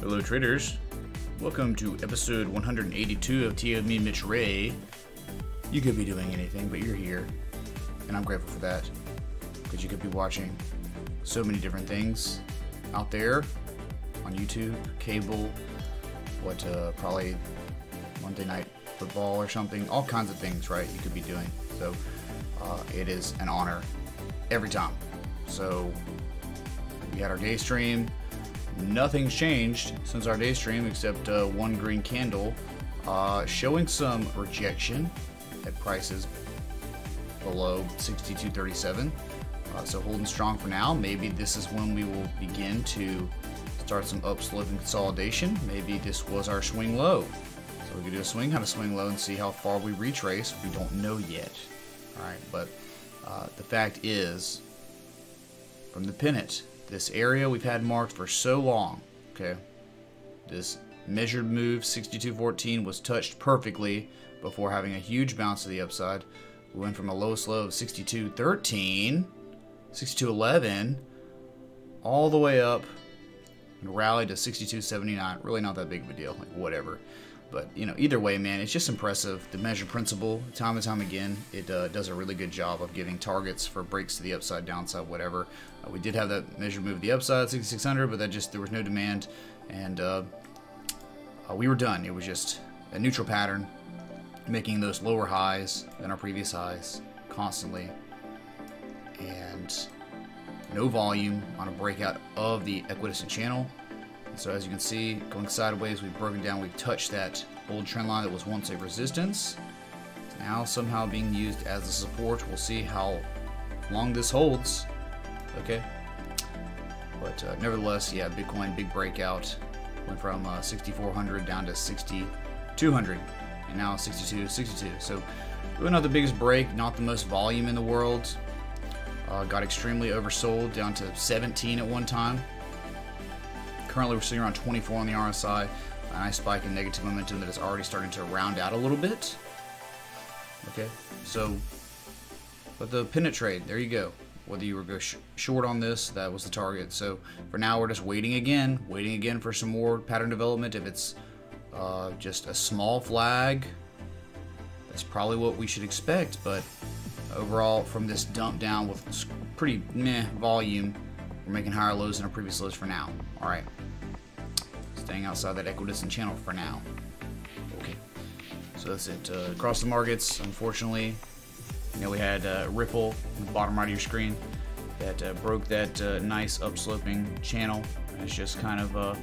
Hello traders, welcome to episode 182 of Tea of Me, Mitch Ray. You could be doing anything, but you're here, and I'm grateful for that, because you could be watching so many different things out there on YouTube, cable, probably Monday Night Football or something, all kinds of things, right, you could be doing. So it is an honor every time. So we had our day stream. Nothing's changed since our day stream except one green candle showing some rejection at prices below 62.37. So holding strong for now. Maybe this is when we will begin to start some upslope and consolidation. Maybe this was our swing low. So we could do a swing, have a swing low, and see how far we retrace. We don't know yet. Alright, but the fact is, from the pennant, this area we've had marked for so long, okay, this measured move 62.14 was touched perfectly before having a huge bounce to the upside. We went from a lowest low of 62.13, 62.11, all the way up and rallied to 62.79. Really not that big of a deal, like whatever. But, you know, either way, man, it's just impressive. The measure principle, time and time again, it does a really good job of giving targets for breaks to the upside, downside, whatever. We did have that measure move to the upside, 6,600, but there was no demand, and we were done. It was just a neutral pattern, making those lower highs than our previous highs constantly, and no volume on a breakout of the equidistant channel. So as you can see, going sideways, we've broken down, we've touched that old trend line that was once a resistance. It's now somehow being used as a support. We'll see how long this holds. Okay. But nevertheless, yeah, Bitcoin, big breakout. Went from 6,400 down to 6,200. And now 62. So really not the biggest break, not the most volume in the world. Got extremely oversold, down to 17 at one time. Currently we're sitting around 24 on the RSI, a nice spike in negative momentum that is already starting to round out a little bit. Okay, so, but the pennant trade, there you go. Whether you were go short on this, that was the target. So for now we're just waiting again for some more pattern development. If it's just a small flag, that's probably what we should expect. But overall, from this dump down with pretty meh volume, we're making higher lows than our previous lows for now. Alright. Staying outside that equidistant channel for now. Okay. So that's it. Across the markets, unfortunately, you know, we had Ripple in the bottom right of your screen that broke that nice upsloping channel. And it's just kind of,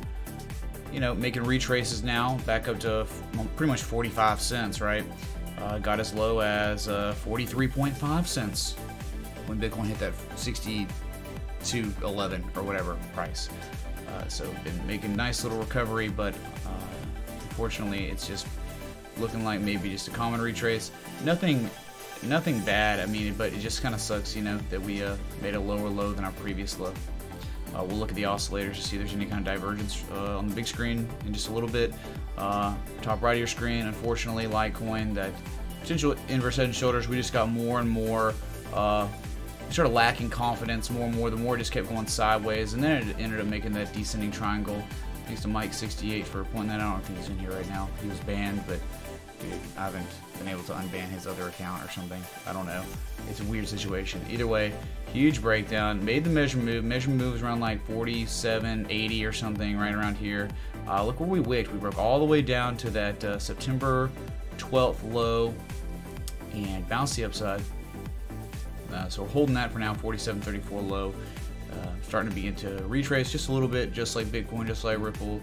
you know, making retraces now, back up to pretty much 45 cents, right? Got as low as 43.5 cents when Bitcoin hit that 62.11 or whatever price. So been making nice little recovery, but unfortunately it's just looking like maybe just a common retrace. Nothing bad, I mean, but it just kind of sucks, you know, that we made a lower low than our previous low. We'll look at the oscillators to see if there's any kind of divergence on the big screen in just a little bit. Top right of your screen, unfortunately, Litecoin, that potential inverse head and shoulders, we just got more and more sort of lacking confidence more and more. The more it just kept going sideways, and then it ended up making that descending triangle. Thanks to Mike68 for pointing that out. I don't think he's in here right now. He was banned, but dude, I haven't been able to unban his other account or something. I don't know. It's a weird situation. Either way, huge breakdown. Made the measure move. Measure move was around like 47.80 or something, right around here. Look where we wicked. We broke all the way down to that September 12th low and bounced the upside. So we're holding that for now, 47.34 low. Starting to begin to retrace just a little bit, just like Bitcoin, just like Ripple,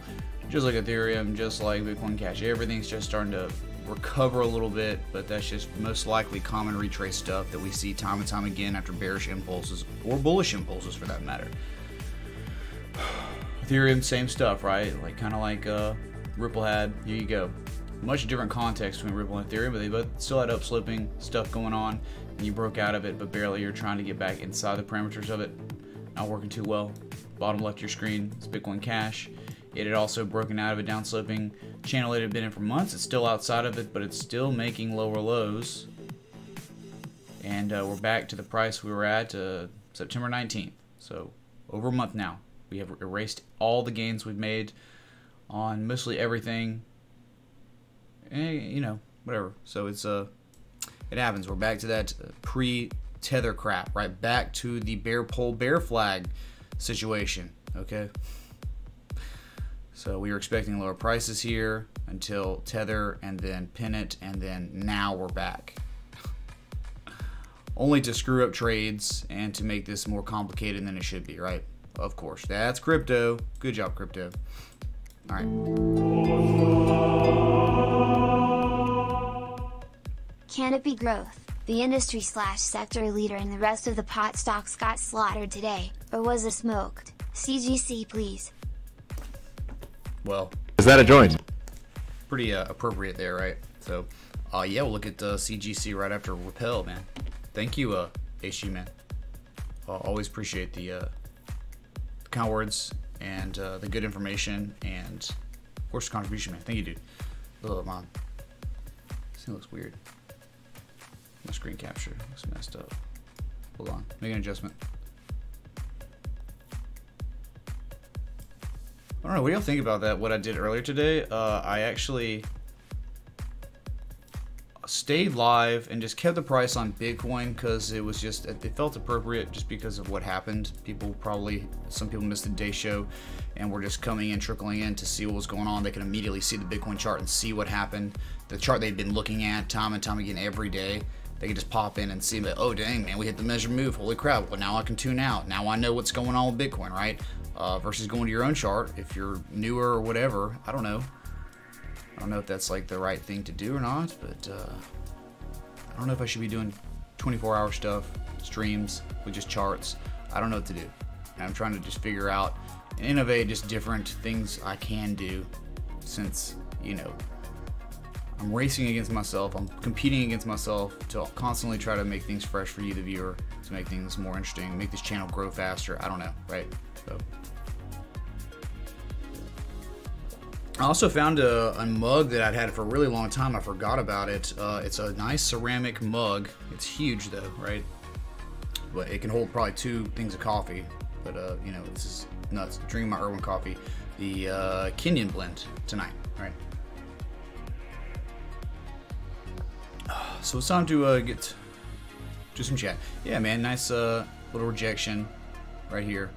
just like Ethereum, just like Bitcoin Cash. Everything's just starting to recover a little bit, but that's just most likely common retrace stuff that we see time and time again after bearish impulses, or bullish impulses for that matter. Ethereum, same stuff, right? Like kind of like Ripple had. Here you go. Much different context between Ripple and Ethereum, but they both still had upsloping stuff going on, and you broke out of it, but barely. You're trying to get back inside the parameters of it. Not working too well. Bottom left of your screen is Bitcoin Cash. It had also broken out of a downsloping channel it had been in for months. It's still outside of it, but it's still making lower lows. And we're back to the price we were at September 19th. So over a month now. We have erased all the gains we've made on mostly everything. You know, whatever. So it's it happens. We're back to that pre-tether crap, right? Back to the bear pole, bear flag situation. Okay. So we were expecting lower prices here until tether, and then pin it, and then now we're back. Only to screw up trades and to make this more complicated than it should be, right? Of course. That's crypto. Good job, crypto. All right. Canopy Growth, the industry/sector leader in the rest of the pot stocks, got slaughtered today, or was it smoked? CGC, please. Well, is that a joint? Pretty appropriate there, right? So, yeah, we'll look at CGC right after Repel, man. Thank you, HG, man. Always appreciate the kind words and the good information, and of course the contribution, man. Thank you, dude. Oh, man. This thing looks weird. My screen capture looks messed up. Hold on, make an adjustment. I don't know, what do y'all think about that, what I did earlier today? I actually stayed live and just kept the price on Bitcoin because it was just, it felt appropriate just because of what happened. Some people missed the day show and were just coming in, trickling in to see what was going on. They can immediately see the Bitcoin chart and see what happened. The chart they've been looking at time and time again every day. They can just pop in and see that, oh dang man, we hit the measured move, holy crap, well now I can tune out. Now I know what's going on with Bitcoin, right? Versus going to your own chart if you're newer or whatever. I don't know if that's like the right thing to do or not, but I don't know if I should be doing 24-hour stuff, streams with just charts. I don't know what to do. And I'm trying to just figure out and innovate just different things I can do, since, you know, I'm racing against myself, I'm competing against myself to constantly try to make things fresh for you, the viewer, to make things more interesting, make this channel grow faster. I don't know, right? So I also found a mug that I'd had for a really long time. I forgot about it. It's a nice ceramic mug. It's huge though, right? But it can hold probably 2 things of coffee. But you know, this is nuts. Drinking my Irwin coffee, the Kenyan blend tonight, right? So it's time to get to some chat. Yeah, man, nice little rejection right here.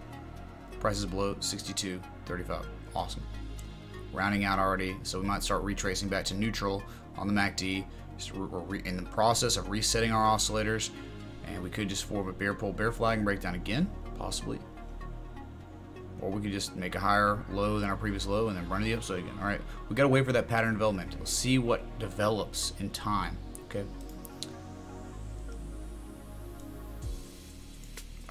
Prices below 62.35. Awesome. Rounding out already, so we might start retracing back to neutral on the MACD. We're in the process of resetting our oscillators, and we could just form a bear pole, bear flag, and break down again, possibly. Or we could just make a higher low than our previous low and then run to the upside again. All right, we gotta wait for that pattern development. Let's see what develops in time. Okay.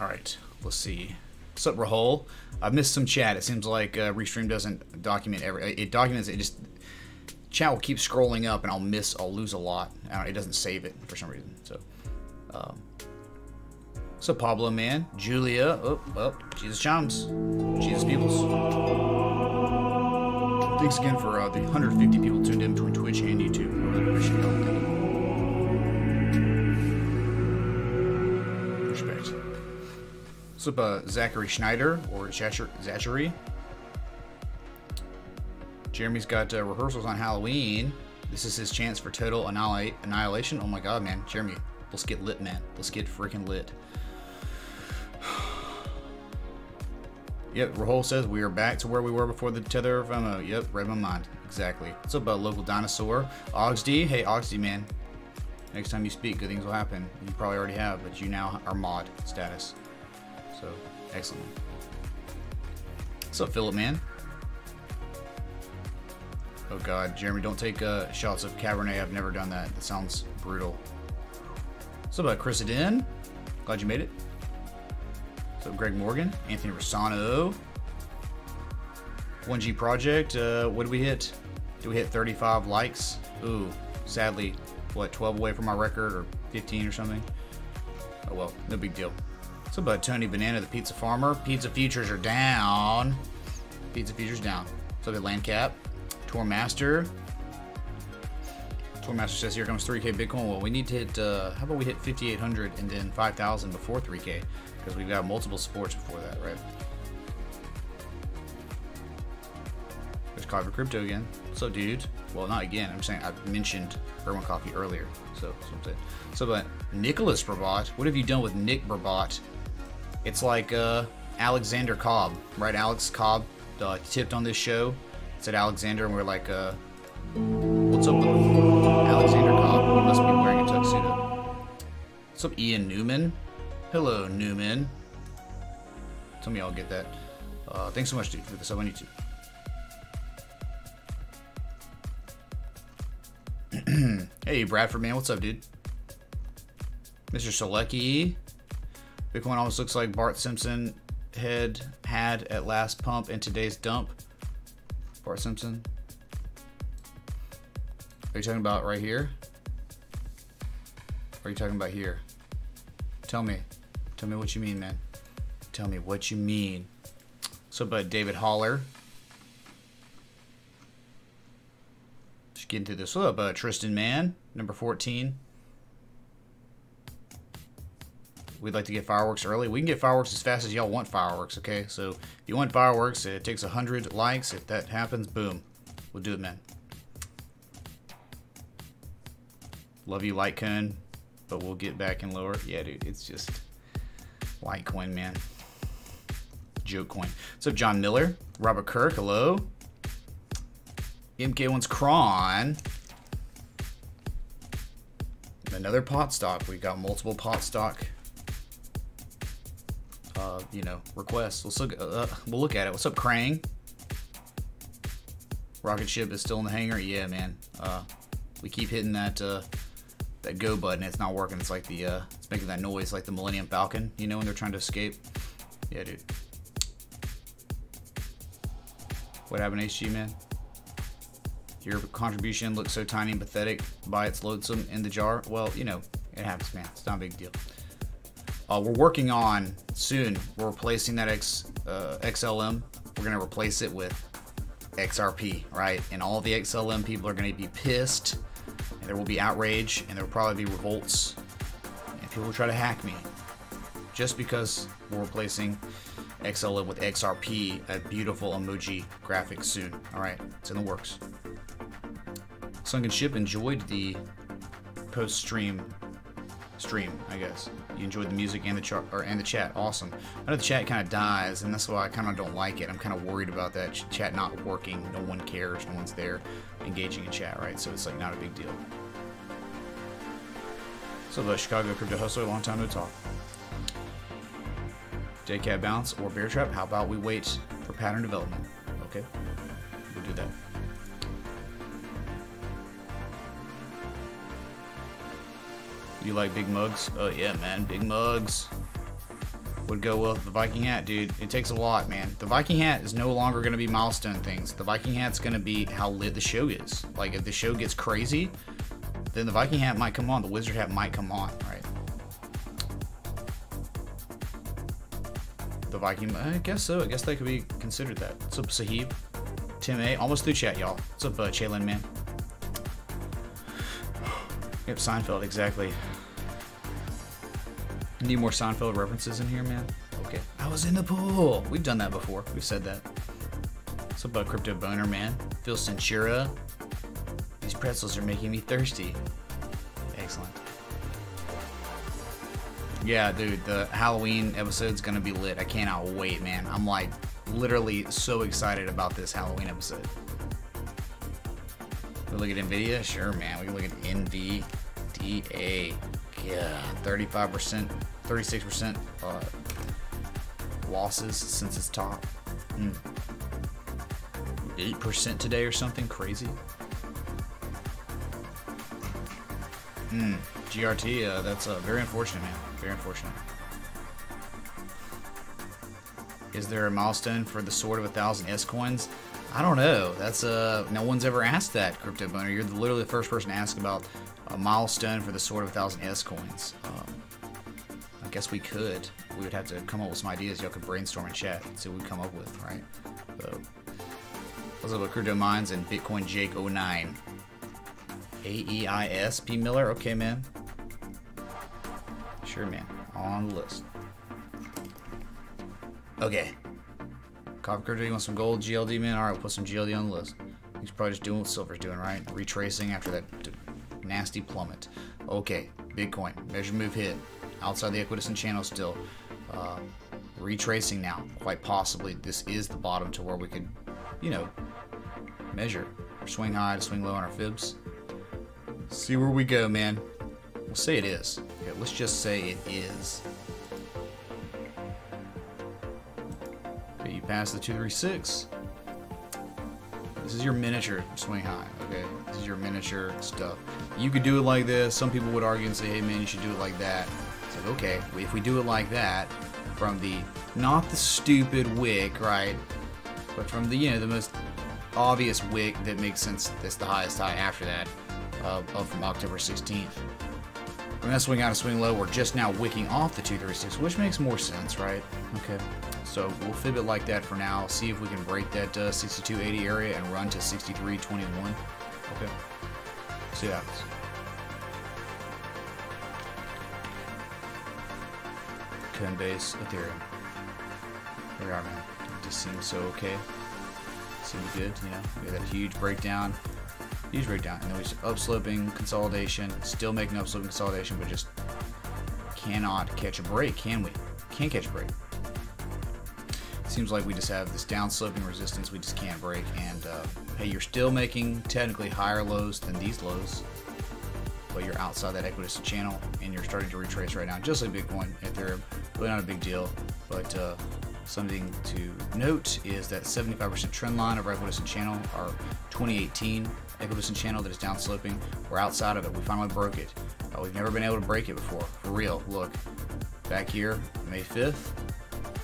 All right, let's see. What's up, Rahul? I've missed some chat. It seems like Restream doesn't document it documents it. Just chat will keep scrolling up, and I'll lose a lot. It doesn't save it for some reason. So, what's up, Pablo, man? Julia. Oh, Jesus Chums. Jesus Peoples. Thanks again for the 150 people tuned in between Twitch and YouTube. I really appreciate it. Thank you. Respect. What's up, Zachary Schneider, or Zachary? Jeremy's got rehearsals on Halloween. This is his chance for total annihilation. Oh my god, man. Jeremy, let's get lit, man. Let's get freaking lit. Yep, Rahul says we are back to where we were before the tether of FOMO. Yep, read my mind. Exactly. What's up, local dinosaur? Ogsd? Hey, Ogsd, man. Next time you speak, good things will happen. You probably already have, but you now are mod status. So, excellent. What's up, Philip, man? Oh god, Jeremy, don't take shots of Cabernet. I've never done that. That sounds brutal. What's up, Chris Adin? Glad you made it. What's up, Greg Morgan? Anthony Rossano. 1G Project. What did we hit? Did we hit 35 likes? Ooh, sadly, what, 12 away from our record, or 15 or something? Oh well, no big deal. What's up, Tony Banana, the pizza farmer? Pizza futures are down. Pizza futures down. What's up, Landcap? Tour Master. Tour Master says here comes 3K Bitcoin. Well, we need to hit, how about we hit 5,800 and then 5,000 before 3K? Because we've got multiple supports before that, right? Chicago Crypto again. What's up, dude? Well, not again. I'm saying I mentioned Irwin Coffee earlier. So something. So, but Nicholas Brabot. What have you done with Nick Brabot? It's like Alexander Cobb, right? Alex Cobb tipped on this show. Said Alexander, and we're like, what's up with Alexander Cobb? He must be wearing a tuxedo. What's up, Ian Newman? Hello, Newman. Tell me I'll get that. Thanks so much, dude, for the sub on YouTube. Hey, Bradford, man. What's up, dude? Mr. Selecki. Bitcoin almost looks like Bart Simpson had at last pump in today's dump. Bart Simpson. Are you talking about right here? Or are you talking about here? Tell me. Tell me what you mean, man. Tell me what you mean. So, but David Holler. Just getting through this. What up, Tristan, man? Number 14. We'd like to get fireworks early. We can get fireworks as fast as y'all want fireworks, okay? So, if you want fireworks, it takes 100 likes. If that happens, boom. We'll do it, man. Love you, Litecoin, but we'll get back in lower. Yeah, dude, it's just Litecoin, man. Joke coin. What's up, John Miller? Robert Kirk, hello. MK1's Kron. Another pot stock. We got multiple pot stock, you know, requests. Let's look. We'll look at it. What's up, Krang? Rocket ship is still in the hangar. Yeah, man. We keep hitting that that go button. It's not working. It's like the it's making that noise like the Millennium Falcon. You know when they're trying to escape. Yeah, dude. What happened, HG, man? Your contribution looks so tiny and pathetic by its loathsome in the jar. Well, you know, it happens, man. It's not a big deal. We're working on soon. We're replacing that XLM. We're gonna replace it with XRP, right? And all the XLM people are gonna be pissed, and there will be outrage, and there will probably be revolts, and people will try to hack me just because we're replacing XLM with XRP, a beautiful emoji graphic soon. All right, it's in the works. Sunken Ship enjoyed the post-stream I guess. You enjoyed the music and the chat. Awesome. I know the chat kind of dies, and that's why I kind of don't like it. I'm kind of worried about that chat not working. No one cares. No one's there engaging in chat, right? So it's like not a big deal. So the Chicago Crypto Hustler, long time no talk. JCAT bounce or bear trap? How about we wait for pattern development? Okay, we'll do that. You like big mugs? Oh yeah, man, big mugs would go well with the Viking hat, dude. It takes a lot, man. The Viking hat is no longer going to be milestone things. The Viking hat's going to be how lit the show is. Like if the show gets crazy, then the Viking hat might come on. The wizard hat might come on, right? The Viking, I guess so. I guess they could be considered that. What's up, Sahib? Tim A. Almost through chat, y'all. What's up, Chaylin, man? Yep, Seinfeld, exactly. Need more Seinfeld references in here, man? Okay. I was in the pool. We've done that before. We've said that. What's up, Crypto Boner, man? Phil Centura. These pretzels are making me thirsty. Excellent. Yeah, dude, the Halloween episode's gonna be lit. I cannot wait, man. I'm like literally so excited about this Halloween episode. We look at Nvidia, sure, man. We can look at NVDA. Yeah, 35%, 36% losses since its top. 8% today or something crazy. GRT, that's very unfortunate, man. Very unfortunate. Is there a milestone for the Sword of 1,000 S coins? I don't know. That's no one's ever asked that, Crypto Boner. You're literally the first person to ask about a milestone for the Sword of 1,000 S coins. I guess we could. We would have to come up with some ideas. Y'all could brainstorm and chat and see what we come up with, right? So, what's up with Crypto Minds and Bitcoin Jake 09? AEIS P Miller? Okay, man. Sure, man. On the list. Okay. Copper crypto, you want some gold GLD, man? Alright, we'll put some GLD on the list. He's probably just doing what silver's doing, right? Retracing after that nasty plummet. Okay, Bitcoin. Measure move hit. Outside the equidistant channel still. Retracing now. Quite possibly this is the bottom to where we could, you know, measure. Swing high to swing low on our fibs. See where we go, man. We'll say it is. Okay, let's just say it is. Okay, you pass the 236. This is your miniature swing high, okay? This is your miniature stuff. You could do it like this. Some people would argue and say, hey man, you should do it like that. It's like, okay, if we do it like that, from the, not the stupid wick, right? But from the, you know, the most obvious wick that makes sense, that's the highest high after that, up from October 16th. From that swing out to swing low, we're just now wicking off the 236, which makes more sense, right? Okay. So we'll fib it like that for now. See if we can break that 6280 area and run to 6321. Okay. See what happens. Coinbase, Ethereum. There we are, man. It just seems so okay. Seems good, you know. We had that huge breakdown. Huge breakdown. And then we just upsloping consolidation. Still making upsloping consolidation, but just cannot catch a break, can we? Can't catch a break. Seems like we just have this downsloping resistance we just can't break, and hey, you're still making technically higher lows than these lows, but you're outside that equidistant channel and you're starting to retrace right now, just like Bitcoin, Ethereum. Really not a big deal, but something to note is that 75% trend line of our equidistant channel, our 2018 equidistant channel that is downsloping, we're outside of it. We finally broke it. We've never been able to break it before, for real. Look, back here, May 5th,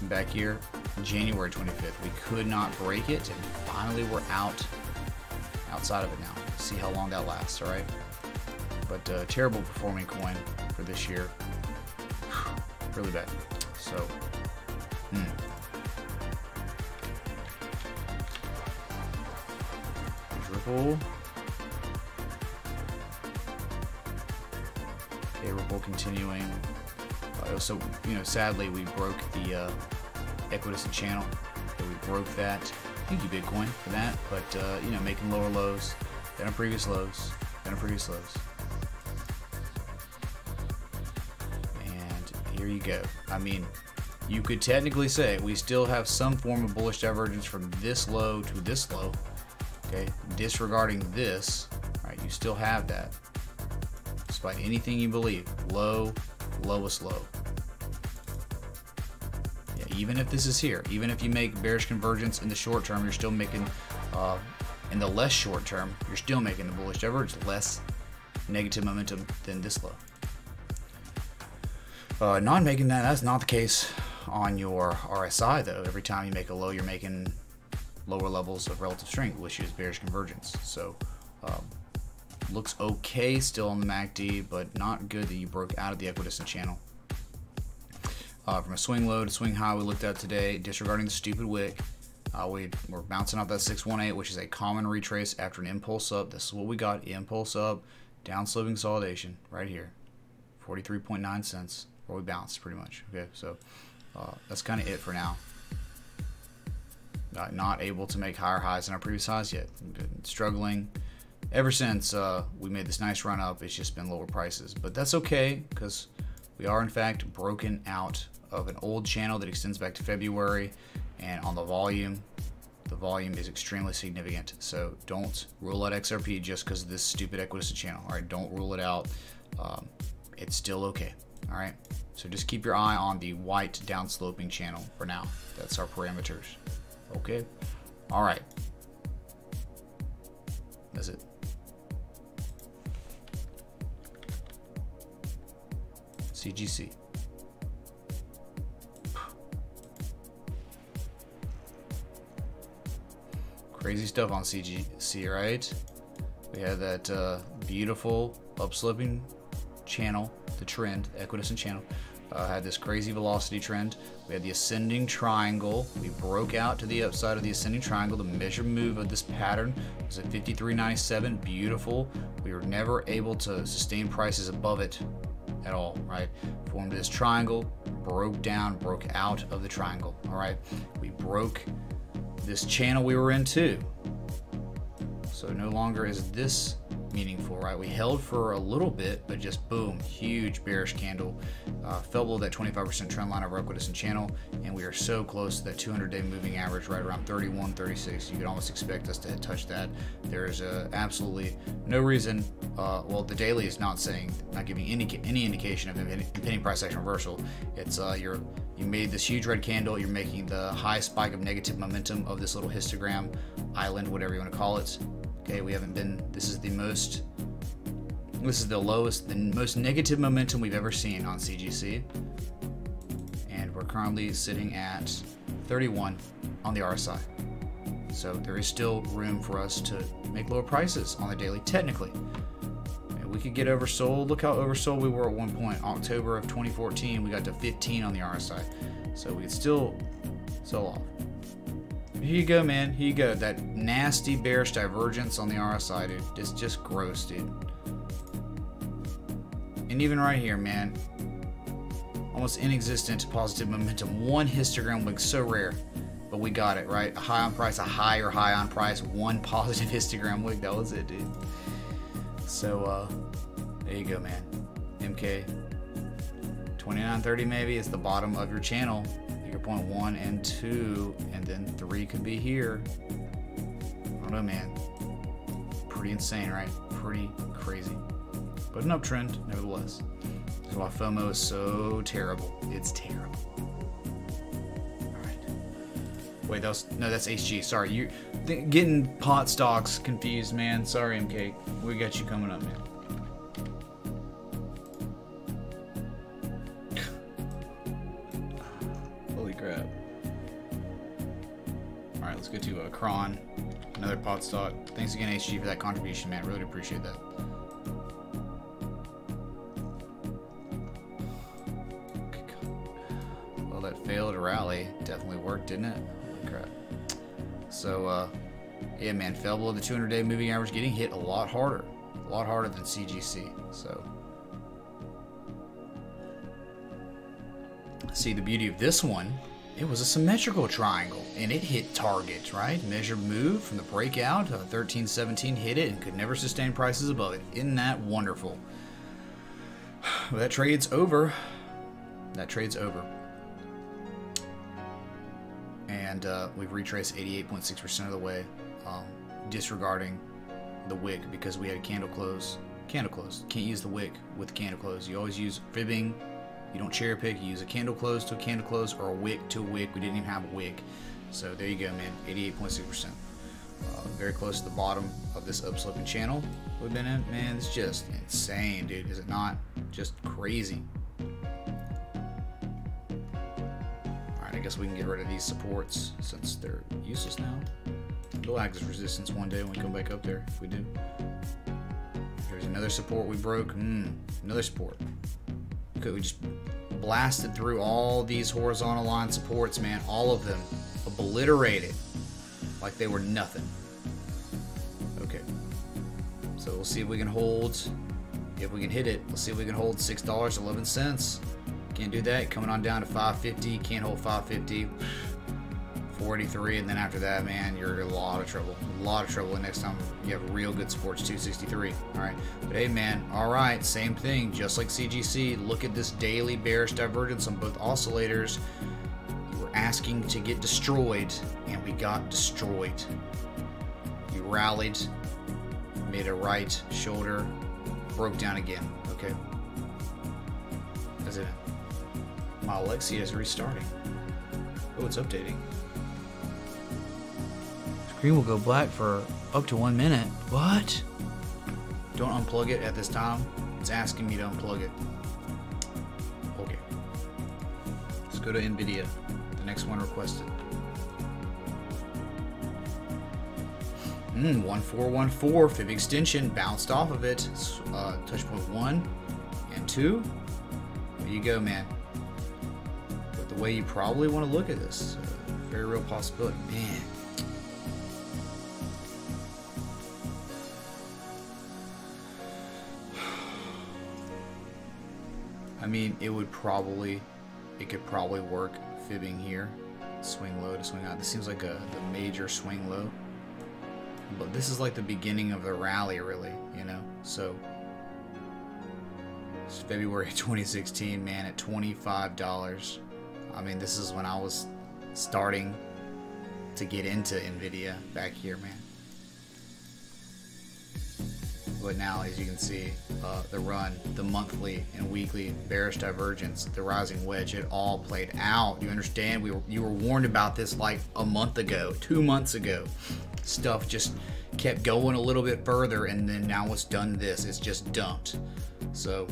and back here, January 25th. We could not break it, and finally we're outside of it now. See how long that lasts, alright? But terrible performing coin for this year. Really bad. So, Ripple. Okay, Ripple continuing. So, you know, sadly we broke the equidistant channel. Okay, we broke that. Thank you, Bitcoin, for that. But you know, making lower lows than our previous lows. And here you go. I mean, you could technically say we still have some form of bullish divergence from this low to this low. Okay, disregarding this, right? You still have that, despite anything you believe. Low, lowest low. Even if this is here, even if you make bearish convergence in the short term, you're still making, in the less short term, you're still making the bullish divergence, less negative momentum than this low. Not making that, that's not the case on your RSI though. Every time you make a low, you're making lower levels of relative strength, which is bearish convergence. So, looks okay still on the MACD, but not good that you broke out of the equidistant channel. From a swing low to swing high we looked at today, disregarding the stupid wick, we're bouncing off that 618, which is a common retrace after an impulse up. This is what we got, impulse up, downsloping consolidation, right here, 43.9 cents, where we bounced pretty much. Okay, so that's kind of it for now. Not able to make higher highs than our previous highs yet. We've been struggling ever since we made this nice run up. It's just been lower prices, but that's okay because we are in fact broken out of an old channel that extends back to February, and on the volume is extremely significant. So don't rule out XRP just because of this stupid equidistant channel. All right, don't rule it out. It's still okay. All right, so just keep your eye on the white downsloping channel for now. That's our parameters. Okay, all right, that's it. CGC. Crazy stuff on CGC, right? We had that beautiful upsloping channel, the trend, the equidistant channel. Had this crazy velocity trend. We had the ascending triangle. We broke out to the upside of the ascending triangle. The measured move of this pattern was at 53.97. Beautiful. We were never able to sustain prices above it at all, right? Formed this triangle, broke down, broke out of the triangle. All right, we broke this channel we were in too. So no longer is this meaningful, right? We held for a little bit, but just boom, huge bearish candle, fell below that 25% trend line of our equidistant channel, and we are so close to that 200-day moving average, right around 31, 36. You can almost expect us to touch that. There is absolutely no reason. Well, the daily is not giving any indication of impending price action reversal. It's you made this huge red candle. You're making the high spike of negative momentum of this little histogram island, whatever you want to call it. Okay, we haven't been. This is the lowest, the most negative momentum we've ever seen on CGC, and we're currently sitting at 31 on the RSI. So there is still room for us to make lower prices on the daily, technically. And we could get oversold. Look how oversold we were at one point. October of 2014, we got to 15 on the RSI. So we could still sell off. Here you go, man. Here you go. That nasty bearish divergence on the RSI, dude. It's just gross, dude. And even right here, man. Almost inexistent positive momentum. One histogram wick, so rare. But we got it, right? A high on price, a higher high on price, one positive histogram wick. That was it, dude. So, there you go, man. MK 2930 maybe is the bottom of your channel. Your point 1 and 2, and then 3 could be here. I don't know, man. Pretty insane, right? Pretty crazy. But an uptrend, nevertheless. That's why FOMO is so terrible. It's terrible. Alright. Wait, that's HG. Sorry, you're getting pot stocks confused, man. Sorry, MK. We got you coming up, man. Crap. Alright, let's go to Kron, another pot stock. Thanks again, HG, for that contribution, man. Really appreciate that. Well, that failed rally definitely worked, didn't it? Holy crap. So, yeah, man, fell below the 200-day moving average, getting hit a lot harder than CGC. So, see, the beauty of this one, it was a symmetrical triangle, and it hit target, right? Measured move from the breakout, 1317 hit it and could never sustain prices above it. Isn't that wonderful? Well, that trade's over. That trade's over. And we've retraced 88.6% of the way, disregarding the wick because we had a candle close. Candle close. Can't use the wick with the candle close. You always use fibbing. You don't cherry pick, you use a candle close to a candle close or a wick to a wick. We didn't even have a wick. So there you go, man, 88.6%. Very close to the bottom of this upsloping channel we've been in. Man, it's just insane, dude. Is it not? Just crazy. Alright, I guess we can get rid of these supports since they're useless now. They'll act as resistance one day when we come back up there, if we do. Here's another support we broke. Another support. We just blasted through all these horizontal line supports, man. All of them obliterated like they were nothing. Okay. So we'll see if we can hold. If we can hit it, we'll see if we can hold $6.11. Can't do that. Coming on down to 550. Can't hold 550. 483, and then after that, man, you're in a lot of trouble. A lot of trouble. And next time you have real good supports, 263. All right, but hey, man, all right, same thing. Just like CGC, look at this daily bearish divergence on both oscillators. You were asking to get destroyed, and we got destroyed. You rallied, made a right shoulder, broke down again. Okay, that's it. My Alexia is restarting. Oh, it's updating. Screen will go black for up to 1 minute. What? Don't unplug it at this time. It's asking me to unplug it. Okay. Let's go to NVIDIA. The next one requested. 1414 fib extension, bounced off of it. Touch point 1 and 2. There you go, man. But the way you probably want to look at this, very real possibility, man. I mean, it could probably work fibbing here, swing low to swing out. This seems like the major swing low. But this is like the beginning of the rally, really, you know? So, it's February 2016, man, at $25. I mean, this is when I was starting to get into NVIDIA back here, man. But now, as you can see, the run, the monthly and weekly bearish divergence, the rising wedge, it all played out. You understand? You were warned about this like a month ago, 2 months ago. Stuff just kept going a little bit further, and then now it's done this. It's just dumped. So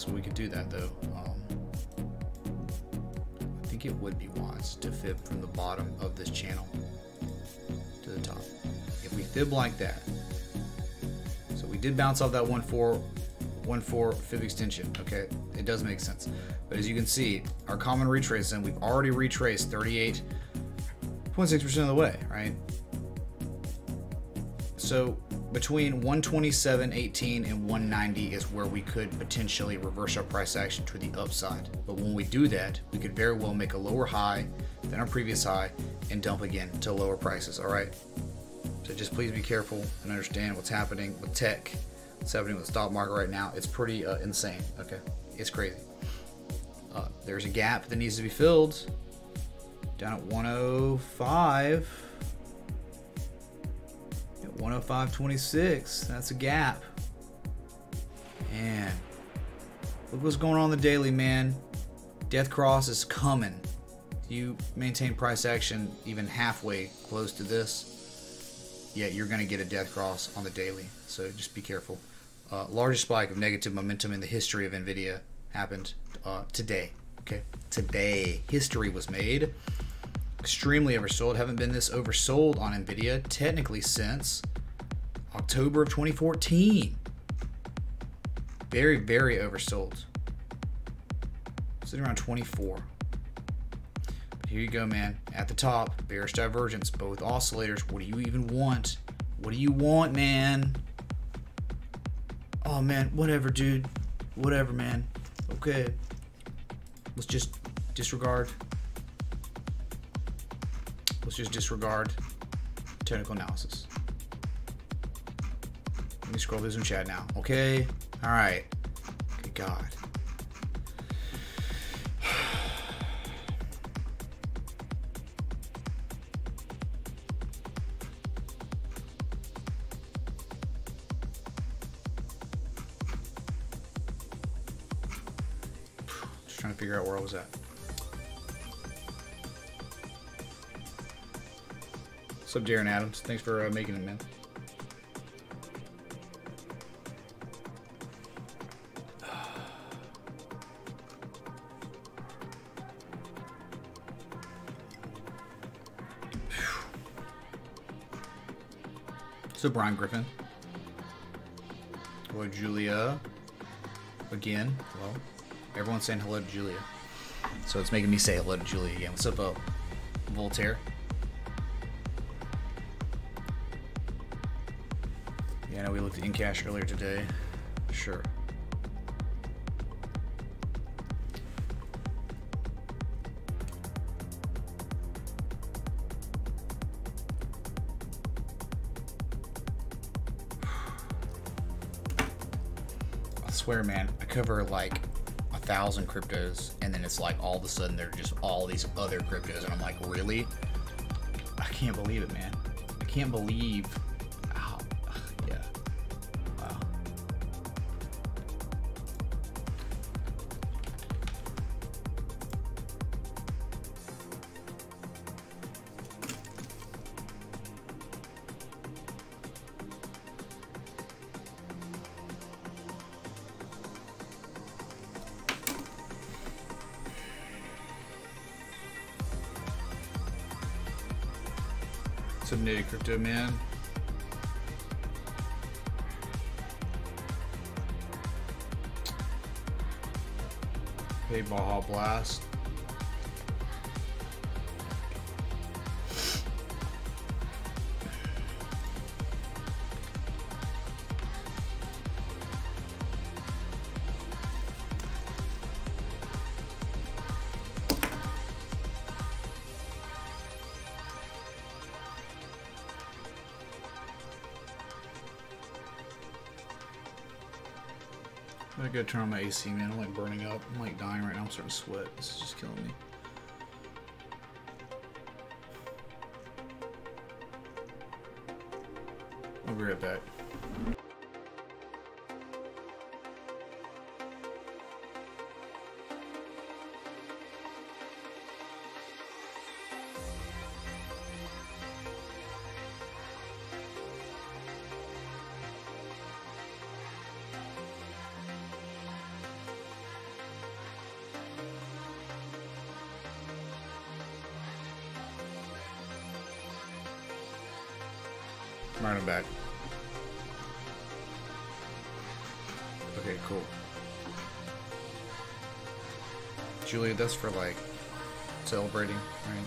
we could do that, though. I think it would be wise to fib from the bottom of this channel to the top. If we fib like that, so we did bounce off that 1.4 fib extension. Okay, it does make sense. But as you can see, our common retrace, and we've already retraced 38.6% of the way, right? So between 127.18 and 190 is where we could potentially reverse our price action to the upside. But when we do that, we could very well make a lower high than our previous high and dump again to lower prices. All right. So just please be careful and understand what's happening with tech, what's happening with the stock market right now. It's pretty insane. Okay, it's crazy. There's a gap that needs to be filled down at 105. 105.26. That's a gap. And look what's going on in the daily, man. Death cross is coming. You maintain price action even halfway close to this, yeah, you're going to get a death cross on the daily. So just be careful. Largest spike of negative momentum in the history of NVIDIA happened today. Okay, today history was made. Extremely oversold. Haven't been this oversold on NVIDIA technically since October of 2014. Very, very oversold. Sitting around 24. But here you go, man. At the top, bearish divergence, both oscillators. What do you even want? What do you want, man? Oh, man, whatever, dude. Whatever, man. Okay. Let's just disregard. Let's just disregard technical analysis. Let me scroll through some chat now. Okay. All right. Good God. Just trying to figure out where I was at. What's up, Darren Adams? Thanks for making it, man. So Brian Griffin. Hello, Julia. Again. Hello. Everyone's saying hello to Julia. So it's making me say hello to Julia again. What's up, Voltaire? Yeah, I know we looked at Incash earlier today. Sure. I swear, man, I cover like 1,000 cryptos, and then it's like all of a sudden there are just all these other cryptos, and I'm like, really? I can't believe it, man. I can't believe. Yeah. Wow. Some native crypto, man. Hey, Baja Blast. I gotta turn on my AC, man. I'm like burning up. I'm like dying right now. I'm starting to sweat. This is just killing me. I'll be right back. Alright, I'm back. Okay, cool. Julia, that's for like celebrating, right?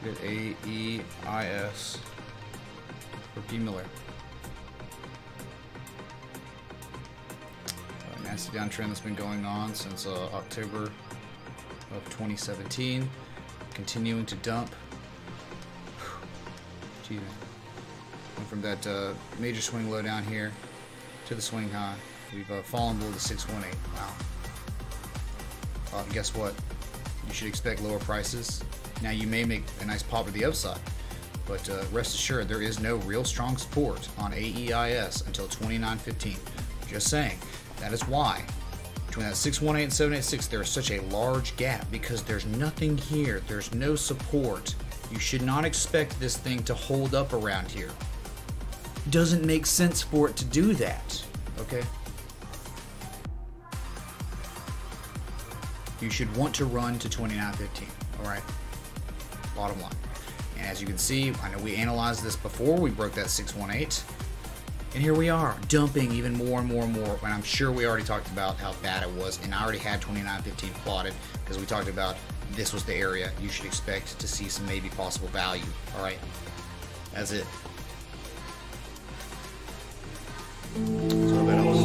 So we got AEIS for P. Miller. Nasty downtrend that's been going on since October of 2017, continuing to dump. Gee, went from that major swing low down here to the swing high. We've fallen below the 618. Wow. Guess what? You should expect lower prices. Now you may make a nice pop to the upside, but rest assured there is no real strong support on AEIS until 29.15. Just saying. That is why between that 618 and 786 there is such a large gap, because there's nothing here. There's no support. You should not expect this thing to hold up around here. Doesn't make sense for it to do that. Okay? You should want to run to 29.15. Alright? Bottom line. And as you can see, I know we analyzed this before we broke that 618. And here we are, dumping even more and more and more. And I'm sure we already talked about how bad it was. And I already had 29.15 plotted because we talked about this was the area you should expect to see some maybe possible value. All right, that's it. So that else.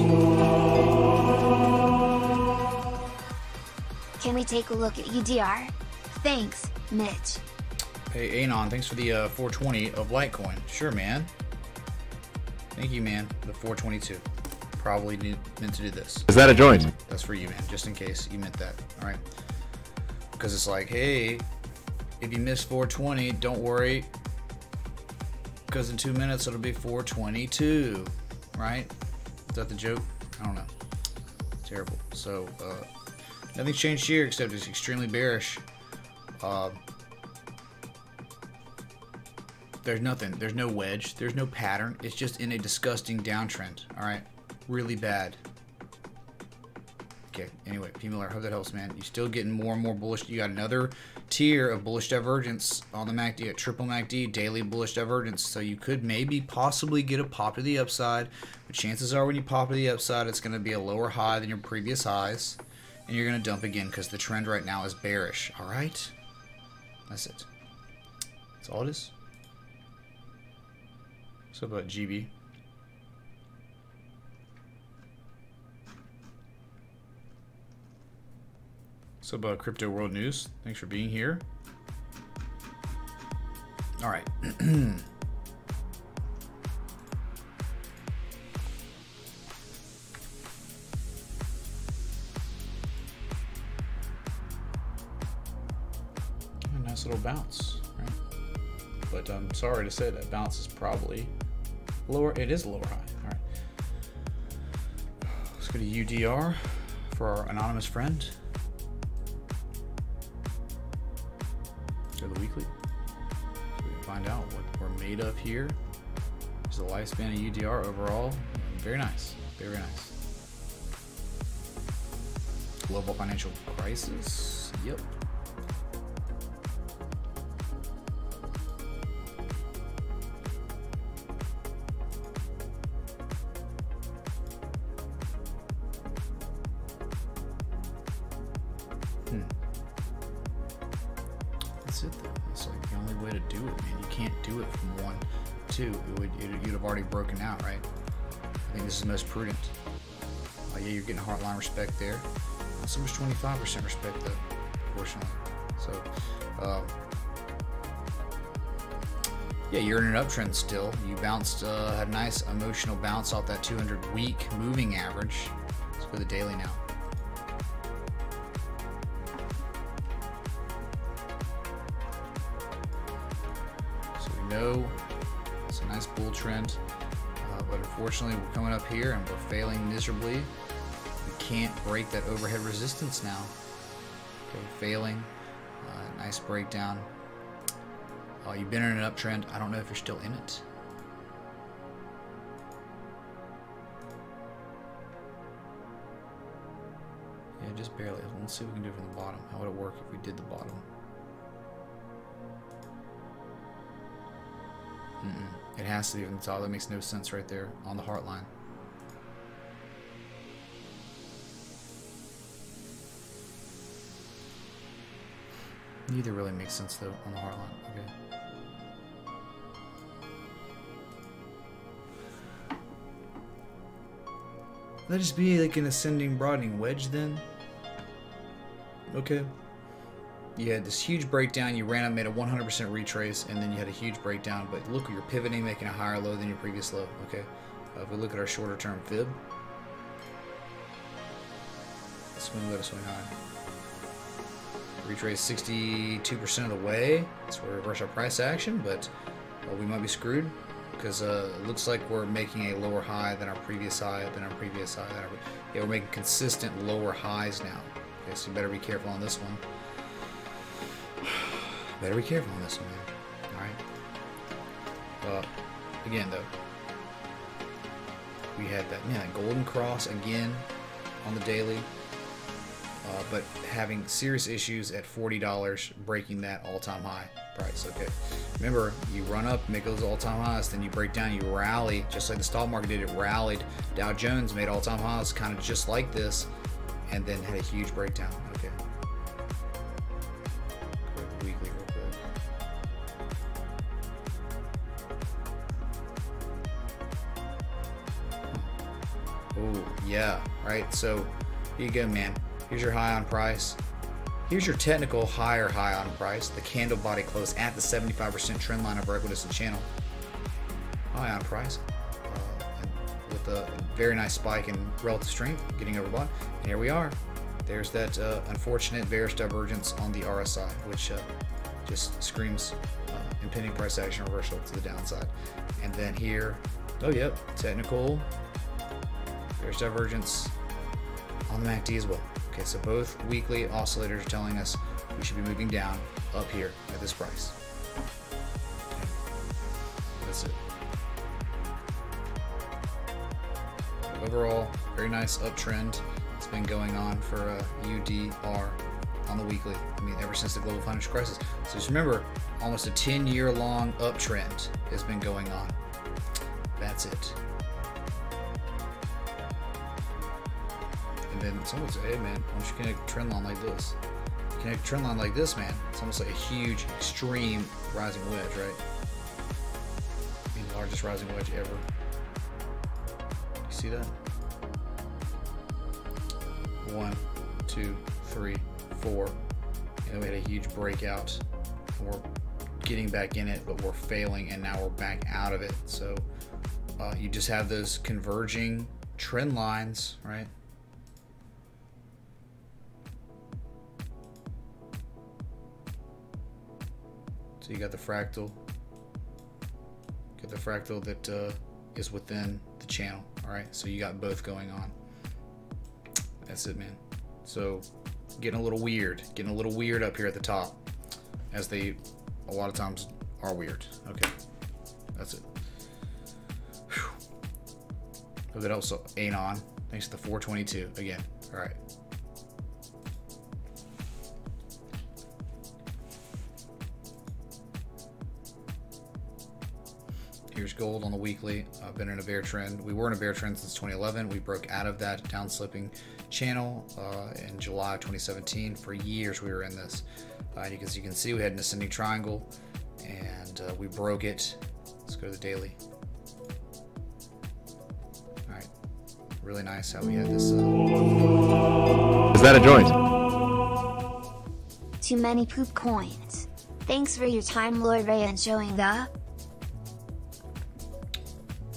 Can we take a look at UDR? Thanks, Mitch. Hey, Anon, thanks for the 420 of Litecoin. Sure, man. Thank you, man. The 422. Probably meant to do this. Is that a joint? That's for you, man. Just in case you meant that. All right. Because it's like, hey, if you miss 420, don't worry. Because in 2 minutes, it'll be 422. Right? Is that the joke? I don't know. Terrible. So, nothing's changed here except it's extremely bearish. There's nothing. There's no wedge. There's no pattern. It's just in a disgusting downtrend. All right, really bad. Okay. Anyway, P. Miller, I hope that helps, man. You're still getting more and more bullish. You got another tier of bullish divergence on the MACD at triple MACD, daily bullish divergence. So you could maybe possibly get a pop to the upside, but chances are when you pop to the upside, it's going to be a lower high than your previous highs, and you're going to dump again because the trend right now is bearish. All right, that's it. That's all it is. So about GB. So about Crypto World News. Thanks for being here. All right. A nice little bounce, right? But I'm sorry to say that bounce is probably lower. It is a lower high. All right. Let's go to UDR for our anonymous friend. Go to the weekly. So we can find out what we're made of here. There's the lifespan of UDR overall. Very nice. Very nice. Global financial crisis. Yep. That's it though. That's like the only way to do it, man. You can't do it from 1 to 2. You'd have already broken out, right? I think this is most prudent. Yeah, you're getting heartline respect there. Not so much 25% respect though, fortunately. So, Yeah, you're in an uptrend still. You bounced, had a nice emotional bounce off that 200 week moving average. Let's go to the daily now. So we know it's a nice bull trend, but unfortunately we're coming up here and we're failing miserably. We can't break that overhead resistance now. Okay, failing. Nice breakdown. You've been in an uptrend. I don't know if you're still in it. Yeah, just barely. Let's see what we can do from the bottom. How would it work if we did the bottom? It has to be from the top. That makes no sense right there on the heart line. Neither really makes sense though on the heart line. Okay. Let just be like an ascending broadening wedge then. Okay. You had this huge breakdown, you ran up, made a 100% retrace, and then you had a huge breakdown, but look, you're pivoting, making a higher low than your previous low. Okay. If we look at our shorter term fib, swing low to swing high. Retrace 62% of the way. So we reverse our price action, but we might be screwed because it looks like we're making a lower high than our previous high, yeah, we're making consistent lower highs now. Okay, so you better be careful on this one. Better be careful on this one, man. Alright. Again, though, we had that, man, that golden cross again on the daily. But having serious issues at $40, breaking that all-time high price. Okay, remember, you run up, make those all-time highs, then you break down, you rally, just like the stock market did. It rallied. Dow Jones made all-time highs, kind of just like this, and then had a huge breakdown. Okay. Weekly, real quick. Oh yeah, right. So here you go, man. Here's your high on price. Here's your technical higher high on price. The candle body close at the 75% trend line of our equidistant channel. High on price. And with a very nice spike in relative strength, getting overbought. And here we are. There's that unfortunate bearish divergence on the RSI, which just screams impending price action reversal to the downside. And then here, oh yep, technical bearish divergence on the MACD as well. Okay, so both weekly oscillators are telling us we should be moving down up here at this price. Okay. That's it. Overall, very nice uptrend. It's been going on for UDR on the weekly. I mean, ever since the global financial crisis. So just remember, almost a 10-year-long uptrend has been going on. That's it. And then someone would say, hey man, why don't you connect a trend line like this? Connect a trend line like this, man. It's almost like a huge, extreme rising wedge, right? I mean, the largest rising wedge ever. You see that? 1, 2, 3, 4. And we had a huge breakout. And we're getting back in it, but we're failing, and now we're back out of it. So you just have those converging trend lines, right? So you got the fractal. Got the fractal that is within the channel. All right, so you got both going on. That's it, man. So getting a little weird up here at the top, as they a lot of times are weird. Okay, that's it. Whew. Hope that also ain't on. Thanks to the 422 again. All right. Here's gold on the weekly. I've been in a bear trend. We were in a bear trend since 2011. We broke out of that down slipping channel in July of 2017. For years we were in this. As you can see, we had an ascending triangle, and we broke it. Let's go to the daily. All right, really nice how we had this. Is that a joint? Too many poop coins. Thanks for your time, Lord Ray, and showing the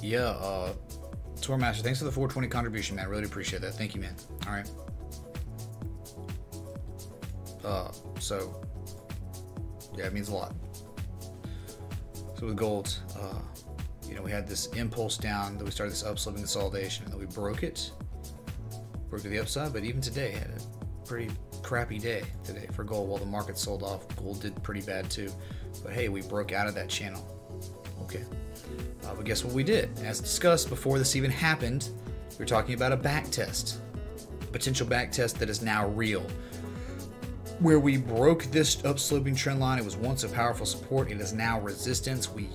Yeah, Tourmaster, thanks for the 420 contribution, man. Really appreciate that. Thank you, man. All right. So yeah, it means a lot. So with gold, you know, we had this impulse down, then we started this upsloping consolidation, and then we broke it to the upside. But even today, had a pretty crappy day today for gold. While the market sold off, gold did pretty bad too. But hey, we broke out of that channel. Okay. But guess what we did? As discussed before this even happened, we were talking about a back test, a potential back test that is now real, where we broke this upsloping trend line. It was once a powerful support. It is now resistance. We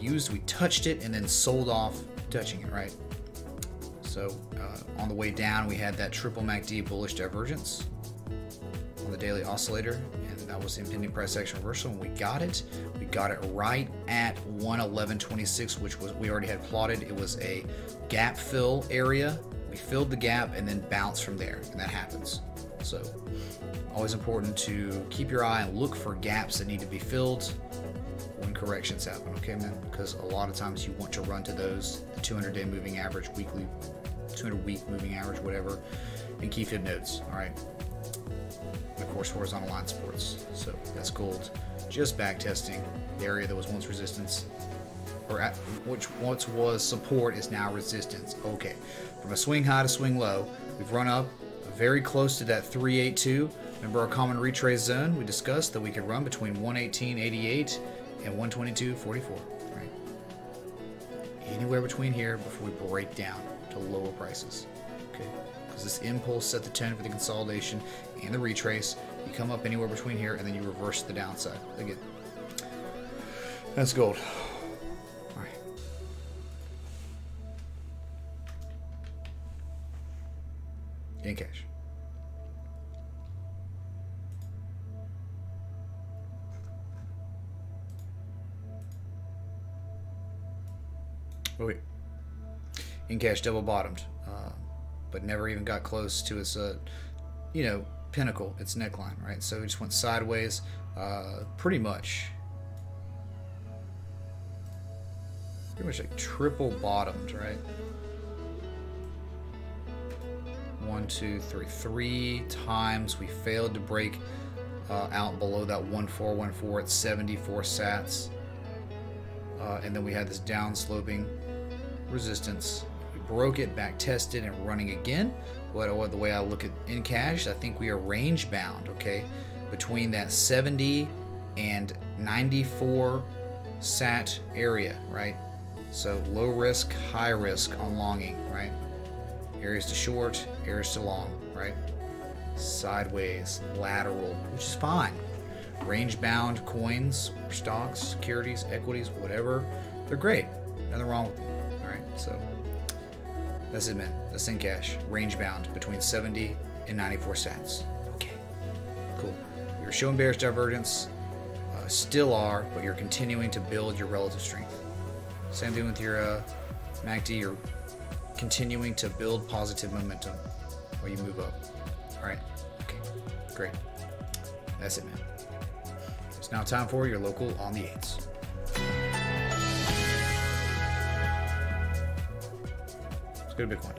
touched it and then sold off touching it, right? So on the way down, we had that triple MACD bullish divergence on the daily oscillator, and that was the impending price action reversal, and we got it. We got it right at 111.26, which was, we already had plotted. It was a gap fill area. We filled the gap and then bounced from there, and that happens. So always important to keep your eye and look for gaps that need to be filled when corrections happen, okay, man? Because a lot of times you want to run to those, the 200-day moving average, weekly, 200-week moving average, whatever, and key fib nodes, all right? And of course, horizontal line supports. So that's gold. Just back testing the area that was once resistance, or at, which once was support, is now resistance. Okay, from a swing high to swing low, we've run up very close to that 382. Remember our common retrace zone? We discussed that we could run between 118.88 and 122.44. Right? Anywhere between here before we break down to lower prices. Okay, because this impulse set the tone for the consolidation and the retrace. You come up anywhere between here, and then you reverse the downside. Again, that's gold. All right. In cash. Oh wait. In cash double bottomed, but never even got close to its, you know, pinnacle, its neckline, right? So it just went sideways, pretty much like triple bottomed, right? 1, 2, 3, 3 times we failed to break out below that 1414 at 74 sats, and then we had this down sloping resistance. We broke it, back tested, and running again. What the way I look at in cash, I think we are range bound, okay, between that 70 and 94 sat area, right? So low risk, high risk on longing, right? Areas to short, areas to long, right? Sideways, lateral, which is fine. Range bound coins, stocks, securities, equities, whatever, they're great. Nothing wrong with them. All right, so that's it, man. That's in cash. Range bound between 70 and 94 cents. Okay, cool. You're showing bearish divergence, still are, but you're continuing to build your relative strength. Same thing with your MACD. You're continuing to build positive momentum while you move up. All right. Okay. Great. That's it, man. It's now time for your local on the 8s. Let's go to Bitcoin.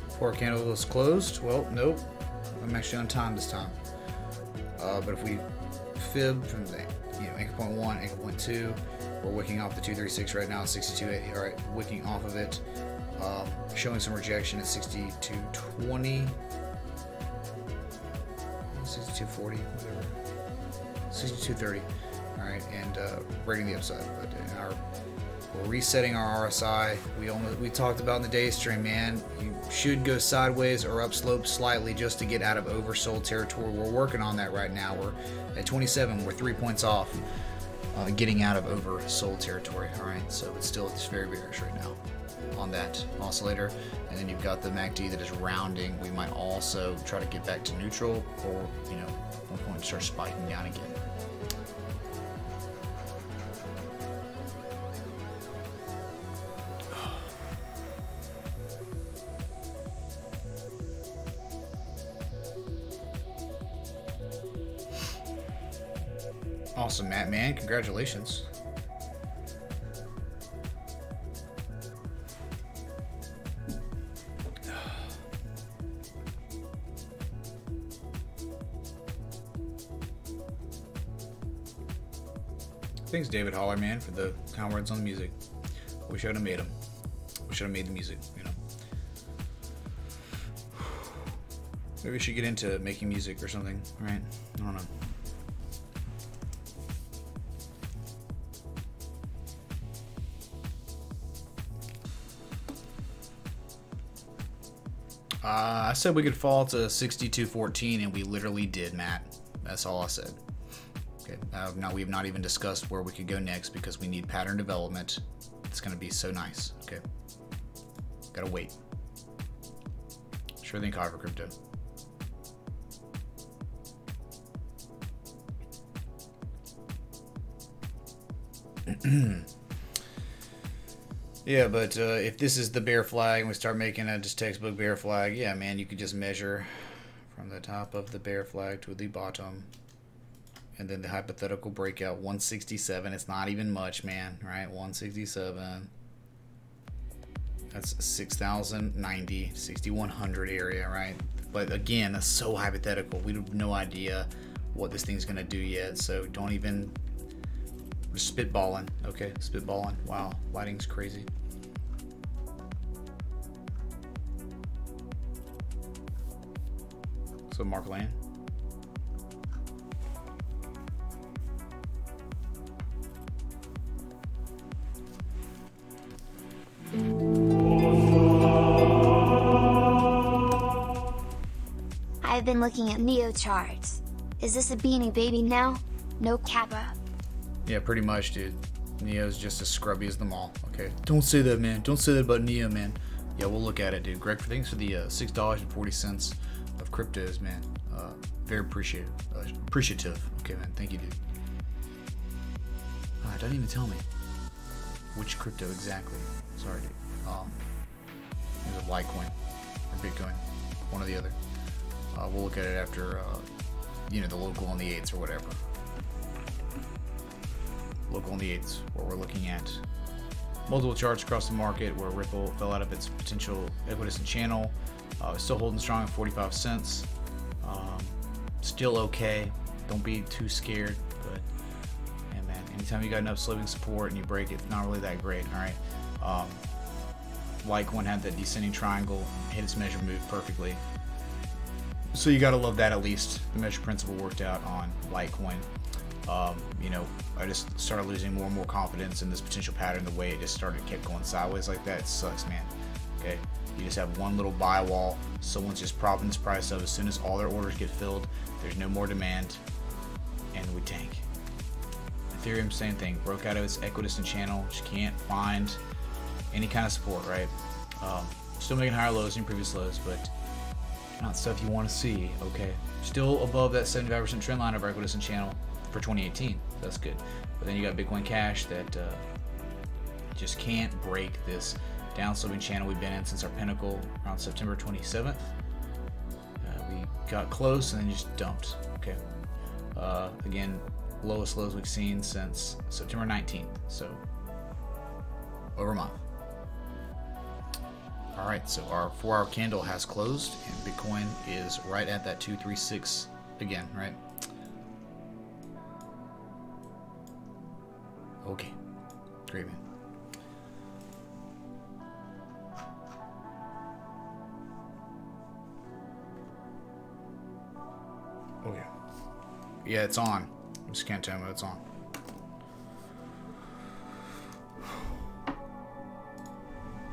Before our candle is closed, well, nope. I'm actually on time this time. But if we fib from the anchor point 1, anchor point 2, we're wicking off the 236 right now at 62.80. All right, wicking off of it, showing some rejection at 62.20, 62.40, whatever, 62.30. All right, and breaking the upside. But we're resetting our RSI. We talked about in the day stream, man. You should go sideways or upslope slightly just to get out of oversold territory. We're working on that right now. We're at 27. We're 3 points off getting out of oversold territory. All right, so it's very bearish right now on that oscillator. And then you've got the MACD that is rounding. We might also try to get back to neutral, or at one point start spiking down again. Awesome, Matt, man. Congratulations. Thanks, David Holler, man, for the kind words on the music. Wish I would have made them. Wish I would have made the music, you know. Maybe we should get into making music or something, right? I don't know. I said we could fall to 62.14, and we literally did, Matt. That's all I said. Okay. Now we have not even discussed where we could go next because we need pattern development. It's going to be so nice. Okay. Gotta wait. Sure thing, Cover Crypto. Yeah, but if this is the bear flag and we start making a just textbook bear flag, yeah, man, you could just measure from the top of the bear flag to the bottom. And then the hypothetical breakout, 167. It's not even much, man, right? 167. That's 6,090, 6,100 area, right? But again, that's so hypothetical. We have no idea what this thing's going to do yet. So don't even... spitballing. Okay, spitballing. Wow, lighting's crazy. So Mark Lane. I've been looking at Neo charts. Is this a beanie baby now? No kappa. Yeah, pretty much, dude. Neo's just as scrubby as them all. Okay, don't say that, man. Don't say that about Neo, man. Yeah, we'll look at it, dude. Greg, thanks for the $6.40 of cryptos, man. Very appreciative. Okay, man. Thank you, dude. Don't even tell me which crypto exactly. Sorry, dude. Is it Litecoin or Bitcoin? One or the other. We'll look at it after, the local on the 8s or whatever. Local on the 8s, where we're looking at multiple charts across the market where Ripple fell out of its potential equidistant channel. Still holding strong at 45 cents. Still okay. Don't be too scared, but yeah, man, anytime you got enough sloping support and you break it, not really that great. All right. Litecoin had that descending triangle, hit its measure move perfectly. So you gotta love that. At least the measure principle worked out on Litecoin. I just started losing more and more confidence in this potential pattern. The way it just kept going sideways like that, it sucks, man. Okay, you just have one little buy wall. Someone's just propping this price up. As soon as all their orders get filled, there's no more demand, and we tank. Ethereum, same thing. Broke out of its equidistant channel. Just can't find any kind of support, right? Still making higher lows than previous lows, but not stuff you want to see. Okay, still above that 75% trend line of our equidistant channel for 2018. That's good. But then you got Bitcoin Cash that just can't break this downsloping channel we've been in since our pinnacle around September 27th. We got close and then just dumped. Okay. Again, lowest lows we've seen since September 19th. So over a month. All right, so our 4-hour candle has closed and Bitcoin is right at that 236 again, right? Okay, great, man. Okay. Yeah, it's on. I just can't tell me it's on.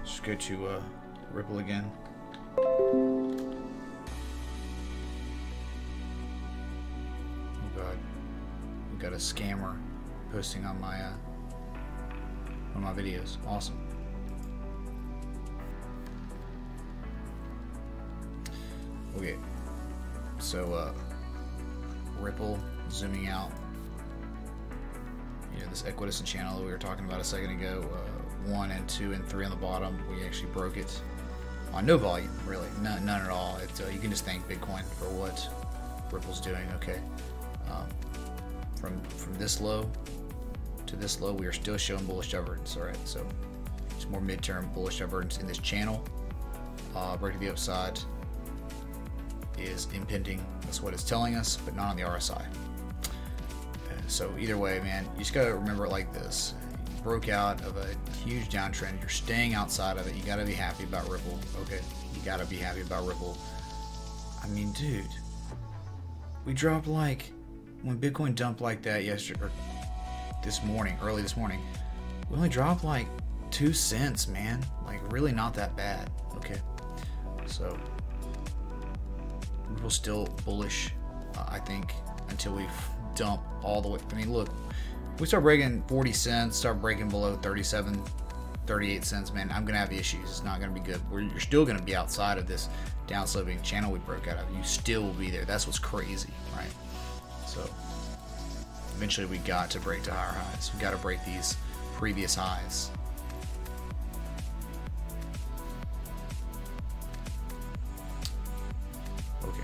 Just go to Ripple again. Oh God, we got a scammer posting on my one of my videos. Awesome. Okay, so Ripple zooming out. This equidistant channel that we were talking about a second ago. 1 and 2 and 3 on the bottom. We actually broke it on no volume, really, none at all. You can just thank Bitcoin for what Ripple's doing. Okay, from this low to this low, we are still showing bullish divergence. All right, so it's more midterm bullish divergence in this channel. Break to the upside is impending. That's what it's telling us, but not on the RSI. So either way, man, you just gotta remember it like this. You broke out of a huge downtrend. You're staying outside of it. You gotta be happy about Ripple. Okay, you gotta be happy about Ripple. I mean, dude, we dropped like, when Bitcoin dumped like that yesterday, or this morning, early this morning, we only dropped like 2 cents, man. Like, really not that bad. Okay, so Ripple's still bullish, I think, until we dump all the way. I mean, look, we start breaking 40 cents, start breaking below 37, 38 cents, man, I'm gonna have issues. It's not gonna be good. You're still gonna be outside of this downsloping channel we broke out of. You still will be there. That's what's crazy, right? So eventually we got to break to higher highs. We got to break these previous highs. Okay.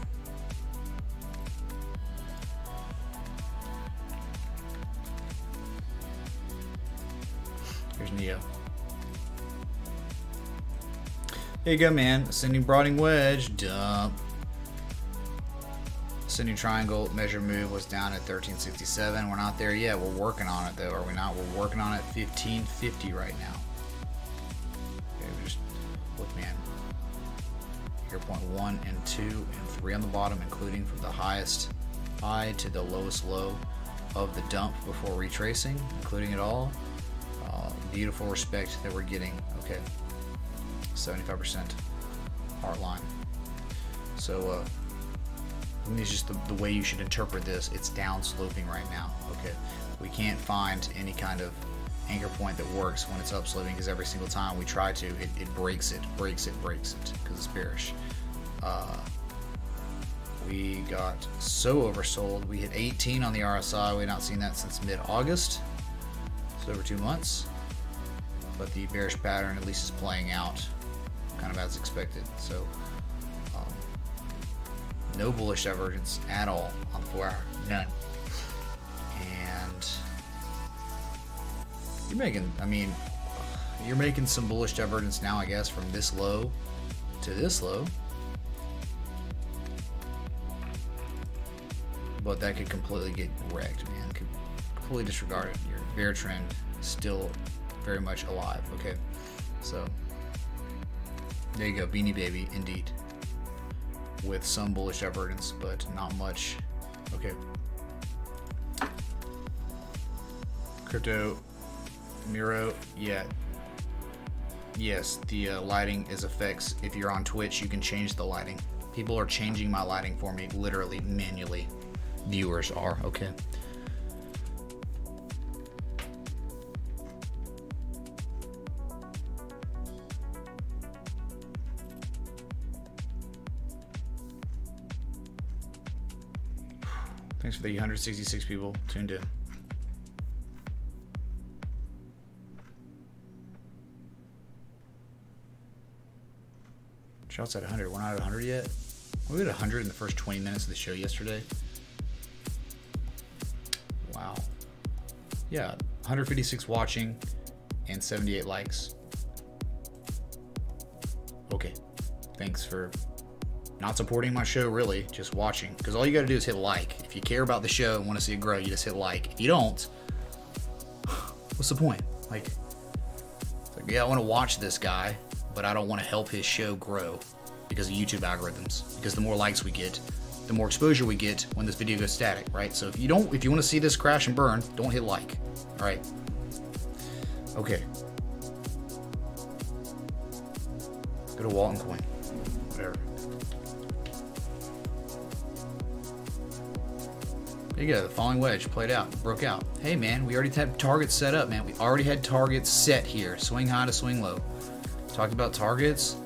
Here's Neo. There you go, man. Ascending broadening wedge. Dump. Ascending triangle measure move was down at 1367. We're not there yet. We're working on it, though. Are we not? We're working on it 1550 right now. Okay, we just look, man. Here, point 1 and 2 and 3 on the bottom, including from the highest high to the lowest low of the dump before retracing, including it all. Beautiful respect that we're getting. Okay, 75% heart line. So it's just the way you should interpret this. It's down sloping right now. Okay, we can't find any kind of anchor point that works when it's up sloping, because every single time we try to, it breaks it because it's bearish. We got so oversold. We hit 18 on the RSI. We've not seen that since mid-August. So over 2 months. But the bearish pattern at least is playing out kind of as expected. So no bullish divergence at all on the 4 hour, none. And you're making, I mean, you're making some bullish divergence now, I guess, from this low to this low. But that could completely get wrecked, man. Could completely disregard it. Your bear trend is still very much alive. Okay, so there you go, Beanie Baby, indeed, with some bullish divergence, but not much. Okay, crypto Miro, yeah, yes, the lighting is effects. If you're on Twitch, you can change the lighting. People are changing my lighting for me, literally manually. Viewers are. Okay. Thanks for the 166 people tuned in. Shots at 100. We're not at 100 yet. We had 100 in the first 20 minutes of the show yesterday. Wow. Yeah, 156 watching and 78 likes. Okay. Thanks for not supporting my show, really, just watching. Because all you got to do is hit like. If you care about the show and want to see it grow, you just hit like. If you don't, what's the point? Like yeah, I want to watch this guy, but I don't want to help his show grow because of YouTube algorithms. Because the more likes we get, the more exposure we get when this video goes static, right? So if you want to see this crash and burn, don't hit like. All right. Okay. Go to Walton Coin. Whatever. There you go, the falling wedge played out, broke out. Hey man, we already had targets set up, man. We already had targets set here, swing high to swing low. Talked about targets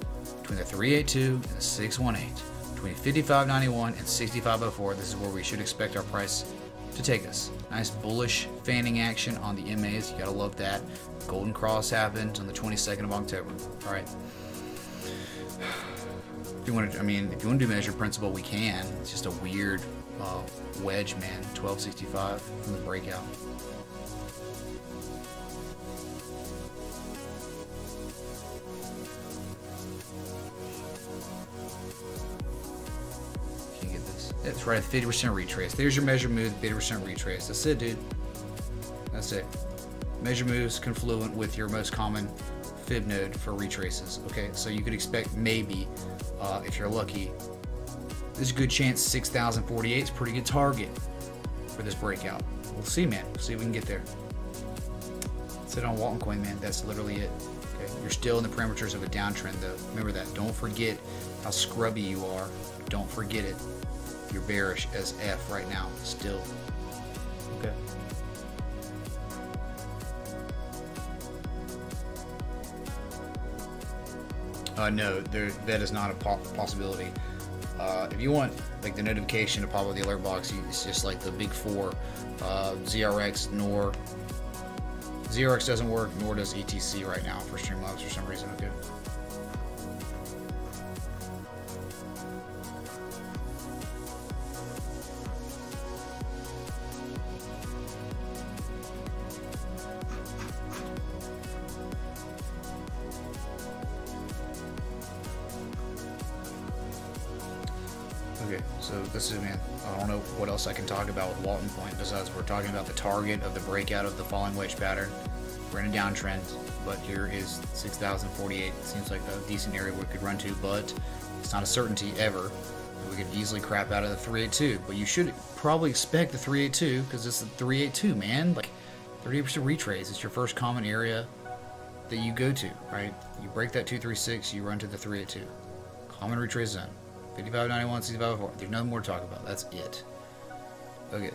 between the 382 and the 618, between 55.91 and 65.04. This is where we should expect our price to take us. Nice bullish fanning action on the MAs, you gotta love that. Golden cross happened on the 22nd of October. All right. If you want to, I mean, if you want to do measure principle, we can. It's just a weird wedge, man. 1265 from the breakout. Can't get this. That's right, 50% retrace. There's your measure move, 50% retrace. That's it, dude. That's it. Measure moves confluent with your most common fib node for retraces. Okay, so you could expect maybe, if you're lucky, there's a good chance 6048 is a pretty good target for this breakout. We'll see, man. We'll see if we can get there. Sit on Walton Coin, man. That's literally it. Okay, you're still in the parameters of a downtrend, though. Remember that. Don't forget how scrubby you are. Don't forget it. You're bearish as F right now, still. Okay. No, that is not a possibility. If you want like the notification to pop up the alert box, it's just like the big four. ZRX, nor ZRX doesn't work, nor does ETC right now for Streamlabs for some reason. Okay. Okay, so this is, man, I don't know what else I can talk about with Walton Point besides we're talking about the target of the breakout of the falling wedge pattern. We're in a downtrend, but here is 6048. It seems like a decent area we could run to, but it's not a certainty ever. We could easily crap out of the 382, but you should probably expect the 382 because it's the 382, man. Like 30% retrace. It's your first common area that you go to, right? You break that 236, you run to the 382. Common retrace zone. 5591, 6504. There's nothing more to talk about. That's it. Okay.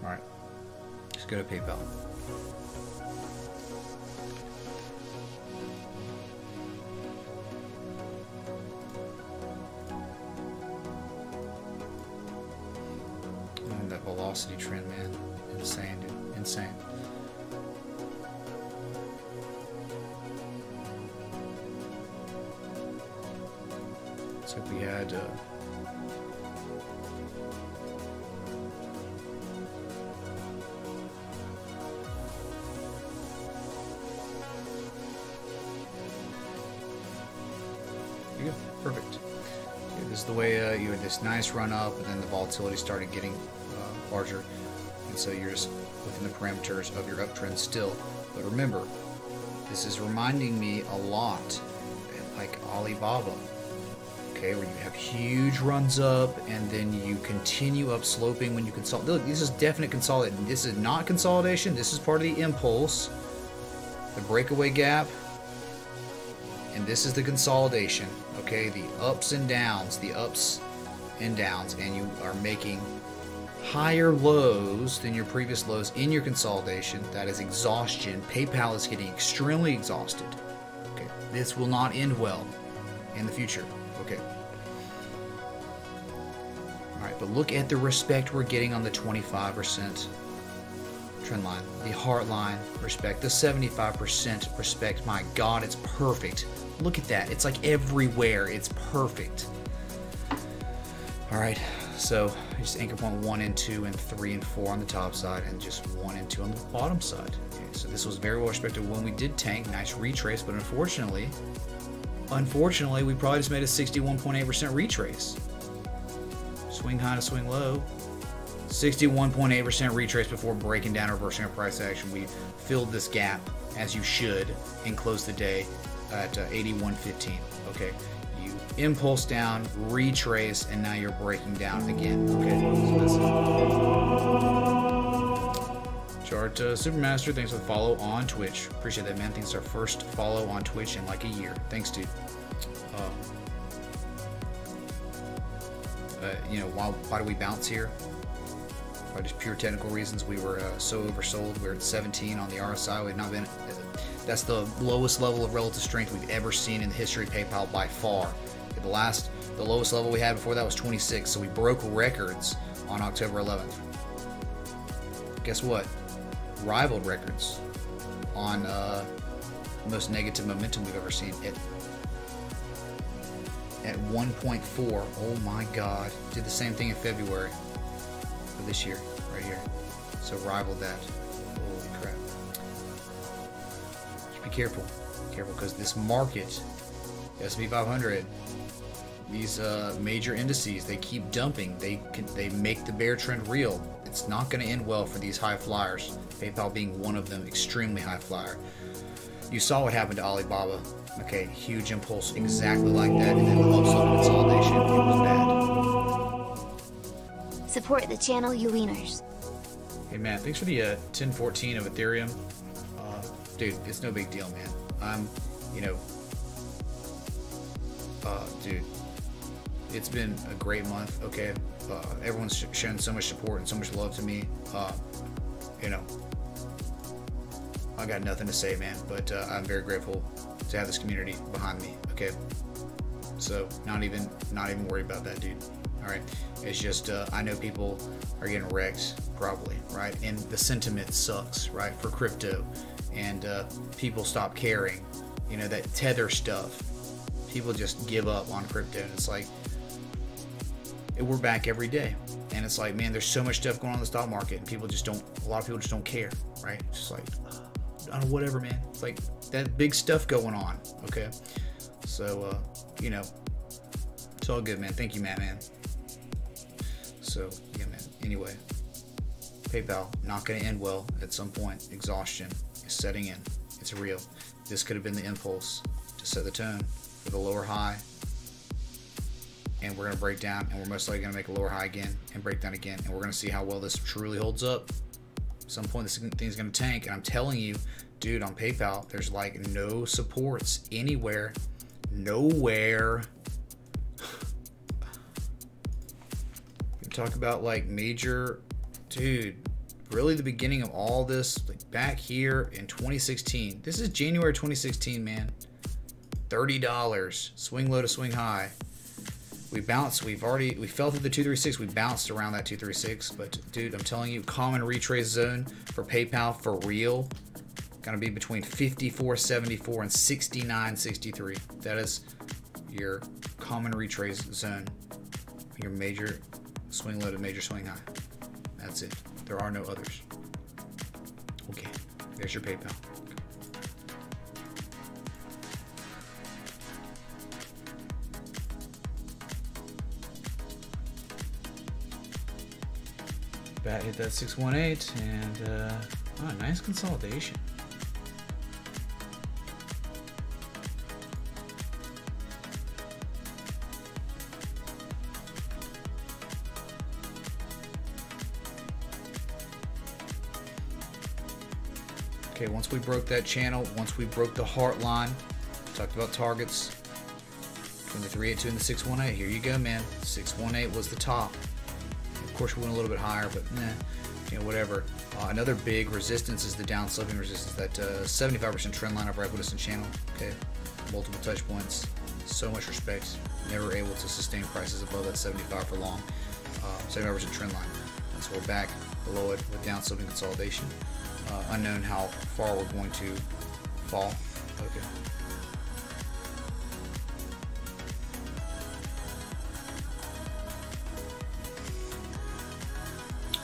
Alright. Just go to PayPal. That velocity trend, man. Insane, dude. Insane. So we had there you go. Perfect. Okay, this is the way you had this nice run up, and then the volatility started getting larger, and so you're just within the parameters of your uptrend still. But remember, this is reminding me a lot like Alibaba, okay, where you have huge runs up and then you continue up sloping when you consolidate. Look, this is definite consolidation. This is not consolidation. This is part of the impulse, the breakaway gap, and this is the consolidation. Okay, the ups and downs, and you are making higher lows than your previous lows in your consolidation. That is exhaustion. PayPal is getting extremely exhausted. Okay, this will not end well in the future. Okay. All right, but look at the respect we're getting on the 25% trend line, the heart line respect, the 75% respect. My God, it's perfect. Look at that. It's like everywhere. It's perfect. All right. So just anchor point 1 and 2 and 3 and 4 on the top side, and just 1 and 2 on the bottom side. Okay, so this was very well respected when we did tank. Nice retrace, but unfortunately, we probably just made a 61.8% retrace. Swing high to swing low. 61.8% retrace before breaking down, reversing a price action. We filled this gap as you should and closed the day at 81.15. Okay. Impulse down, retrace, and now you're breaking down again. Okay. Chart Supermaster, thanks for the follow on Twitch. Appreciate that, man. Thanks, our first follow on Twitch in like a year. Thanks, dude. You know, why do we bounce here? By just pure technical reasons. We were so oversold. We were at 17 on the RSI. We've not been. That's the lowest level of relative strength we've ever seen in the history of PayPal by far. The lowest level we had before that was 26, so we broke records on October 11th. Guess what? Rivaled records on most negative momentum we've ever seen at 1.4. Oh my God! Did the same thing in February of this year, right here. So rivaled that. Holy crap! Just be careful, because this market, S&P 500, these major indices, they keep dumping. They make the bear trend real. It's not going to end well for these high flyers. PayPal being one of them, extremely high flyer. You saw what happened to Alibaba. Okay, huge impulse, exactly like that, and then the upslope consolidation. It was bad. Support the channel, you wieners. Hey man, thanks for the 1014 of Ethereum. Dude, it's no big deal, man. Dude, it's been a great month. Okay, everyone's shown so much support and so much love to me. I got nothing to say, man, but I'm very grateful to have this community behind me. Okay, so not even worried about that, dude. All right, it's just I know people are getting wrecked, probably, right? And the sentiment sucks, right, for crypto, and people stop caring. You know, that tether stuff. People just give up on crypto, and it's like we're back every day, and it's like, man, there's so much stuff going on in the stock market, and a lot of people just don't care, right? It's just like, I don't know, whatever, man. It's like that big stuff going on. Okay, so it's all good, man. Thank you, man. So yeah, man. Anyway, PayPal not going to end well at some point. Exhaustion is setting in. It's real. This could have been the impulse to set the tone for the lower high, and we're going to break down, and we're most likely going to make a lower high again and break down again, and we're going to see how well this truly holds up. At some point, this thing's going to tank, and I'm telling you, dude, on PayPal, there's like no supports anywhere, nowhere. You talk about like major, dude, really the beginning of all this, like back here in 2016. This is January 2016, man. $30, swing low to swing high. We bounced, we fell through the 236, we bounced around that 236, but dude, I'm telling you, common retrace zone for PayPal for real, gonna be between 54.74 and 69.63. That is your common retrace zone, your major swing low to major swing high. That's it. There are no others. Okay, there's your PayPal. Bat hit that 618, and nice consolidation. Okay, once we broke that channel, once we broke the heart line, talked about targets between the 382 and the 618. Here you go, man. 618 was the top. Of course, we went a little bit higher, but whatever. Another big resistance is the down sloping resistance, that 75% trend line of our equidistant channel. Okay, multiple touch points. So much respect. Never able to sustain prices above that 75 for long. 75% trend line. And so we're back below it with down sloping consolidation. Unknown how far we're going to fall. Okay.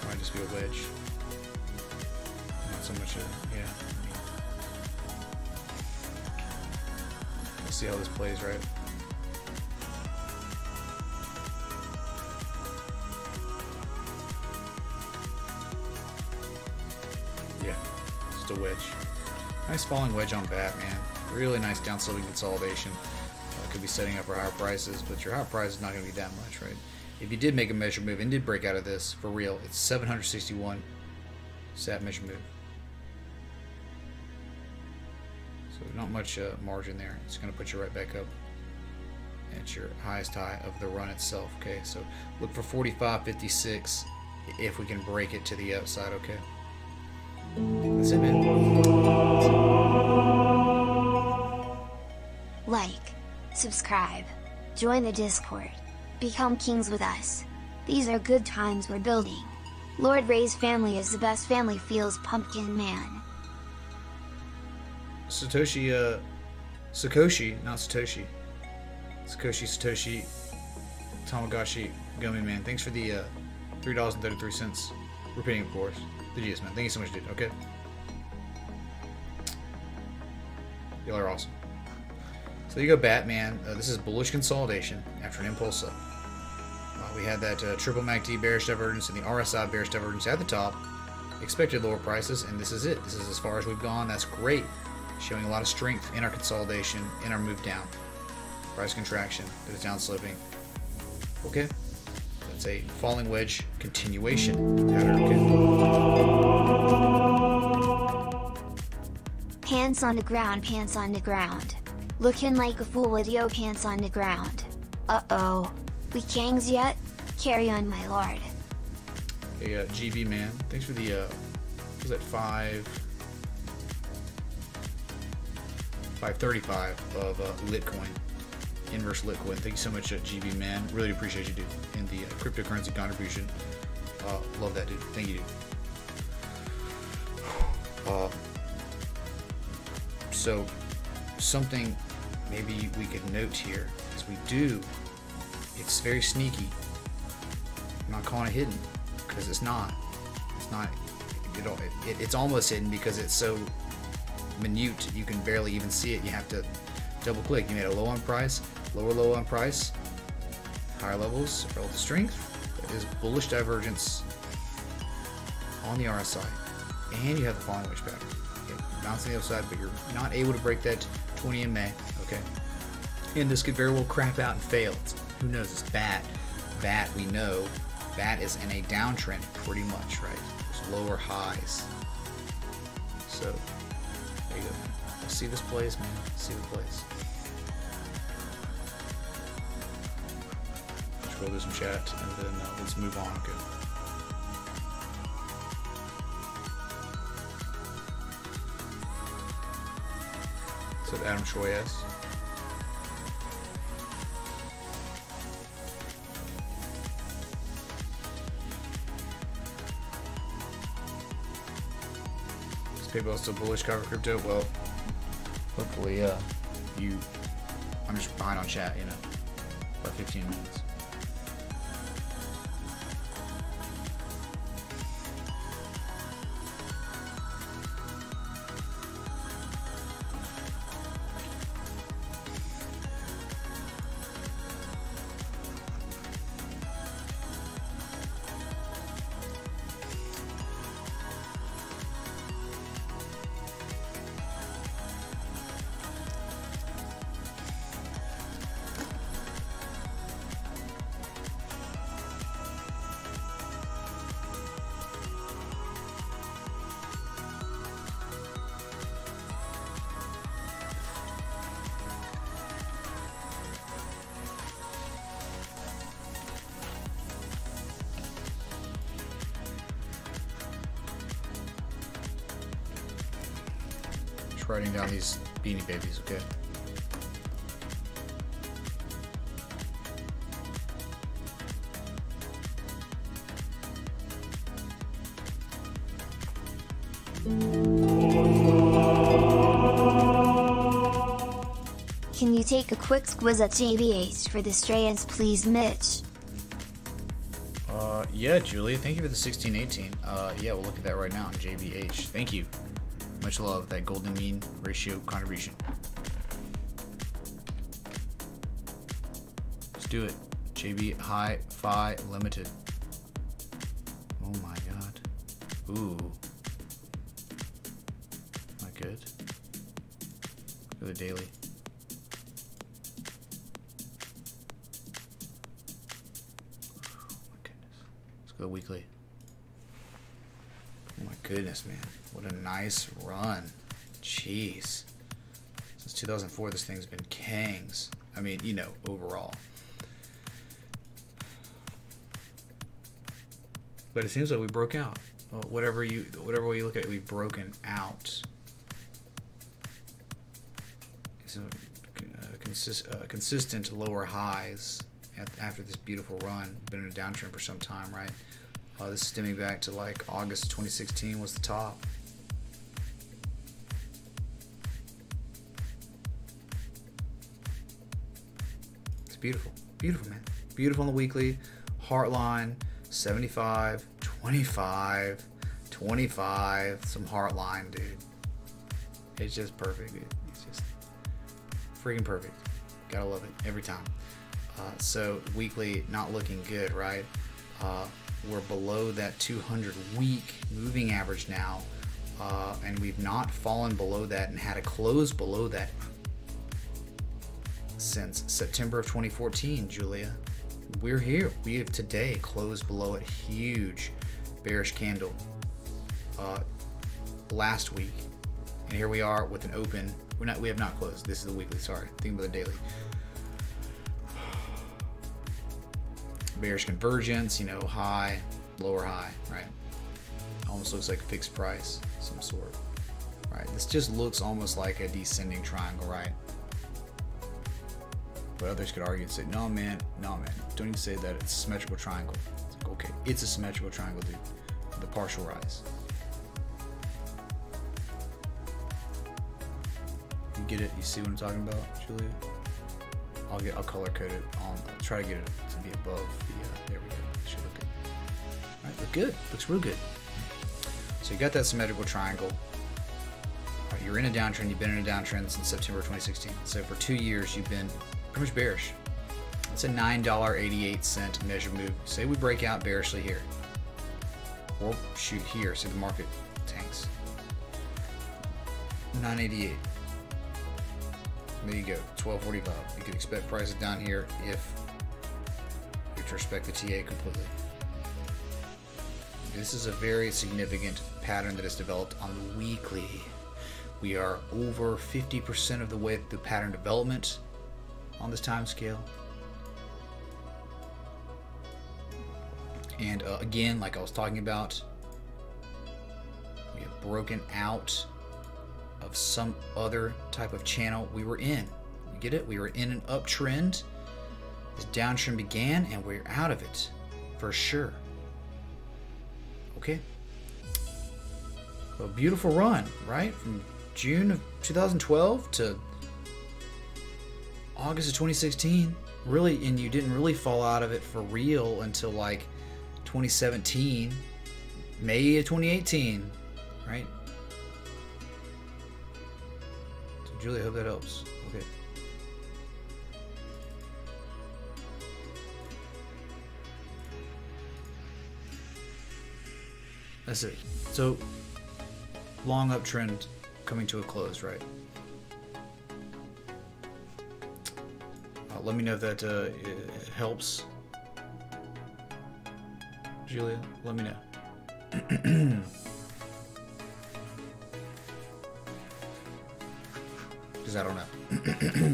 Might just be a wedge. Not so much yeah. We'll see how this plays, right? Yeah, just a wedge. Nice falling wedge on bat, man. Really nice down sloping consolidation. Could be setting up for higher prices, but your higher price is not going to be that much, right? If you did make a measure move and did break out of this, for real, it's 761 sat measure move. So not much margin there. It's going to put you right back up at your highest high of the run itself. Okay, so look for 45.56 if we can break it to the upside. Okay, that's it, man. Like, subscribe, join the Discord, become kings with us. These are good times we're building. Lord Ray's family is the best family, feels Pumpkin Man. Satoshi, not Satoshi. Satoshi, Tamagotchi, Gummy Man. Thanks for the $3.33. Repeating, of course. The GS Man. Thank you so much, dude. Okay. Y'all are awesome. So there you go, Batman. This is bullish consolidation after an impulse up. We had that triple MACD bearish divergence and the RSI bearish divergence at the top. Expected lower prices, and this is it. This is as far as we've gone. That's great. Showing a lot of strength in our consolidation, in our move down. Price contraction that is down sloping. Okay. That's a falling wedge continuation. Pants on the ground, pants on the ground. Looking like a fool with yo pants on the ground. Uh-oh. We kangs yet? Carry on, my lord. Hey, GB Man. Thanks for the, what was that, 535 of Litcoin. Inverse Litcoin. Thank you so much, GB Man. Really appreciate you, dude. And the cryptocurrency contribution. Love that, dude. Thank you, dude. So, something maybe we could note here as we do. It's very sneaky. I'm not calling it hidden because it's not. It's not. It's almost hidden because it's so minute you can barely even see it. You have to double click. You made a low on price, lower low on price, higher levels, relative strength. That is bullish divergence on the RSI, and you have the falling wedge pattern. Okay, bouncing the upside, but you're not able to break that 20 MA. Okay, and this could very well crap out and fail. Who knows? It's BAT. BAT, we know. BAT is in a downtrend pretty much, right? There's lower highs. So, there you go, man. Let's see this plays, man. Let's see the plays. Scroll through some chat, and then let's move on, okay? So, Adam Troyes. People are still bullish cover crypto. Well, hopefully, I'm just behind on chat, you know, by 15 minutes. Writing down these beanie babies, okay? Can you take a quick squiz at JBH for the strands, please, Mitch? Yeah, Julie. Thank you for the 1618. Yeah, we'll look at that right now on JBH. Thank you. Much love, that golden mean ratio contribution. Let's do it. JB Hi-Fi Limited. Oh my god. Ooh. Not good. Go to the daily. Oh my goodness. Let's go weekly. Oh my goodness, man. What a nice run. Jeez. Since 2004, this thing's been kangs. I mean, you know, overall. But it seems like we broke out. Well, whatever way you look at it, we've broken out. So, consistent lower highs after this beautiful run. Been in a downtrend for some time, right? This is stemming back to like August 2016 was the top. It's beautiful. Beautiful, man. Beautiful on the weekly. Heart line, 75, 25, 25. Some heart line, dude. It's just perfect, dude. It's just freaking perfect. Gotta love it every time. So weekly not looking good, right? We're below that 200-week moving average now, and we've not fallen below that and had a close below that since September of 2014, Julia. We're here. We have today closed below a huge bearish candle last week, and here we are with an open. We have not closed. This is the weekly. Sorry, think about the daily. Bearish convergence, you know, high, lower high, right? Almost looks like a fixed price, some sort, right? This just looks almost like a descending triangle, right? But others could argue and say, no man, don't even say that. It's a symmetrical triangle. It's like, okay, it's a symmetrical triangle, dude. The partial rise. You get it? You see what I'm talking about, Julia? I'll color code it on. I'll try to get it to be above the. There we go. Should look good. All right, look good. Looks real good. So you got that symmetrical triangle. All right, you're in a downtrend. You've been in a downtrend since September 2016. So for 2 years, you've been pretty much bearish. It's a $9.88 measure move. Say we break out bearishly here, or shoot here. So the market tanks. 988. There you go, 12.45. You can expect prices down here if you have to respect the TA completely. This is a very significant pattern that has developed on the weekly. We are over 50% of the way through pattern development on this time scale. And again, like I was talking about, we have broken out of some other type of channel we were in. You get it? We were in an uptrend. This downtrend began and we're out of it for sure. Okay. A beautiful run, right? From June of 2012 to August of 2016. Really, and you didn't really fall out of it for real until like 2017, May of 2018, right? Julie, I hope that helps. Okay. That's it. So, long uptrend coming to a close, right? Let me know if that it helps. Julia, let me know. Because I don't know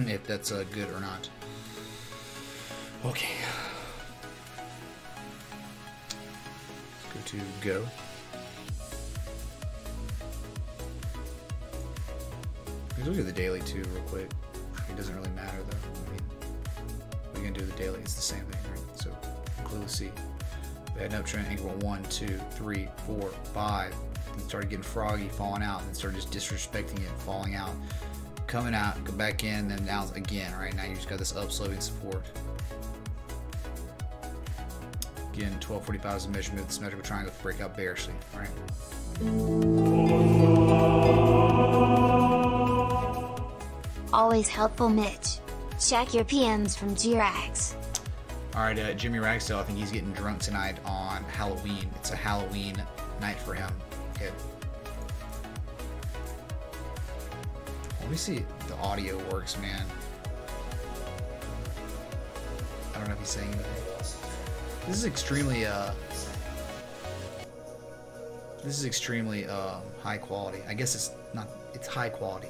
if that's good or not. Okay. Let's go to go. Let's look at the daily too real quick. It doesn't really matter though. I mean, we can do the daily. It's the same thing, right? So clearly see. We had an uptrend, angle 1, 2, 3, 4, 5. Then started getting froggy, falling out, and started just disrespecting it, falling out. Coming out, go back in, then now again, right? Now you just got this upsloping support. Again, 12.45 is a measurement of the symmetrical triangle to break out bearishly, right? Always helpful, Mitch. Check your PMs from G-Rags. Alright, Jimmy Ragsdale, I think he's getting drunk tonight on Halloween. It's a Halloween night for him. Okay. Let me see if the audio works, man. I don't know if he's saying anything. This is extremely high quality. I guess it's not, it's high quality.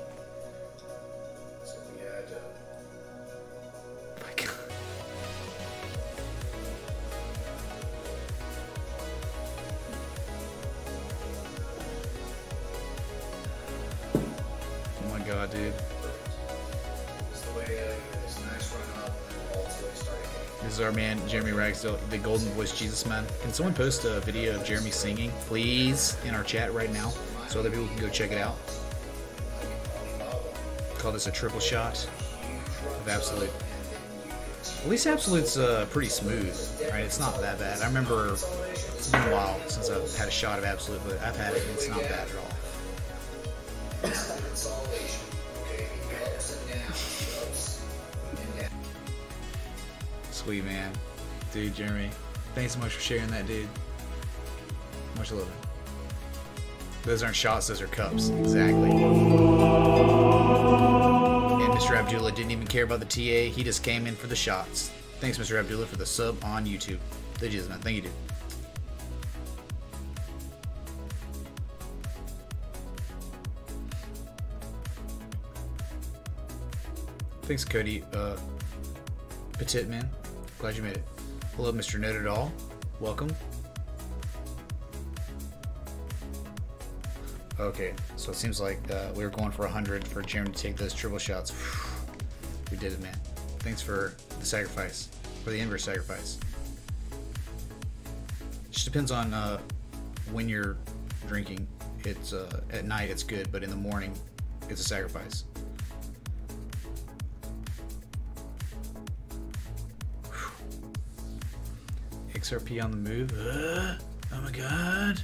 Oh my God. Oh my God, dude. It's the way it's nice run up and also starting getting This is our man, Jeremy Ragsdale, the golden voice Jesus man. Can someone post a video of Jeremy singing, please, in our chat right now so other people can go check it out? Call this a triple shot of Absolute. At least Absolute's pretty smooth, right? It's not that bad. I remember it's been a while since I've had a shot of Absolute, but I've had it and it's not bad at all. Sweet man. Dude, Jeremy, thanks so much for sharing that, dude. Much love it. Those aren't shots, those are cups. Exactly. And Mr. Abdullah didn't even care about the TA. He just came in for the shots. Thanks, Mr. Abdullah, for the sub on YouTube. Thank you, man. Thank you, dude. Thanks, Cody. Petit man. Glad you made it. Hello, Mr. Note It All. Welcome. Okay, so it seems like we were going for 100 for Jeremy to take those triple shots. We did it, man. Thanks for the sacrifice, for the inverse sacrifice. Just depends on when you're drinking. It's at night it's good, but in the morning it's a sacrifice. XRP on the move. Oh my god.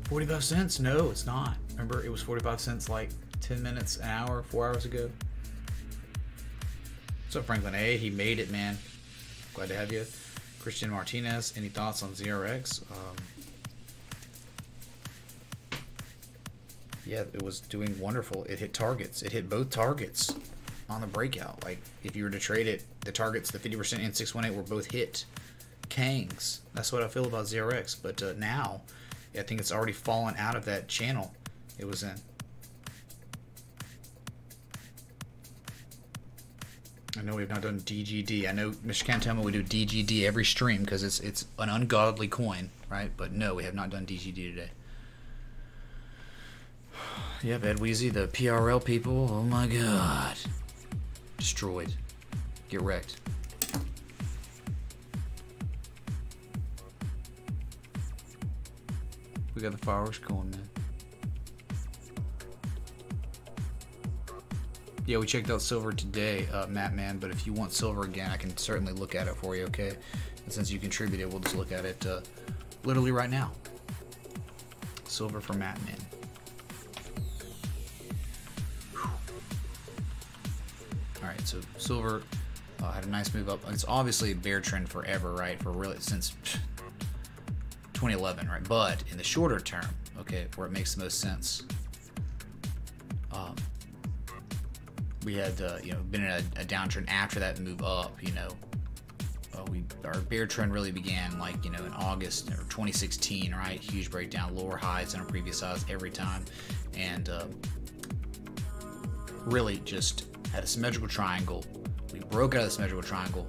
45 cents? No, it's not. Remember, it was 45 cents like 10 minutes, an hour, 4 hours ago. What's up, Franklin A? He made it, man. Glad to have you. Christian Martinez, any thoughts on ZRX? Yeah, it was doing wonderful. It hit targets. It hit both targets on the breakout. Like, if you were to trade it, the targets, the 50% and 618 were both hit. Kangs. That's what I feel about ZRX. But now, I think it's already fallen out of that channel it was in. I know we've not done DGD. I know Mr. Cantama we do DGD every stream because it's an ungodly coin, right? But no, we have not done DGD today. Yeah, Ed Weezy, the PRL people. Oh my god. Destroyed. Get wrecked. We got the fireworks going, man. Yeah, we checked out silver today, Matt, man. But if you want silver again, I can certainly look at it for you, okay? And since you contributed, we'll just look at it literally right now. Silver for Matt, man. All right, so silver had a nice move up. It's obviously a bear trend forever, right? For really since 2011, right? But in the shorter term, okay, where it makes the most sense, we had been in a downtrend after that move up. Our bear trend really began like in August or 2016, right? Huge breakdown, lower highs than our previous highs every time, and really just had a symmetrical triangle. We broke out of the symmetrical triangle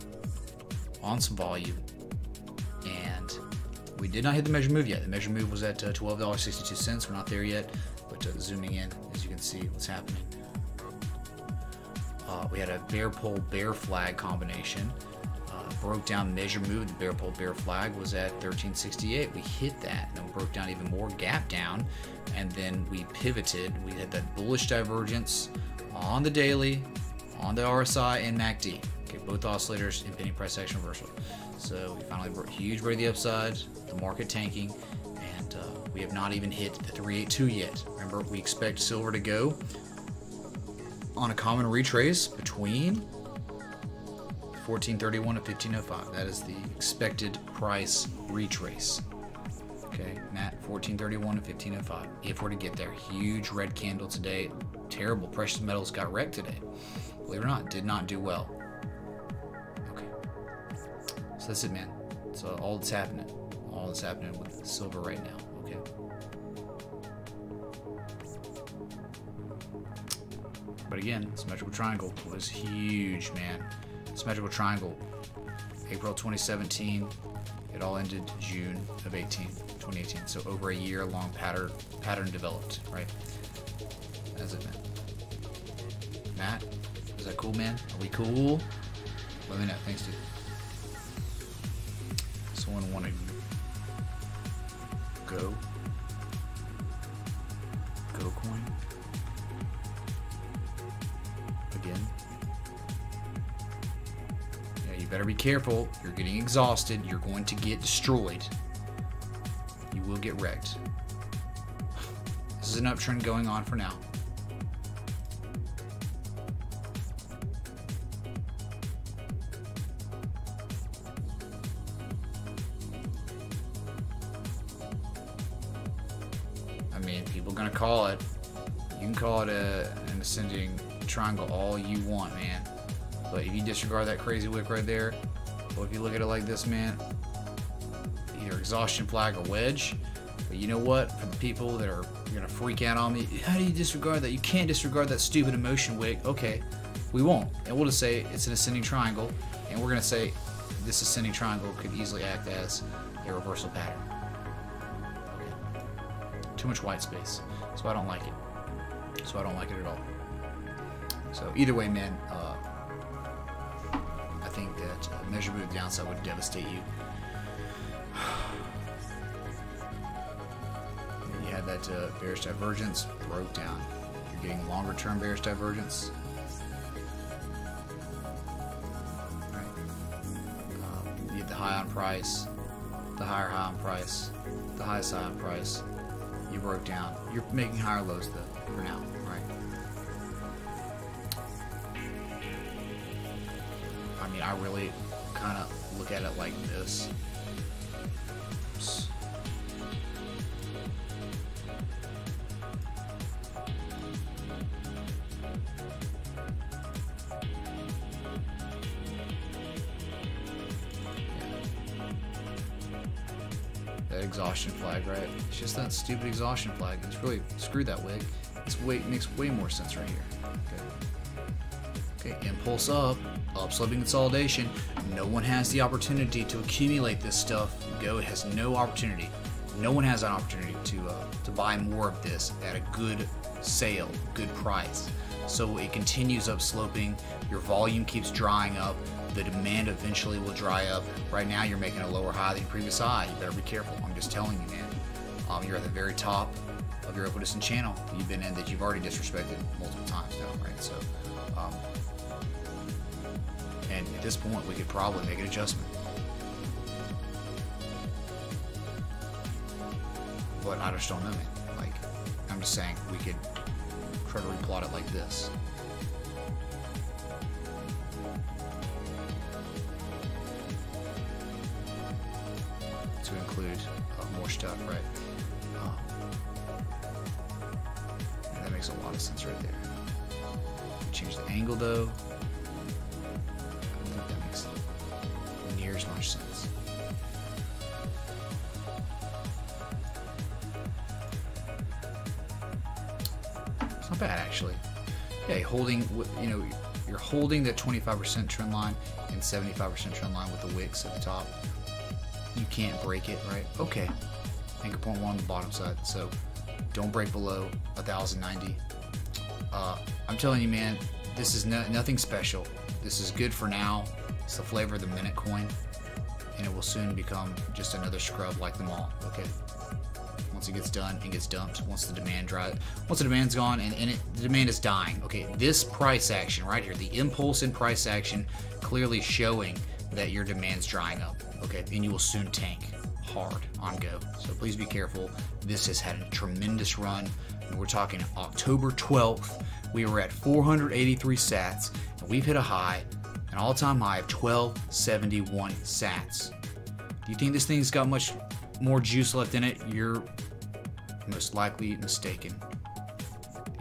on some volume, and we did not hit the measure move yet. The measure move was at $12.62. We're not there yet, but zooming in, as you can see what's happening. We had a bear pole bear flag combination. Broke down measure move. The bear pole bear flag was at 1368. We hit that, and then broke down even more, gap down, and then we pivoted. We had that bullish divergence on the daily, on the RSI and MACD. Okay, both oscillators in penny price action reversal. So we finally broke huge break the upside, the market tanking, and we have not even hit the 382 yet. Remember, we expect silver to go on a common retrace between 1431 and 1505. That is the expected price retrace. Okay, Matt, 1431 and 1505. If we're to get there, huge red candle today. Terrible. Precious metals got wrecked today. Believe it or not, did not do well. Okay, so that's it, man. So all that's happening. All that's happening with silver right now. Okay. But again, symmetrical triangle was huge, man. Symmetrical triangle, April 2017. It all ended June of 2018. So over a year-long pattern developed, right? That's it, man. Matt, is that cool, man? Are we cool? Let me know. Thanks, dude. Anyone want to go? Go coin? Again? Yeah, you better be careful. You're getting exhausted. You're going to get destroyed. You will get wrecked. This is an uptrend going on for now. I mean, people are gonna call it. You can call it an ascending triangle all you want, man. But if you disregard that crazy wick right there, or if you look at it like this, man, either exhaustion flag or wedge. But you know what? For the people that are gonna freak out on me, how do you disregard that? You can't disregard that stupid emotion wick. Okay, we won't, and we'll just say it's an ascending triangle, and we're gonna say this ascending triangle could easily act as a reversal pattern. Too much white space, so I don't like it. So I don't like it at all. So either way, man, I think that measure move downside would devastate you. And you had that bearish divergence broke down. You're getting longer term bearish divergence. Right. You had the high on price, the higher high on price, the highest high on price. You broke down. You're making higher lows though, for now, right? I mean, I really kind of look at it like this. Oops. That exhaustion flag, right? It's just that stupid exhaustion flag. It's really screwed that wig. This wig makes way more sense right here. Okay, impulse up, sloping consolidation. No one has the opportunity to accumulate this stuff. Go has no opportunity. No one has an opportunity to buy more of this at a good sale, good price. So it continues up sloping. Your volume keeps drying up. The demand eventually will dry up. Right now you're making a lower high than your previous high. You better be careful. I'm just telling you, man. You're at the very top of your equidistant channel that you've been in, that you've already disrespected multiple times now, right? So, and at this point we could probably make an adjustment. But I just don't know, man. Like, I'm just saying we could try to replot it like this. To include more stuff, right? And that makes a lot of sense right there. Change the angle though. I don't think that makes near as much sense. It's not bad actually. Yeah, holding, you know, you're holding that 25% trend line and 75% trend line with the wicks at the top. You can't break it, right? Okay. Anchor point one on the bottom side, so don't break below 1090. I'm telling you, man, this is nothing special. This is good for now. It's the flavor of the minute coin, and it will soon become just another scrub like them all. Okay. Once it gets done, it gets dumped. Once the demand once the demand's gone, and the demand is dying. Okay, this price action right here, the impulse in price action, clearly showing that your demand's drying up. Okay, and you will soon tank hard on go. So please be careful. This has had a tremendous run. And we're talking October 12th. We were at 483 sats, and we've hit a high, an all-time high of 1271 sats. Do you think this thing's got much more juice left in it? You're most likely mistaken.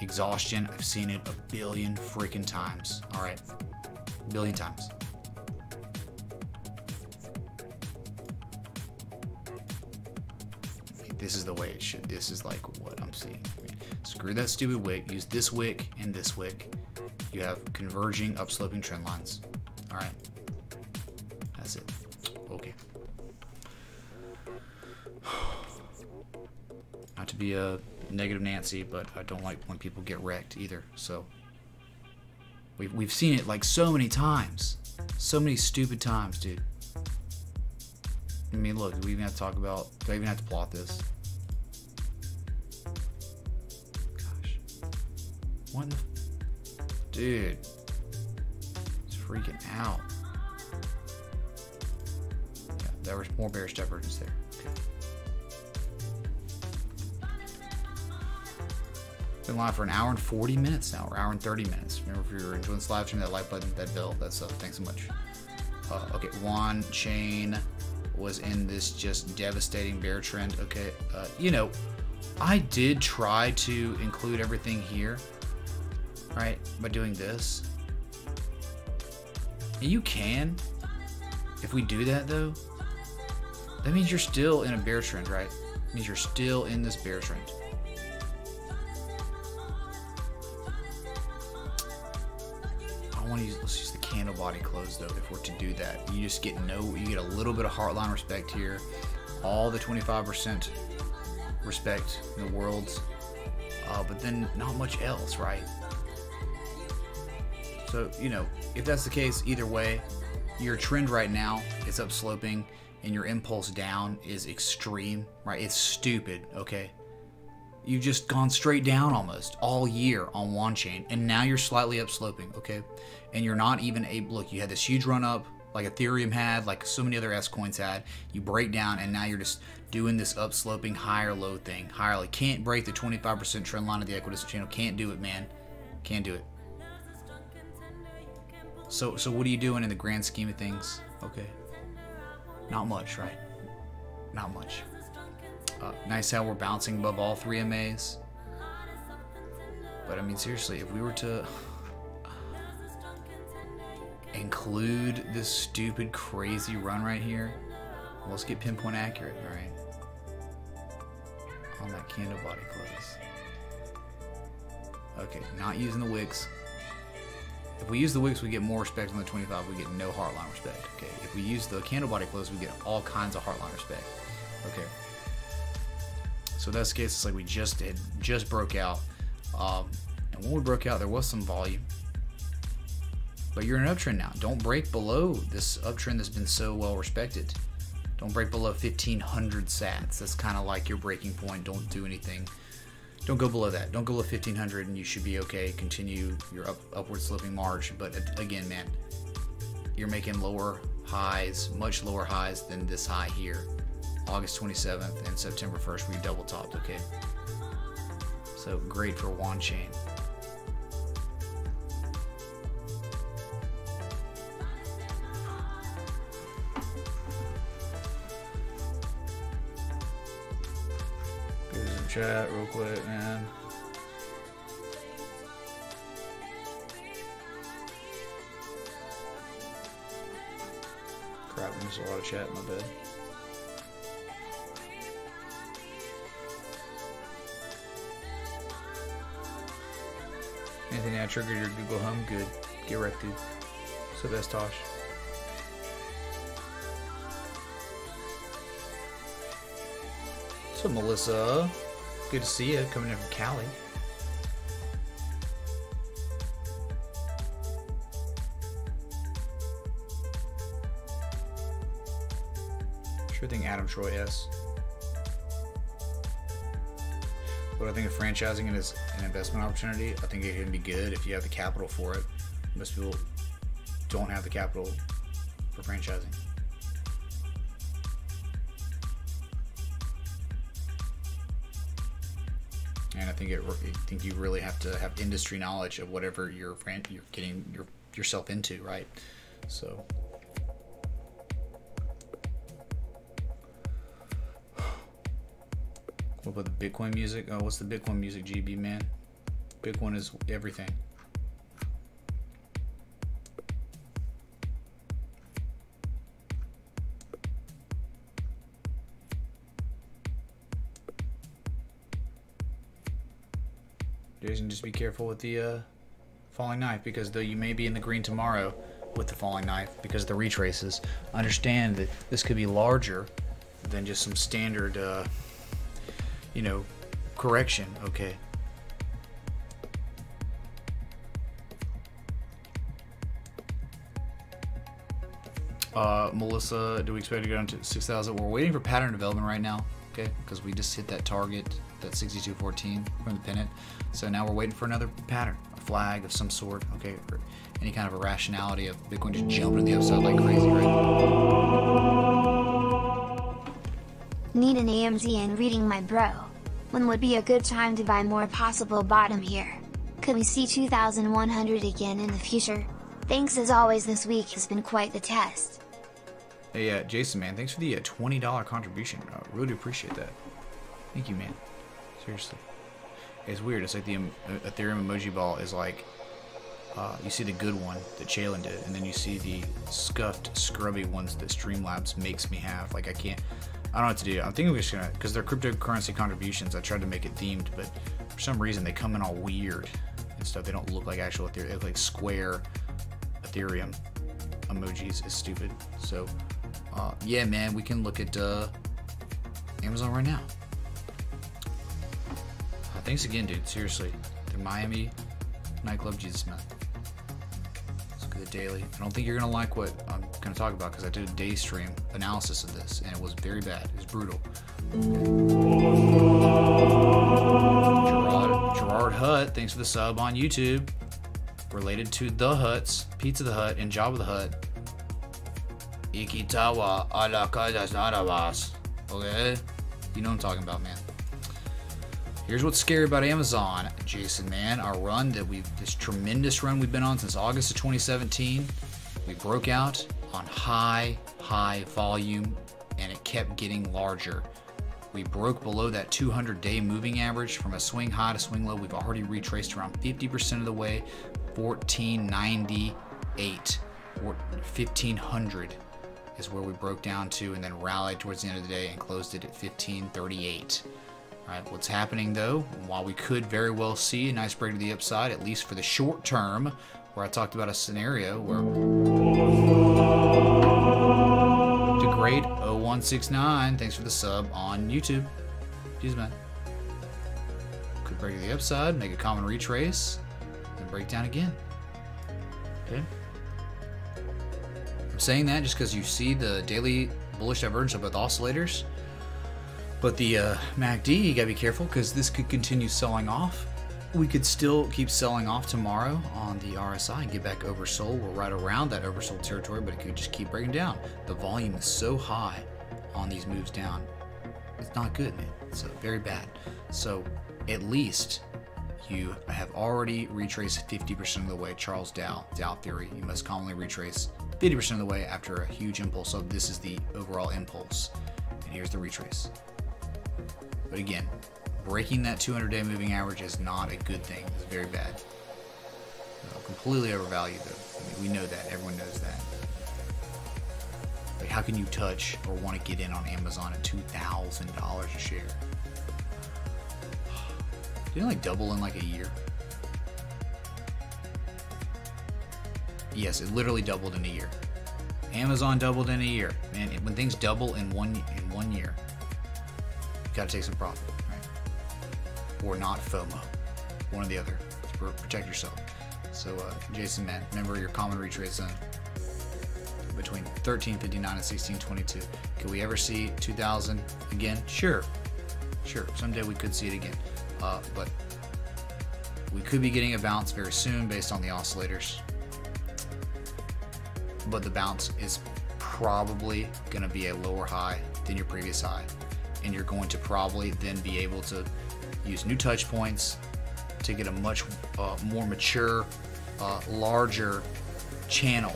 Exhaustion, I've seen it a billion freaking times. All right, a billion times. This is the way it should. This is like what I'm seeing. Screw that stupid wick. Use this wick and this wick. You have converging upsloping trend lines. All right, that's it. Okay. Not to be a negative Nancy, but I don't like when people get wrecked either. So we've seen it like so many times, so many stupid times, dude. I mean, look, do we even have to talk about, do I even have to plot this? Gosh. What in the, dude. It's freaking out. Yeah, there was more bearish divergence there. Okay. Been live for an hour and 40 minutes now, or hour and 30 minutes. Remember, if you're enjoying this live stream, that like button, that bell, that's up. Thanks so much. Okay, Juan Chain was in this just devastating bear trend. Okay, you know, I did try to include everything here, right, by doing this. And you can, if we do that though, that means you're still in a bear trend, right? It means you're still in this bear trend. Let's use the candle body close though. If we're to do that, you just get you get a little bit of heartline respect here, all the 25% respect in the world, but then not much else, right? So, you know, if that's the case, either way, your trend right now is up sloping and your impulse down is extreme, right? It's stupid, okay? You've just gone straight down almost all year on one chain, and now you're slightly up sloping, okay? And you're not even able, look, you had this huge run up like Ethereum had, like so many other S coins had. You break down, and now you're just doing this up sloping higher low thing. Higher, like, can't break the 25% trend line of the equidistant channel. Can't do it, man. Can't do it. So what are you doing in the grand scheme of things? Okay. Not much, right? Not much. Nice how we're bouncing above all 3 MAs. But I mean, seriously, if we were to include this stupid, crazy run right here, well, let's get pinpoint accurate, all right? On that candle body close. Okay, not using the wicks. If we use the wicks, we get more respect on the 25. We get no heartline respect. Okay, if we use the candle body close, we get all kinds of heartline respect. Okay. So that's the case. It's like we just broke out, and when we broke out, there was some volume. But you're in an uptrend now. Don't break below this uptrend that's been so well respected. Don't break below 1,500 sats. That's kind of like your breaking point. Don't do anything. Don't go below that. Don't go below 1,500, and you should be okay. Continue your upward sloping march. But again, man, you're making lower highs, much lower highs than this high here. August 27th and September 1st, we double topped, okay? So great for one chain. Get some chat real quick, man. Crap, I missed a lot of chat, my bad. Anything that triggered your Google Home? Good. Get wrecked, dude. So that's Tosh. So Melissa, good to see you coming in from Cali. Sure thing, Adam Troy S. What I think of franchising is an investment opportunity. I think it can be good if you have the capital for it. Most people don't have the capital for franchising. And I think you really have to have industry knowledge of whatever you're getting yourself into, right? So. What about the Bitcoin music? Oh, what's the Bitcoin music, GB, man? Bitcoin is everything. Jason, just be careful with the falling knife, because though you may be in the green tomorrow with the falling knife because of the retraces, understand that this could be larger than just some standard you know, correction, okay? Melissa, do we expect to go down to 6,000? We're waiting for pattern development right now, okay? Because we just hit that target, that 62.14 from the pennant. So now we're waiting for another pattern, a flag of some sort, okay? Or any kind of a rationality of Bitcoin just jumping to the upside like crazy, right? Need an AMZ and reading my bro. When would be a good time to buy more possible bottom here? Could we see 2,100 again in the future? Thanks as always, this week has been quite the test. Hey, Jason, man, thanks for the $20 contribution. Really appreciate that. Thank you, man. Seriously. It's weird. It's like the Ethereum emoji ball is like, you see the good one that Chalen did, and then you see the scuffed, scrubby ones that Streamlabs makes me have. Like, I don't know what to do. I'm thinking we're just gonna, because they're cryptocurrency contributions, I tried to make it themed, but for some reason they come in all weird and stuff. They don't look like actual Ethereum. They look like square Ethereum emojis. Is stupid. So, yeah, man, we can look at Amazon right now. Thanks again, dude. Seriously, the Miami nightclub, Jesus, man. Let's look at the daily. I don't think you're gonna like what I'm gonna talk about because I did a day stream analysis of this and it was very bad. It was brutal. Gerard Hutt, thanks for the sub on YouTube. Related to the Huts, Pizza the Hut, and Jabba the Hutt. Ikitawa ala kadas narabas. Okay? You know what I'm talking about, man. Here's what's scary about Amazon, Jason, man. Our run this tremendous run we've been on since August of 2017. We broke out on high volume, and it kept getting larger. We broke below that 200-day moving average from a swing high to swing low. We've already retraced around 50% of the way. 1498, 1500 is where we broke down to, and then rallied towards the end of the day and closed it at 1538. All right, what's happening though? While we could very well see a nice break to the upside, at least for the short term, where I talked about a scenario where Degrade 0169, thanks for the sub on YouTube. Jeez, man. Could break to the upside, make a common retrace, then break down again. Okay. I'm saying that just because you see the daily bullish divergence of both oscillators. But the MACD, you gotta be careful because this could continue selling off. We could still keep selling off tomorrow on the RSI and get back oversold. We're right around that oversold territory, but it could just keep breaking down. The volume is so high on these moves down. It's not good, man. It's very bad. So at least you have already retraced 50% of the way. Charles Dow theory. You must commonly retrace 50% of the way after a huge impulse. So this is the overall impulse. And here's the retrace. But again, breaking that 200-day moving average is not a good thing. It's very bad. Completely overvalued, though. I mean, we know that. Everyone knows that. Like, how can you touch or want to get in on Amazon at $2,000 a share? Didn't it like double in like a year? Yes, it literally doubled in a year. Amazon doubled in a year. Man, when things double in one year, you gotta take some profit, right? Or not FOMO. One or the other. Protect yourself. So, Jason, man, remember your common retrace zone between 1359 and 1622. Can we ever see 2000 again? Sure. Someday we could see it again. But we could be getting a bounce very soon based on the oscillators. But the bounce is probably going to be a lower high than your previous high. And you're going to probably then be able to use new touch points to get a much more mature, larger channel.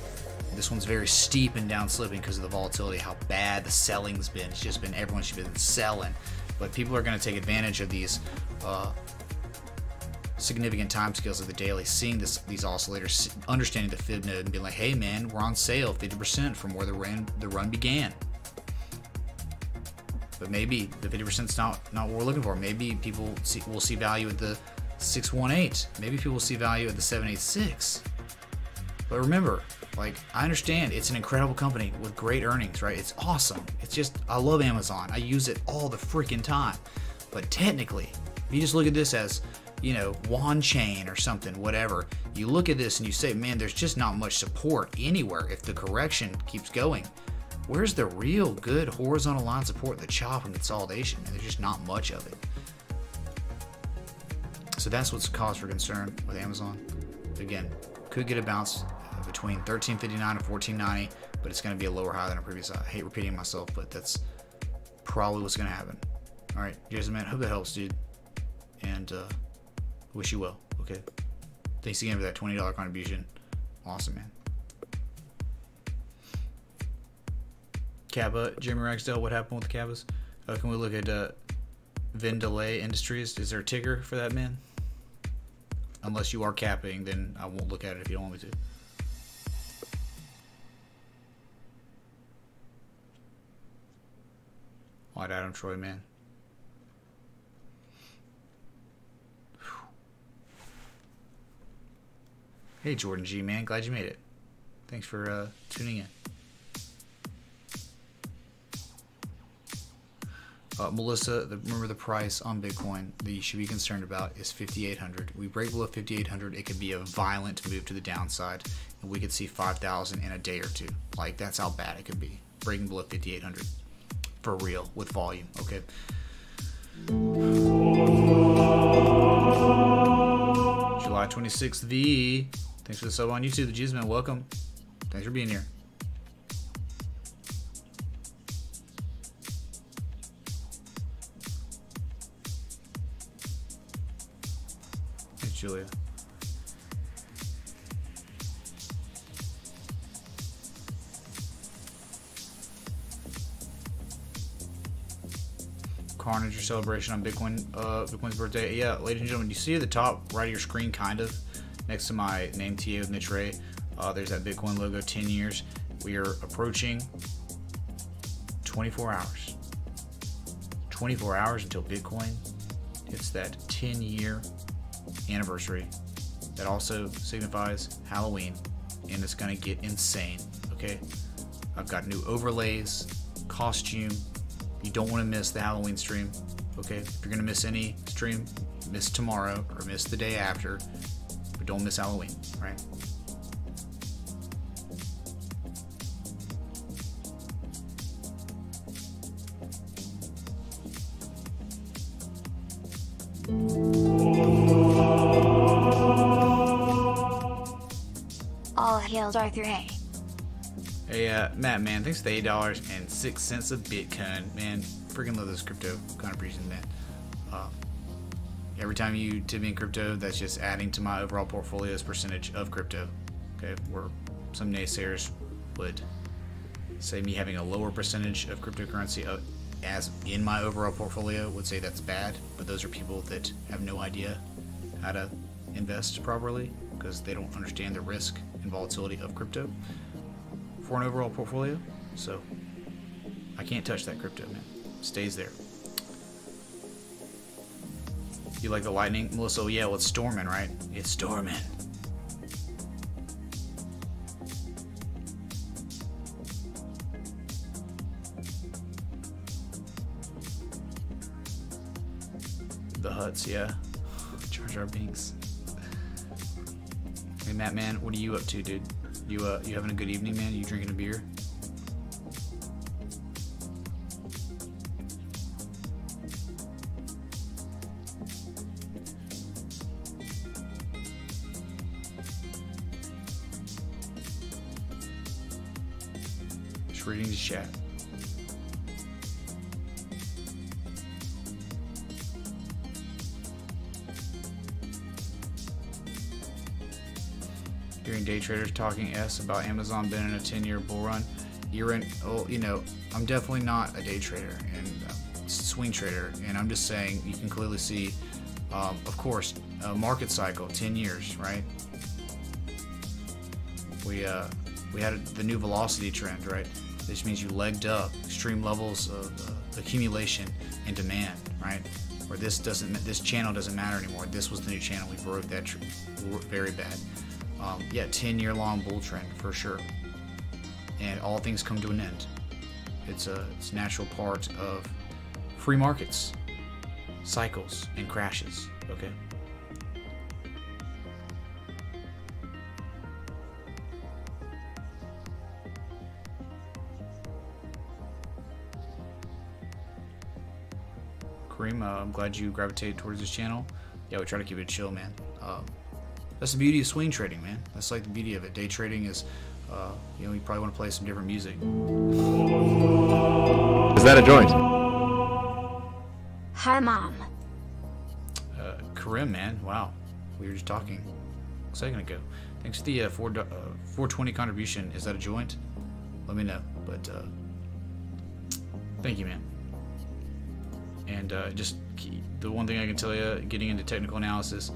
This one's very steep and down slipping because of the volatility, how bad the selling's been. It's just been, everyone's just been selling. But people are going to take advantage of these significant time scales of the daily, seeing these oscillators, understanding the fib node, and being like, hey man, we're on sale 50% from where the run began. But maybe the 50% is not what we're looking for. Maybe people will see value at the 618. Maybe people will see value at the 786. But remember, like, I understand it's an incredible company with great earnings, right? It's awesome. It's just, I love Amazon. I use it all the freaking time. But technically, if you just look at this as you know, wand chain or something, whatever. You look at this and you say, man, there's just not much support anywhere if the correction keeps going. Where's the real good horizontal line support, the chop and consolidation? And there's just not much of it. So that's what's cause for concern with Amazon. Again, could get a bounce between $13.59 and $14.90, but it's going to be a lower high than a previous high. I hate repeating myself, but that's probably what's going to happen. All right, Jason, man, hope that helps, dude. And wish you well, okay? Thanks again for that $20 contribution. Awesome, man. Kappa, Jimmy Ragsdale, what happened with the Kappas? Can we look at Vendelay Industries? Is there a ticker for that, man? Unless you are capping, then I won't look at it if you don't want me to. White Adam Troy, man. Hey, Jordan G, man. Glad you made it. Thanks for tuning in. Melissa, remember the price on Bitcoin that you should be concerned about is 5,800. We break below 5,800, it could be a violent move to the downside, and we could see 5,000 in a day or two. Like, that's how bad it could be. Breaking below 5,800 for real with volume. Okay. July 26th, V. Thanks for the sub on YouTube. The Gizman, welcome. Thanks for being here. Julia. Carnage or celebration on Bitcoin's birthday. Yeah, ladies and gentlemen, you see at the top right of your screen, kind of next to my name TA with Mitch Ray, there's that Bitcoin logo, 10 years. We are approaching 24 hours. 24 hours until Bitcoin hits that 10-year anniversary. That also signifies Halloween, and it's gonna get insane. Okay, I've got new overlays, costume. You don't want to miss the Halloween stream. Okay, if you're gonna miss any stream, miss tomorrow or miss the day after, but don't miss Halloween, right? All hail Arthur A. Hey, Matt, man, thanks for the $8.06 of Bitcoin, man. Freaking love those crypto contributions, man. Every time you tip me in crypto, that's just adding to my overall portfolio's percentage of crypto. Okay, where some naysayers would say me having a lower percentage of cryptocurrency as in my overall portfolio would say that's bad, but those are people that have no idea how to invest properly because they don't understand the risk and volatility of crypto for an overall portfolio. So I can't touch that crypto, man. Stays there. You like the lightning, Melissa? Oh, yeah, well, it's storming, right? It's storming. The huts, yeah. Jar Jar Binks. Hey, Matt, man, what are you up to, dude? You having a good evening, man? You drinking a beer? Just reading the chat. Hearing day traders talking about Amazon being in a 10-year bull run. You're in, oh, you know, I'm definitely not a day trader and swing trader, and I'm just saying you can clearly see, of course, a market cycle, 10 years, right? We had the new velocity trend, right? This means you legged up extreme levels of accumulation and demand, right? Where this channel doesn't matter anymore. This was the new channel. We broke that very bad. Yeah, 10-year long bull trend for sure. And all things come to an end. It's a natural part of free markets, cycles, and crashes. Okay, Kareem, I'm glad you gravitated towards this channel. Yeah, we try to keep it chill, man. That's the beauty of swing trading, man. That's like the beauty of it. Day trading is, you know, you probably want to play some different music. Is that a joint? Hi, Mom. Karim, man, wow. We were just talking a second ago. Thanks for the 420 contribution. Is that a joint? Let me know. But thank you, man. And just the one thing I can tell you, getting into technical analysis,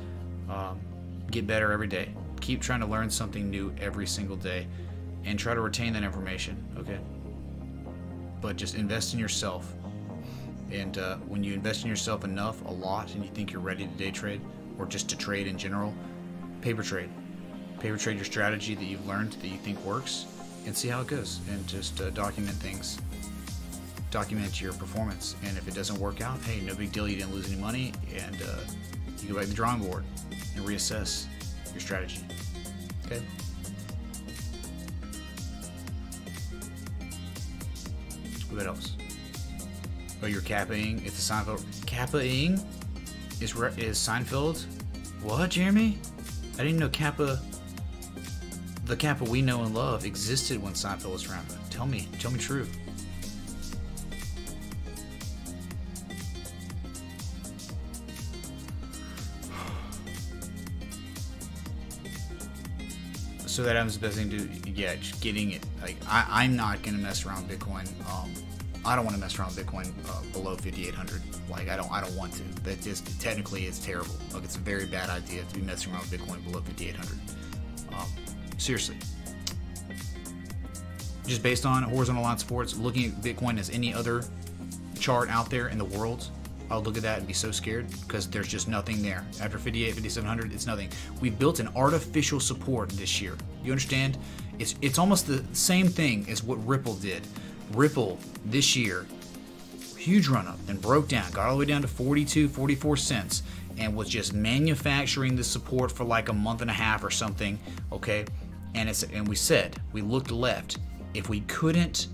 get better every day. Keep trying to learn something new every single day, and try to retain that information. Okay. But just invest in yourself. And when you invest in yourself enough, a lot, and you think you're ready to day trade, or just to trade in general, paper trade. Paper trade your strategy that you've learned that you think works, and see how it goes. And just document things. Document your performance. And if it doesn't work out, hey, no big deal. You didn't lose any money, and you go back to the drawing board and reassess your strategy. Okay. What else? Oh, you're Kappa-ing. It's a Seinfeld. Kappa-ing is Seinfeld? What, Jeremy? I didn't know Kappa, the Kappa we know and love, existed when Seinfeld was around. Tell me true. So that happens the best thing to do. Yeah, just getting it. Like I'm not gonna mess around with Bitcoin. I don't want to mess around with Bitcoin below 5,800. Like I don't want to. That just technically is terrible. Like it's a very bad idea to be messing around with Bitcoin below 5,800. Seriously. Just based on horizontal line supports, looking at Bitcoin as any other chart out there in the world, I would look at that and be so scared because there's just nothing there. After 58, 5,700, it's nothing. We built an artificial support this year. You understand? It's almost the same thing as what Ripple did. Ripple this year, huge run up, and broke down, got all the way down to 42, 44 cents, and was just manufacturing the support for like a month and a half or something. Okay, and we said, we looked left. If we couldn't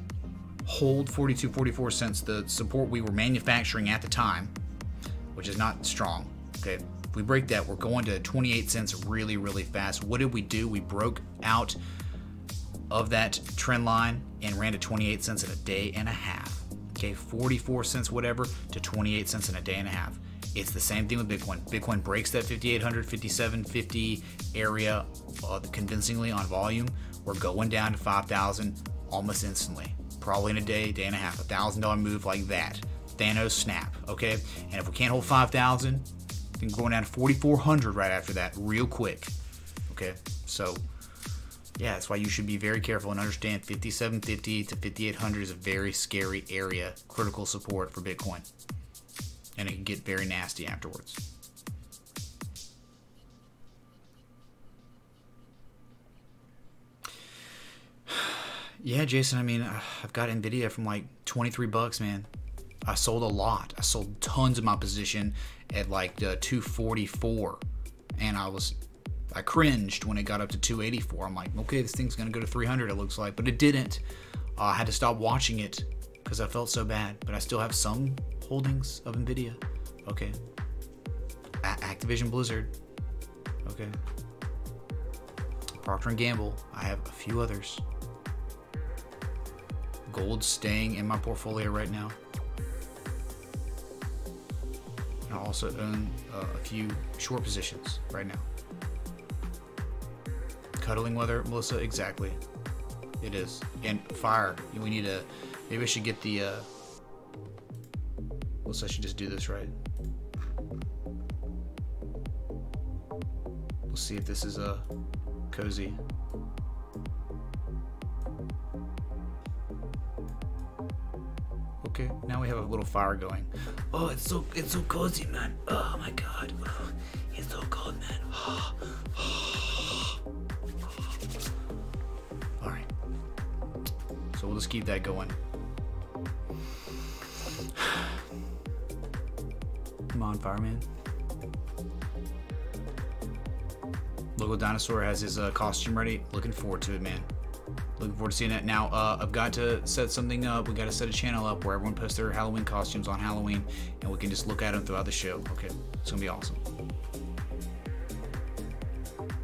hold 42, 44 cents, the support we were manufacturing at the time, which is not strong. Okay, if we break that, we're going to 28 cents really, really fast. What did we do? We broke out of that trend line and ran to 28 cents in a day and a half. Okay, 44 cents whatever to 28 cents in a day and a half. It's the same thing with Bitcoin. Bitcoin breaks that 5,800, 5,750 area convincingly on volume. We're going down to 5,000 almost instantly. Probably in a day, day and a half. $1,000 move like that. Thanos snap, okay? And if we can't hold 5,000, then going down to 4,400 right after that, real quick. Okay, so yeah, that's why you should be very careful and understand 5,750 to 5,800 is a very scary area, critical support for Bitcoin. And it can get very nasty afterwards. Yeah, Jason, I mean, I've got NVIDIA from like 23 bucks, man. I sold a lot. I sold tons of my position at like 244. And I cringed when it got up to 284. I'm like, okay, this thing's going to go to 300, it looks like. But it didn't. I had to stop watching it because I felt so bad. But I still have some holdings of NVIDIA. Okay. Activision Blizzard. Okay. Procter & Gamble. I have a few others. Gold staying in my portfolio right now. I also own a few short positions right now. Cuddling weather, Melissa, exactly. It is. And fire. We need a. Maybe I should get the. Melissa, I should just do this right. We'll see if this is a cozy. Okay, now we have a little fire going. Oh, it's so cozy, man. Oh my god. Oh, it's so cold, man. Alright. So we'll just keep that going. Come on, fireman. Local Dinosaur has his costume ready. Looking forward to it, man. Looking forward to seeing it. Now, I've got to set something up. We got to set a channel up where everyone posts their Halloween costumes on Halloween, and we can just look at them throughout the show. Okay, it's gonna be awesome.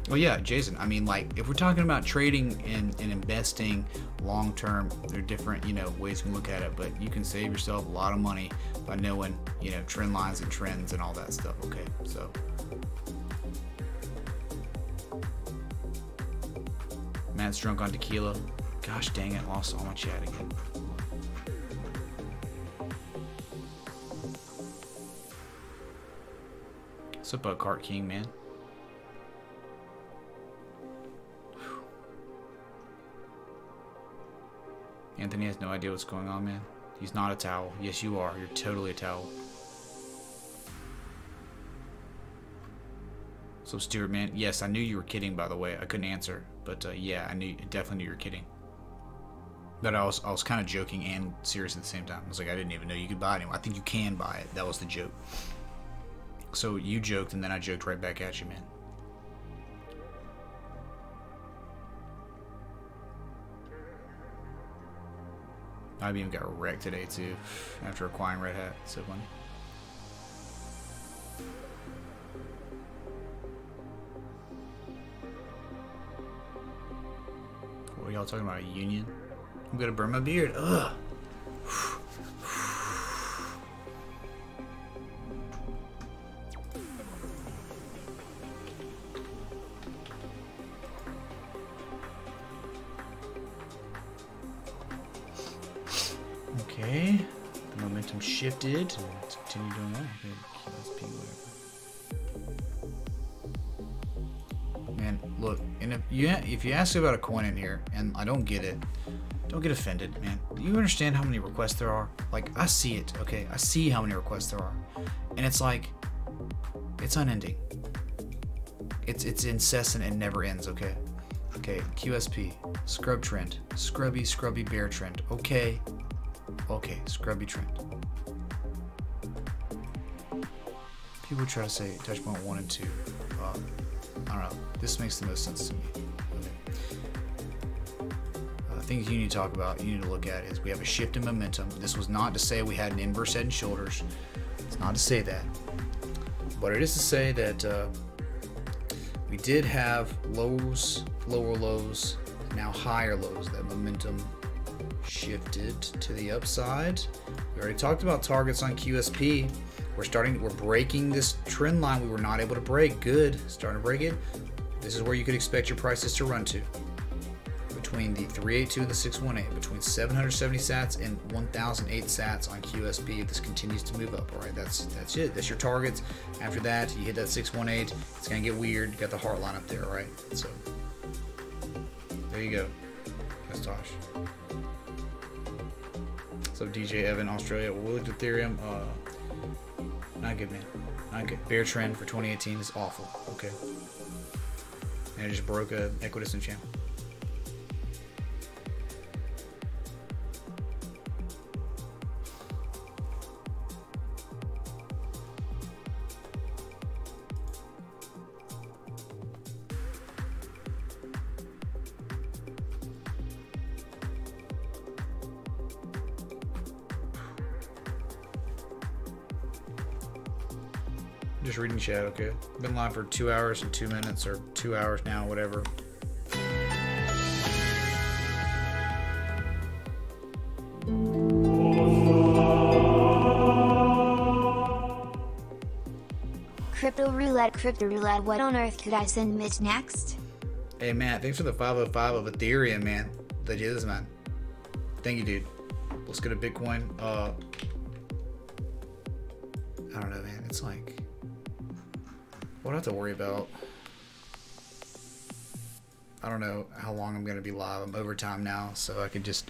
Well, yeah, Jason, I mean, like, if we're talking about trading and investing long term, there are different, you know, ways we can look at it, but you can save yourself a lot of money by knowing, you know, trend lines and trends and all that stuff. Okay, so Matt's drunk on tequila. Gosh dang it, lost all my chat again. What's up, Cart King, man? Anthony has no idea what's going on, man. He's not a towel. Yes, you are. You're totally a towel. So, Stuart, man, yes, I knew you were kidding, by the way. I couldn't answer. But, yeah, I definitely knew you were kidding. But I was kind of joking and serious at the same time. I was like, I didn't even know you could buy it anymore. I think you can buy it. That was the joke. So, you joked, and then I joked right back at you, man. IBM got wrecked today too, after acquiring Red Hat. So funny. What are y'all talking about? A union? I'm gonna burn my beard. Ugh. Okay, the momentum shifted. Let's continue doing that. Okay, whatever. Man, look, and if you ask about a coin in here and I don't get it, don't get offended, man. Do you understand how many requests there are? Like, I see it, okay? I see how many requests there are, and it's like, it's unending. It's incessant and never ends, okay? Okay, QSP, scrub trend, scrubby bear trend, okay. Okay, scrubby trend. People try to say touch point 1 and 2. I don't know. This makes the most sense to me. Okay. Things you need to talk about, you need to look at is we have a shift in momentum. This was not to say we had an inverse head and shoulders. It's not to say that. But it is to say that we did have lows, lower lows, now higher lows. That momentum shifted to the upside. We already talked about targets on QSP. We're breaking this trend line we were not able to break. Good, starting to break it. This is where you could expect your prices to run to. Between the 382 and the 618, between 770 sats and 1008 sats on QSP. If this continues to move up, all right, that's it. That's your targets. After that, you hit that 618. It's gonna get weird. You got the heart line up there, all right? So there you go. That's Tosh. So DJ Evan, Australia. We looked at Ethereum. Not good, man. Not good. Bear trend for 2018 is awful. Okay. And it just broke a equidistant channel. Just reading chat, okay? Been live for 2 hours and 2 minutes, or 2 hours now, whatever. Crypto roulette, what on earth could I send Mitch next? Hey, Matt, thanks for the 505 of Ethereum, man. Legit is, man. Thank you, dude. Let's get a Bitcoin. I don't know, man. It's like, what do I have to worry about? I don't know how long I'm going to be live. I'm overtime now, so I could just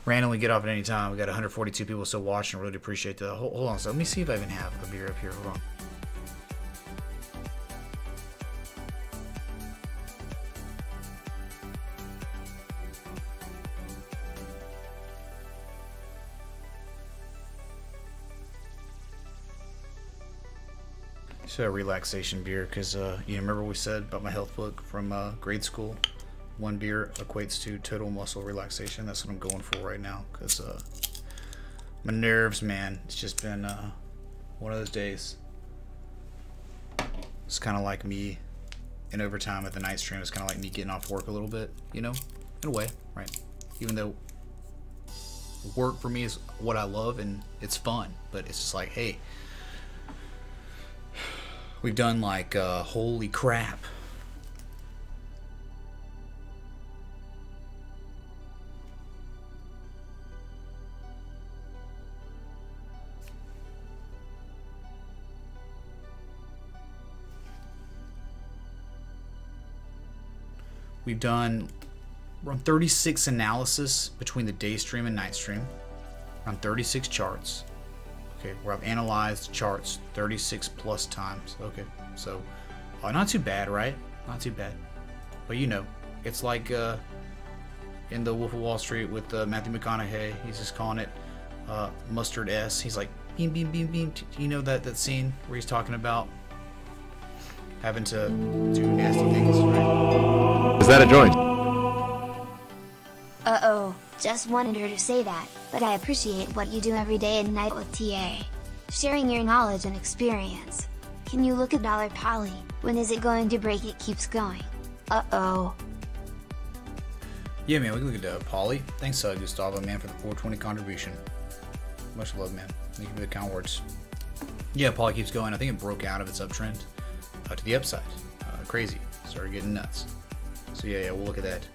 randomly get off at any time. We got 142 people still watching. Really appreciate that. Hold on, so let me see if I even have a beer up here. Hold on. So a relaxation beer, because you remember what we said about my health book from grade school? 1 beer equates to total muscle relaxation. That's what I'm going for right now, because my nerves, man, it's just been one of those days. It's kind of like me in overtime at the night stream. It's kind of like me getting off work a little bit, you know, in a way, right? Even though work for me is what I love and it's fun, but it's just like, hey, we've done like holy crap. We've done around 36 analysis between the day stream and night stream, around 36 charts. Okay, where I've analyzed charts 36 plus times. Okay, so not too bad, right? Not too bad. But you know, it's like in the Wolf of Wall Street with Matthew McConaughey. He's just calling it Mustard S. He's like, beam, beam, beam, beam. You know that scene where he's talking about having to do nasty things, right? Is that a joint? Uh-oh, just wanted her to say that, but I appreciate what you do every day and night with TA. Sharing your knowledge and experience. Can you look at Dollar Polly? When is it going to break? It keeps going. Uh-oh. Yeah, man, we can look at Polly. Thanks, Gustavo, man, for the 420 contribution. Much love, man. Thank you for the kind words. Yeah, Polly keeps going. I think it broke out of its uptrend to the upside. Crazy. Started getting nuts. So yeah, we'll look at that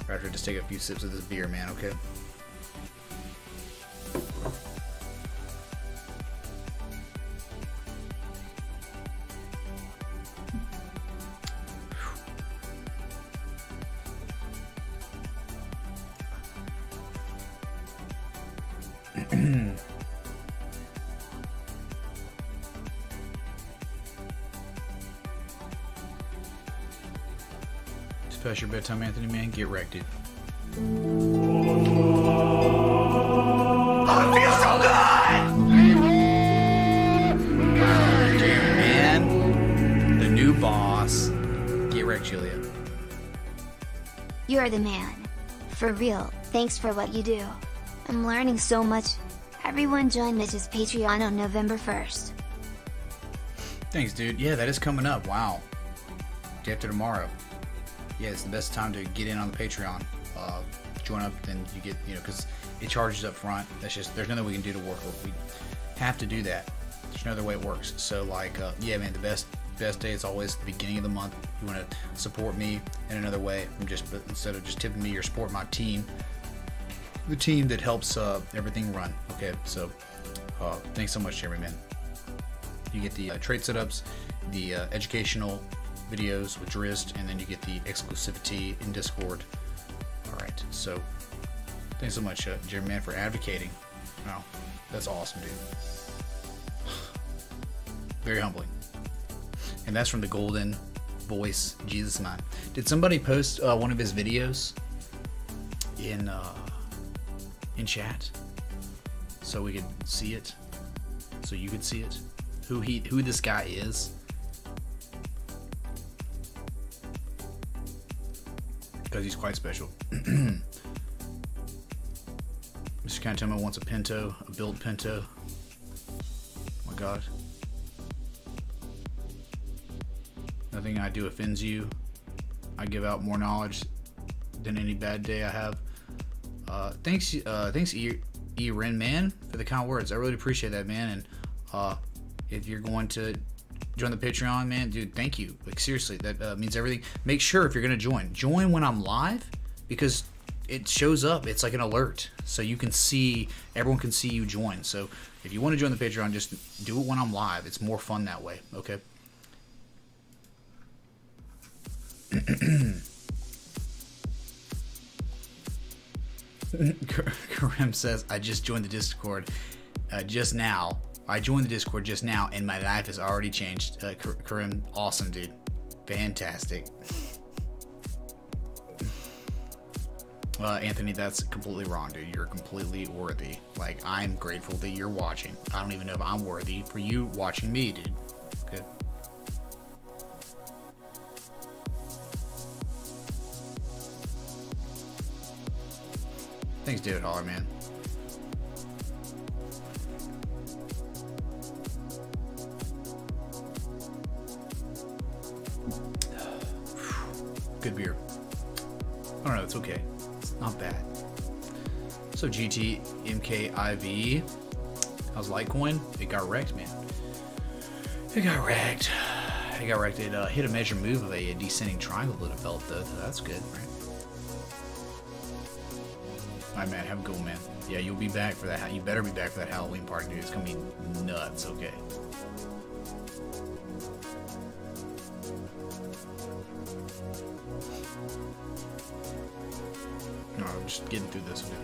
after I just take a few sips of this beer, man, okay? Past your bedtime, Anthony, man. Get wrecked, dude. Oh, it feels so good! Damn, man. The new boss. Get wrecked, Julia. You're the man. For real, thanks for what you do. I'm learning so much. Everyone join Mitch's Patreon on November 1st. Thanks, dude. Yeah, that is coming up. Wow. Day after tomorrow. Yeah, it's the best time to get in on the Patreon. Join up, then you get, you know, because it charges up front. That's just, there's nothing we can do to work with. We have to do that. There's no other way it works. So, like, yeah, man, the best day is always the beginning of the month. You want to support me in another way. Instead of just tipping me, you're supporting my team. The team that helps everything run. Okay, so thanks so much, Jeremy, man. You get the trade setups, the educational videos with Drist, and then you get the exclusivity in Discord. Alright, so thanks so much, Jeremy, man, for advocating. Wow, that's awesome, dude. Very humbling. And that's from the Golden Voice Jesus Man. Did somebody post one of his videos in chat so we could see it? So you could see it? Who this guy is? Because he's quite special. Mr. Cantoma wants a Pinto, a build Pinto. Oh my god. Nothing I do offends you. I give out more knowledge than any bad day I have. Thanks E Ren, man, for the kind words. I really appreciate that, man. And if you're going to join the Patreon, man, dude, thank you. Like, seriously, that means everything. Make sure if you're gonna join when I'm live, because it shows up. It's like an alert, so you can see, everyone can see you join. So if you want to join the Patreon, just do it when I'm live. It's more fun that way. Okay. Karim says, I just joined the Discord just now. I joined the Discord just now, and my life has already changed. Karim, awesome, dude. Fantastic. Anthony, that's completely wrong, dude. You're completely worthy. Like, I'm grateful that you're watching. I don't even know if I'm worthy for you watching me, dude. Okay. Thanks, David Holler, man. Good beer. I don't know, it's okay. It's not bad. So GT MKIV. How's Litecoin? It got wrecked, man. It got wrecked. It got wrecked. It hit a major move of a descending triangle that developed, though. So that's good, right? Alright, man. Have a good one, man. Yeah, you'll be back for that. You better be back for that Halloween party, dude. It's gonna be nuts, okay? No, I'm just getting through this one.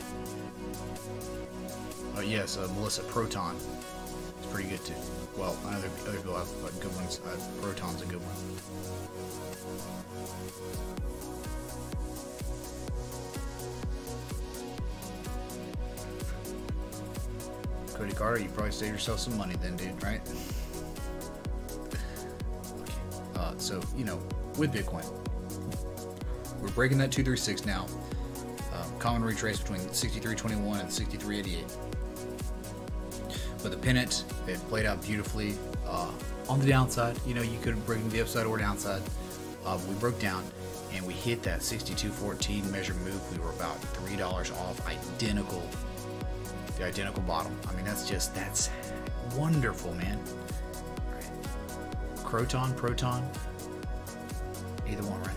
Oh, yes, Melissa, Proton. It's pretty good, too. Well, other people have good ones. Proton's a good one. Cody Carter, you probably saved yourself some money then, dude, right? Okay. So, you know, with Bitcoin, we're breaking that 236 now. Common retrace between 63.21 and 63.88. But the pennant, it played out beautifully. On the downside, you know, you could have broken the upside or downside. We broke down and we hit that 62.14 measure move. We were about $3 off, the identical bottom. I mean, that's wonderful, man. Right. Proton, either one, right?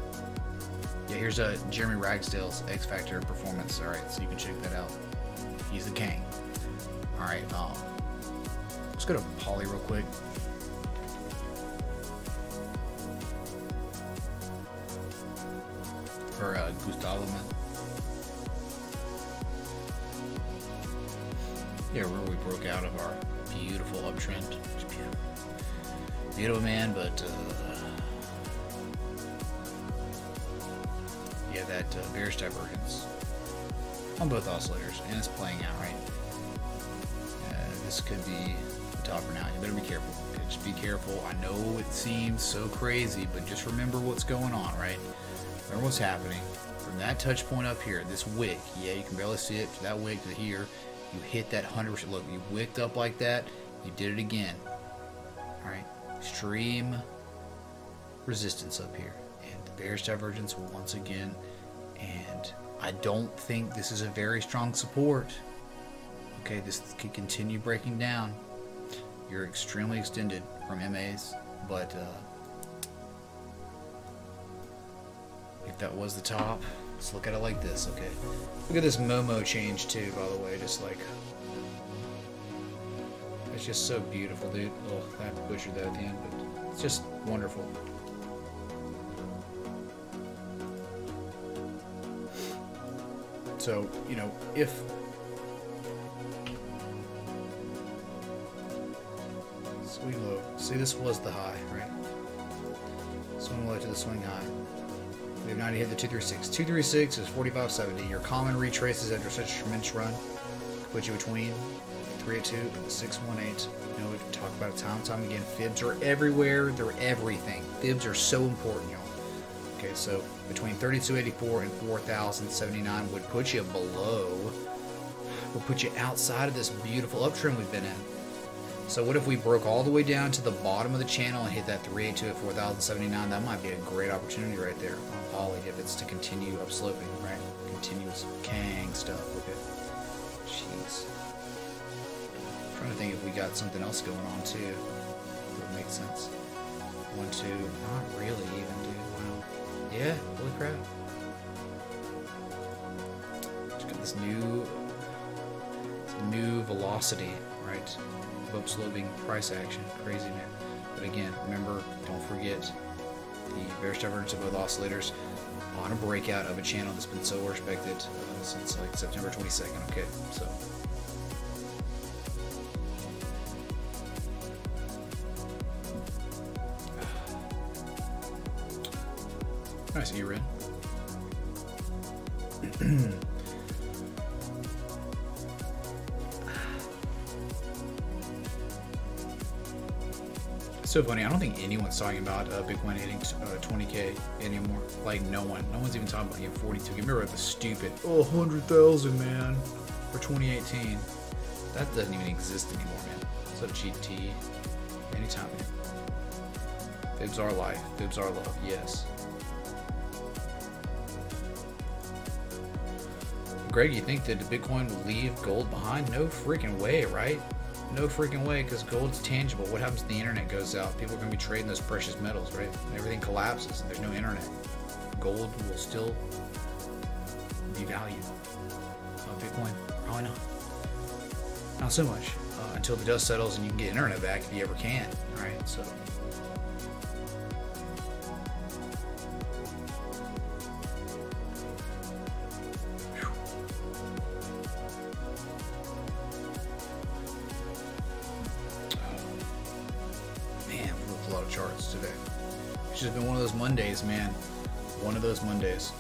Yeah, here's Jeremy Ragsdale's X Factor performance. All right, so you can check that out. He's the king. All right, let's go to Polly real quick. For Gustavo, man. Yeah, where we broke out of our beautiful uptrend. It's beautiful. Beautiful, man, but yeah, that bearish divergence on both oscillators, and it's playing out, right? This could be the topper now. You better be careful. Okay, just be careful. I know it seems so crazy, but just remember what's going on, right? Remember what's happening. From that touch point up here, this wick, yeah, you can barely see it, to that wick to here, you hit that 100%. Look, you wicked up like that, you did it again. All right, extreme resistance up here, and the bearish divergence once again. And I don't think this is a very strong support. Okay, this could continue breaking down. You're extremely extended from MAs, but if that was the top, let's look at it like this, okay? Look at this Momo change too, by the way, just like, it's just so beautiful, dude. Oh, I have to butcher that at the end, but it's just wonderful. So, you know, if swing low, see, this was the high, right? Swing low to the swing high. We have 90 hit the 236. 236 is 45.70. Your common retraces after such a tremendous run put you between 382 and 618. You know, we've talked about it time and time again. Fibs are everywhere. They're everything. Fibs are so important, y'all. Okay, so between 3284 and 4079 would put you below, would put you outside of this beautiful uptrend we've been in. So what if we broke all the way down to the bottom of the channel and hit that 382 at 4079? That might be a great opportunity right there on Poly if it's to continue upsloping, right? Continuous Kang stuff. Okay. Jeez. I'm trying to think if we got something else going on too. That would make sense. 1, 2, not really even, dude. Wow. Yeah, holy crap. Just got this new velocity, right? Upsloping price action. Crazy, man. But again, remember, don't forget the bearish divergence of both oscillators on a breakout of a channel that's been so respected since like September 22nd. Okay, so. Nice, E-Red. so funny. I don't think anyone's talking about Bitcoin hitting 20K anymore. Like no one's even talking about getting 42. Remember the stupid 100,000 man for 2018. That doesn't even exist anymore, man. So GT, anytime, man. Fibs are life. Fibs are love. Yes. Greg, you think that the Bitcoin will leave gold behind? No freaking way, right? No freaking way, because gold's tangible. What happens if the internet goes out? People are going to be trading those precious metals, right? Everything collapses and there's no internet. Gold will still be valued. Bitcoin, probably not. Not so much. Until the dust settles and you can get internet back if you ever can, right? So. A lot of charts today. It's just been one of those Mondays, man. One of those Mondays.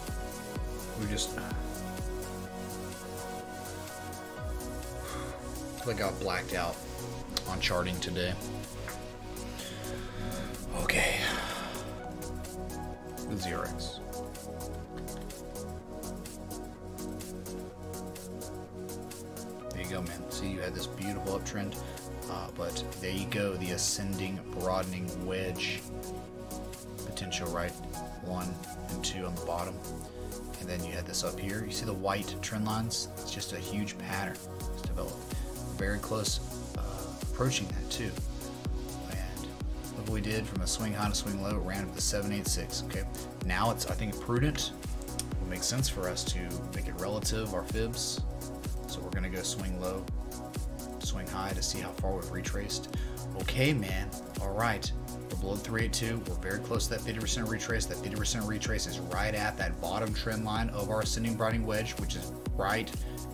We just I got blacked out on charting today. Okay. With ZRX. There you go, man. See, you had this beautiful uptrend. But there you go, the ascending, broadening wedge potential, right? 1 and 2 on the bottom. And then you had this up here. You see the white trend lines? It's just a huge pattern that's developed. Very close, approaching that too. And look what we did from a swing high to swing low. It ran up to 786. Okay, now it's, I think, prudent. It will make sense for us to make it relative, our fibs. So we're going to go swing low, swing high to see how far we've retraced. Okay, man. All right. We're below 382. We're very close to that 50% retrace. That 50% retrace is right at that bottom trend line of our ascending broadening wedge, which is right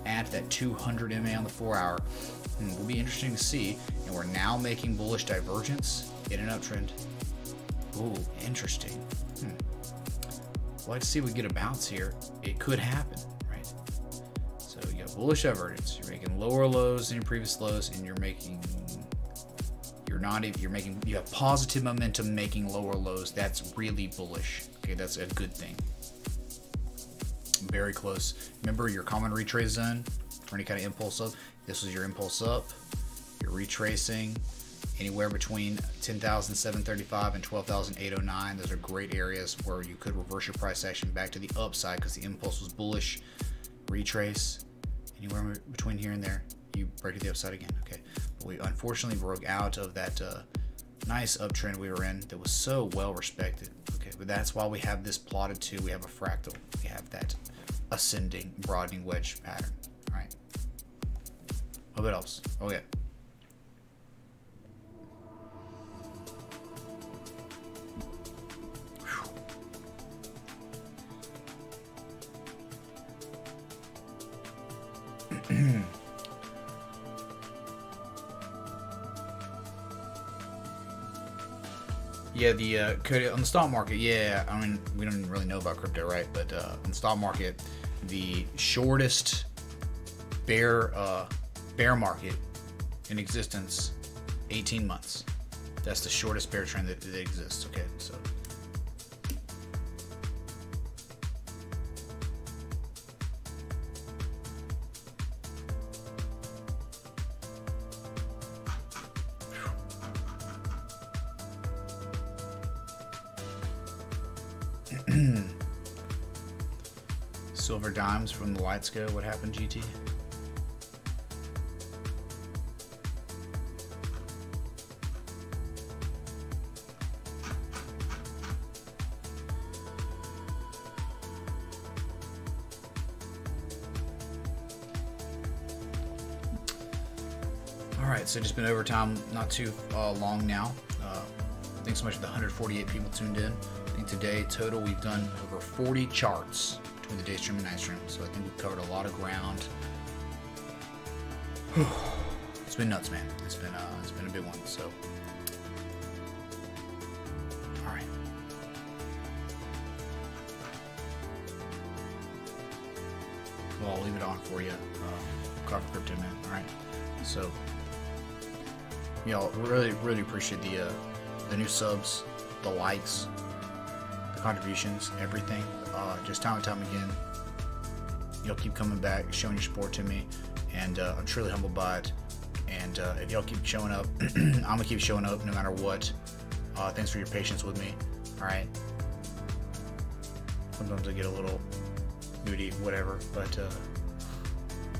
at that 200 MA on the 4-hour. It will be interesting to see. And we're now making bullish divergence in an uptrend. Ooh, interesting. Well, let's see if we get a bounce here. It could happen. So you got bullish divergence. You're making lower lows than your previous lows, and you have positive momentum making lower lows. That's really bullish. Okay, that's a good thing. Very close. Remember your common retrace zone for any kind of impulse up. This was your impulse up. You're retracing anywhere between 10,735 and 12,809. Those are great areas where you could reverse your price action back to the upside because the impulse was bullish. Retrace anywhere between here and there, you break to the upside again. Okay, but we unfortunately broke out of that nice uptrend we were in that was so well respected. Okay, but that's why we have this plotted too. We have a fractal. We have that ascending broadening wedge pattern. All right. Hope it helps. Okay. Yeah, on the stock market, yeah, I mean, we don't really know about crypto, right? But on the stock market, the shortest bear market in existence, 18 months. That's the shortest bear trend that exists. Okay, so. Silver dimes from the lights go. What happened, GT? All right, so just been overtime, not too long now. Thanks so much for the 148 people tuned in. I think today total we've done over 40 charts between the day stream and night stream, so I think we've covered a lot of ground. It's been nuts, man. It's been a big one. So, all right. Well, I'll leave it on for you. Coffee Crypto, man. All right. So, y'all really appreciate the the new subs, the likes, the contributions, everything. Just time and time again, y'all keep coming back, showing your support to me, and I'm truly humbled by it. And if y'all keep showing up, I'm gonna keep showing up no matter what. Thanks for your patience with me. All right. Sometimes I get a little moody, whatever, but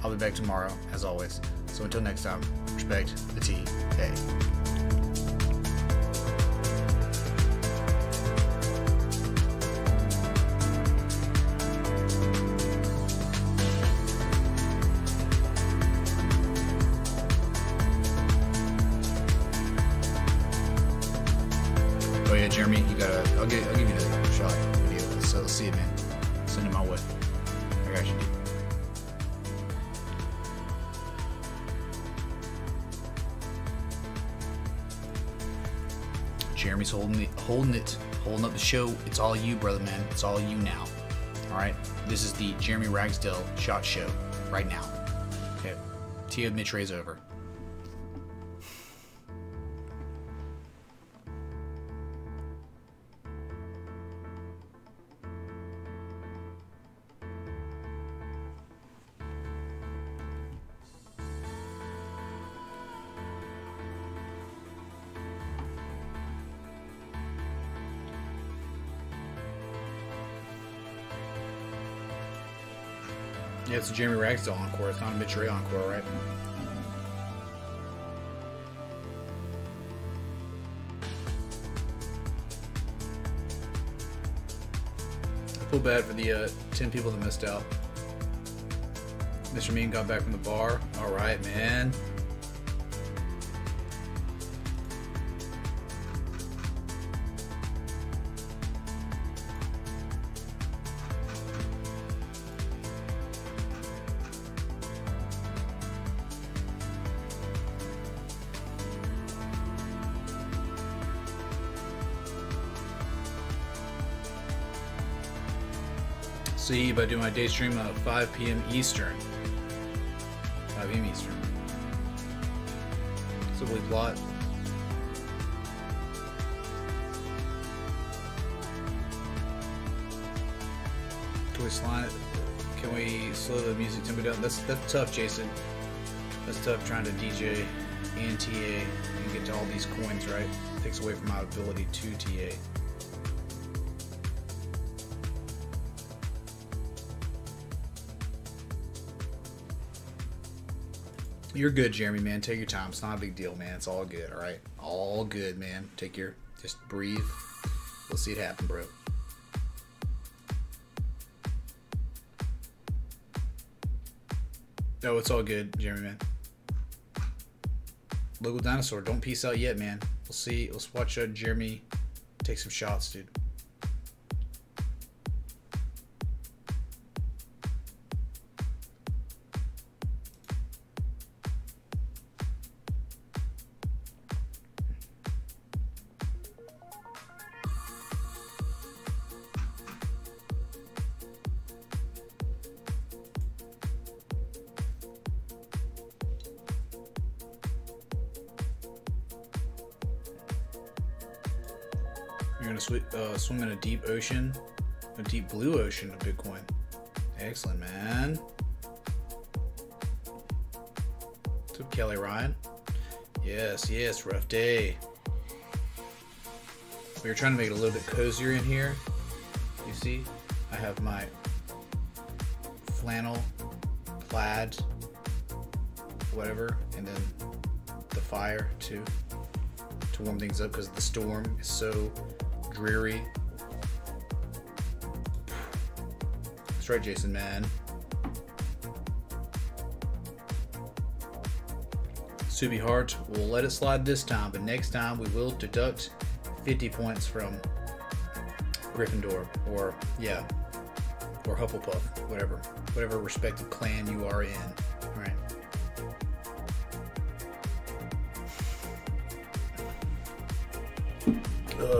I'll be back tomorrow, as always. So until next time, respect the T. Hey. Oh yeah, Jeremy, you gotta. I'll give you the shot video. Let's see it, man. Send it my way. I got you, dude. Jeremy's holding up the show. It's all you, brother, man. It's all you now. All right. This is the Jeremy Ragsdale shot show right now. Okay. Tia Mitch Ray's over. Yeah, it's a Jeremy Ragsdale encore. It's not a Mitch Ray encore, right? I feel bad for the 10 people that missed out. Mr. Mean got back from the bar. All right, man. See, if I do my day stream at 5 p.m. Eastern. 5 p.m. Eastern. Simply plot. Can we slide it? Can we slow the music tempo down? That's tough, Jason. That's tough trying to DJ and TA and get to all these coins, right? It takes away from my ability to TA. You're good, Jeremy, man. Take your time. It's not a big deal, man. It's all good, all right? All good, man. Just breathe. We'll see it happen, bro. No, it's all good, Jeremy, man. Local Dinosaur, don't peace out yet, man. We'll see. Let's watch Jeremy take some shots, dude. You're gonna swim in a deep ocean, a deep blue ocean of Bitcoin. Excellent, man. What's up, Kelly Ryan? Yes, rough day. We were trying to make it a little bit cozier in here. You see, I have my flannel, plaid, whatever, and then the fire to warm things up because the storm is so dreary. That's right, Jason, man. Subi Hart, we'll let it slide this time, but next time we will deduct 50 points from Gryffindor, or Hufflepuff, whatever respective clan you are in. All right.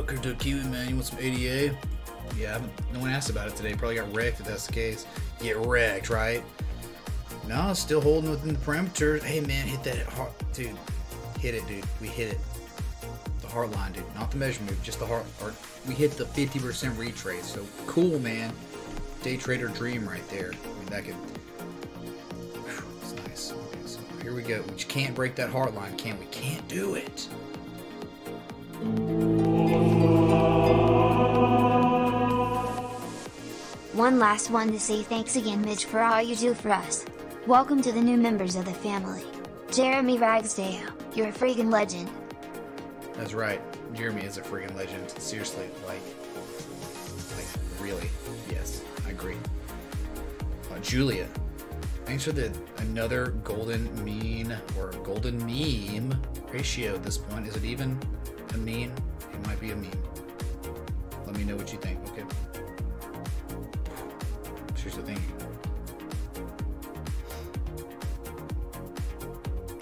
Crypto Kiwi, man, you want some ADA? Yeah, no one asked about it today. Probably got wrecked if that's the case. Get wrecked, right? No, still holding within the parameters. Hey, man, hit that hard. Dude, hit it, dude. We hit it. The heart line, dude. Not the measure move, just the heart. Or we hit the 50% retrace. So cool, man. Day trader dream right there. I mean, that could. It's nice. Okay, so here we go. We just can't break that heart line, can we? Can't do it. One last one to say thanks again, Mitch, for all you do for us. Welcome to the new members of the family. Jeremy Ragsdale, you're a friggin' legend. That's right. Jeremy is a friggin' legend. Seriously, like really. Yes, I agree. Julia, thanks for another golden mean or golden meme ratio at this point. Is it even a meme? It might be a meme. Let me know what you think, okay? Seriously, thank you.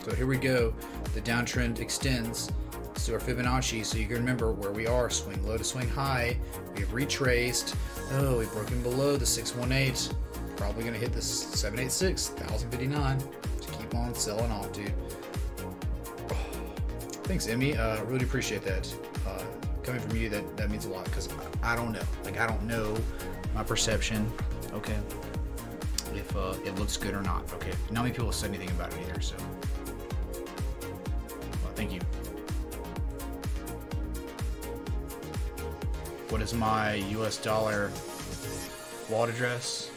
So here we go. The downtrend extends. Let's do our Fibonacci so you can remember where we are. Swing low to swing high. We have retraced. Oh, we've broken below the 618. Probably going to hit the 786, 1059. To keep on selling off, dude. Oh, thanks, Emmy. Really appreciate that. Coming from you, that means a lot because I don't know. Like, I don't know my perception. Okay. If it looks good or not. Okay. Not many people have said anything about it either, so. Well, thank you. What is my US dollar wallet address?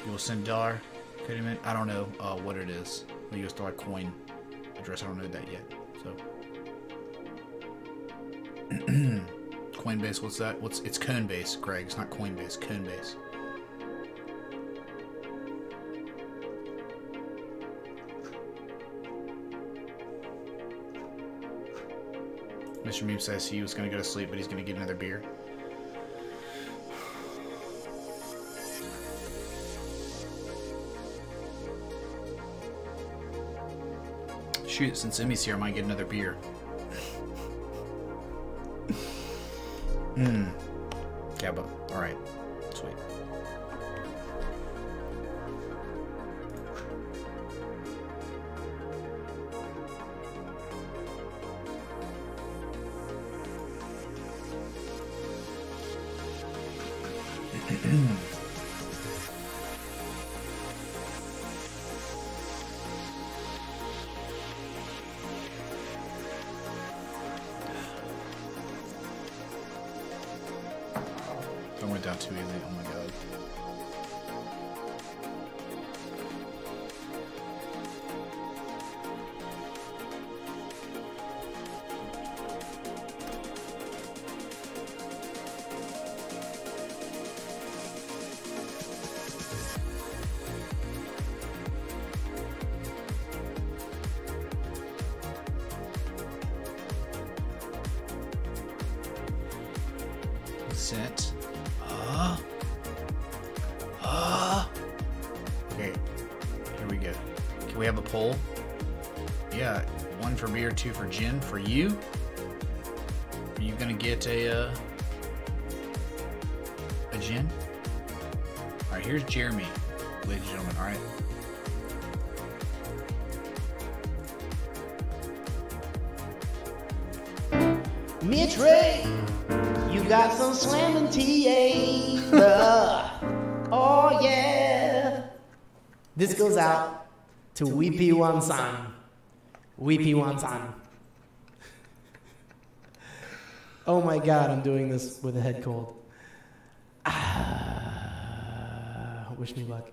You will send dollar. I don't know what it is. My US dollar coin address. I don't know that yet. So. Coinbase. What's that? It's Coinbase, Greg. It's not Coinbase. Coinbase. Mr. Meme says he was going to go to sleep, but he's going to get another beer. Shoot, since Emmy's here, I might get another beer. Yeah, but alright. Sweet. I went down too easy. Oh my god. Set. Okay, here we go. Can we have a poll? Yeah, 1 for beer, 2 for gin. For you? Are you gonna get a gin? Alright, here's Jeremy, ladies and gentlemen, alright? Mitch Ray, you got some slamming TAs. Oh yeah. This goes out to Weepy Wansan. Weepy Wansan. Oh my god, I'm doing this with a head cold. Wish me luck.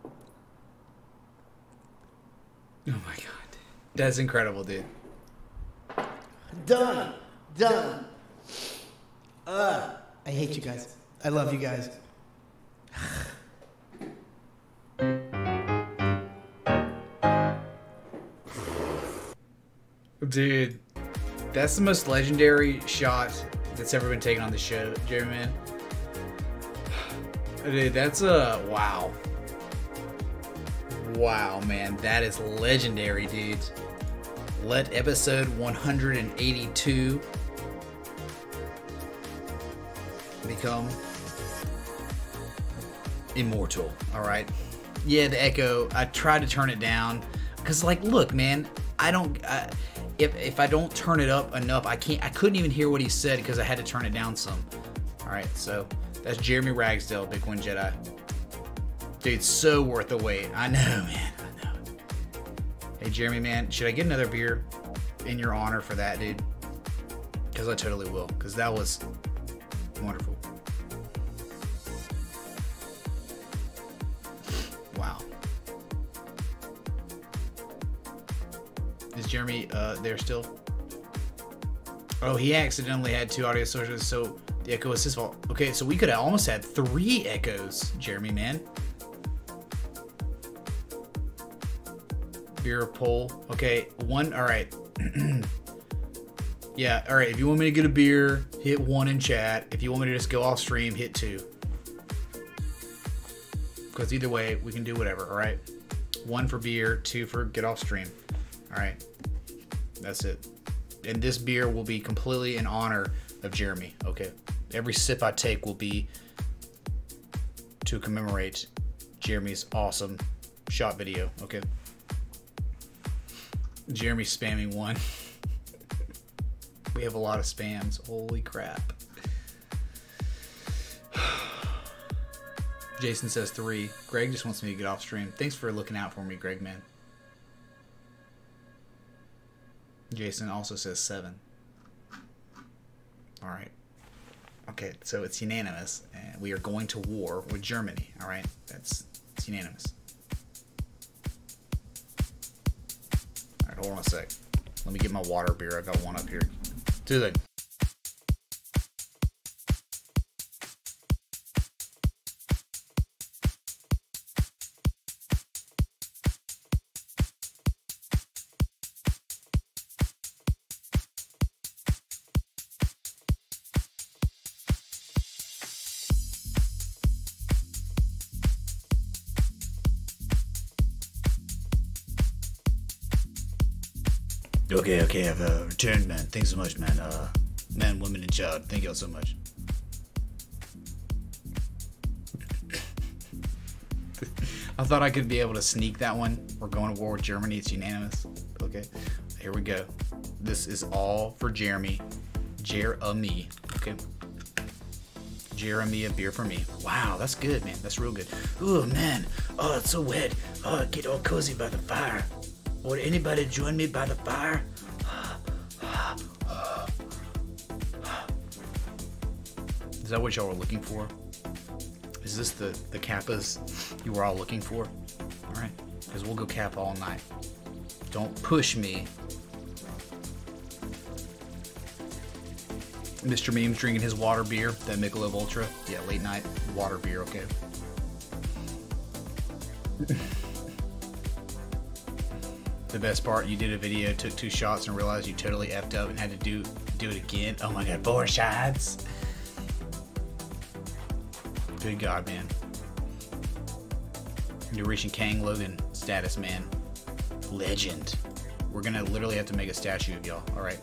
Oh my god. That's incredible, dude. Done. I hate you guys. I love you guys. Dude, that's the most legendary shot that's ever been taken on the show, Jeremy, man. Dude, that's wow. Wow, man, that is legendary, dudes. Let episode 182 become immortal. All right. Yeah, the echo. I tried to turn it down because, like, look, man. if I don't turn it up enough, I couldn't even hear what he said because I had to turn it down some. All right, so that's Jeremy Ragsdale, Bitcoin Jedi. Dude, so worth the wait. I know, man. I know. Hey, Jeremy, man, should I get another beer in your honor for that, dude? Because I totally will. Because that was wonderful. Wow. Is Jeremy there still? Oh, he accidentally had 2 audio sources, so the echo was his fault. Okay, so we could have almost had 3 echoes, Jeremy, man. Beer poll. Okay, 1. All right. Yeah, all right. If you want me to get a beer, hit 1 in chat. If you want me to just go off stream, hit 2. Because either way, we can do whatever, all right? 1 for beer, 2 for get off stream. All right. That's it. And this beer will be completely in honor of Jeremy. Okay. Every sip I take will be to commemorate Jeremy's awesome shot video. Okay. Jeremy spamming 1. We have a lot of spams. Holy crap. Jason says 3. Greg just wants me to get off stream. Thanks for looking out for me, Greg, man. Jason also says 7. Alright. Okay, so it's unanimous. And we are going to war with Germany. Alright? It's unanimous. Alright, hold on a sec. Let me get my water beer. I got one up here. Do that. Okay, I've returned, man. Thanks so much, man. Man, woman, and child. Thank y'all so much. I thought I could be able to sneak that one. We're going to war with Germany. It's unanimous. Okay, here we go. This is all for Jeremy. Jeremy. Okay. Jeremy, a beer for me. Wow, that's good, man. That's real good. Oh, man. Oh, it's so wet. Oh, get all cozy by the fire. Would anybody join me by the fire? Is that what y'all were looking for? Is this the Kappas you were all looking for? Alright, because we'll go Kappa all night. Don't push me. Mr. Meme's drinking his water beer, that Michelob Ultra. Yeah, late night water beer, okay. The best part, you did a video, took 2 shots and realized you totally effed up and had to do it again. Oh my god, 4 shots. Good God, man. You're reaching Kang Logan status, man. Legend. We're gonna literally have to make a statue of y'all. Alright.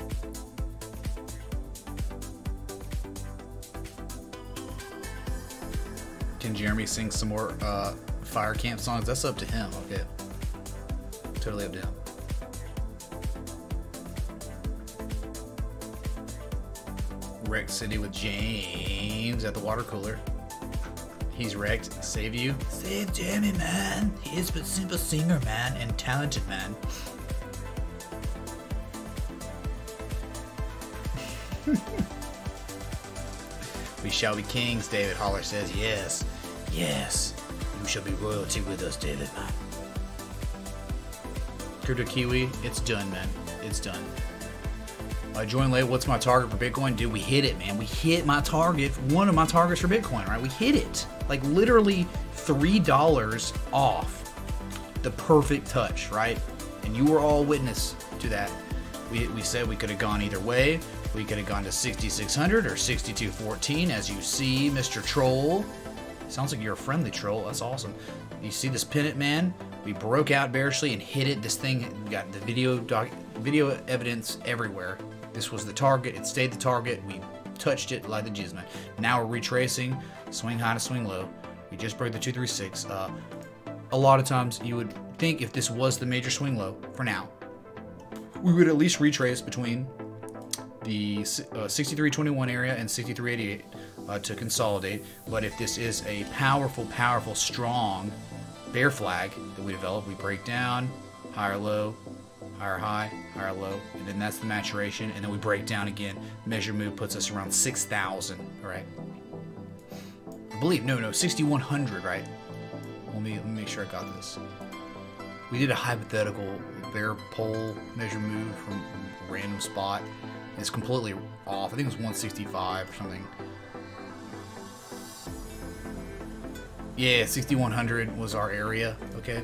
Can Jeremy sing some more fire camp songs? That's up to him, okay. Totally up to him. Wreck City with James at the water cooler. He's wrecked. Save you? Save Jeremy, man. He is but simple singer, man, and talented, man. We shall be kings, David Holler says. Yes. Yes. You shall be royalty with us, David, man. Crypto Kiwi, it's done, man. It's done. Join late. What's my target for Bitcoin? Dude, we hit it, man. We hit my target. One of my targets for Bitcoin, right? We hit it. Like literally $3 off. The perfect touch, right? And you were all witness to that. We said we could have gone either way. We could have gone to 6,600 or 6,214. As you see, Mr. Troll. Sounds like you're a friendly troll. That's awesome. You see this pennant, man? We broke out bearishly and hit it. This thing, we got the video evidence everywhere. This was the target. It stayed the target. We touched it like the jizman. Now we're retracing. Swing high to swing low. We just broke the 236. A lot of times you would think if this was the major swing low for now, we would at least retrace between the 6321 area and 6388 to consolidate. But if this is a powerful, powerful, strong bear flag that we develop, we break down, higher low, higher high, higher low, and then that's the maturation, and then we break down again. Measure move puts us around 6,000, right? I believe, no, 6,100, right? Let me make sure I got this. We did a hypothetical bear pole measure move from a random spot. It's completely off. I think it was 165 or something. Yeah, 6,100 was our area, okay?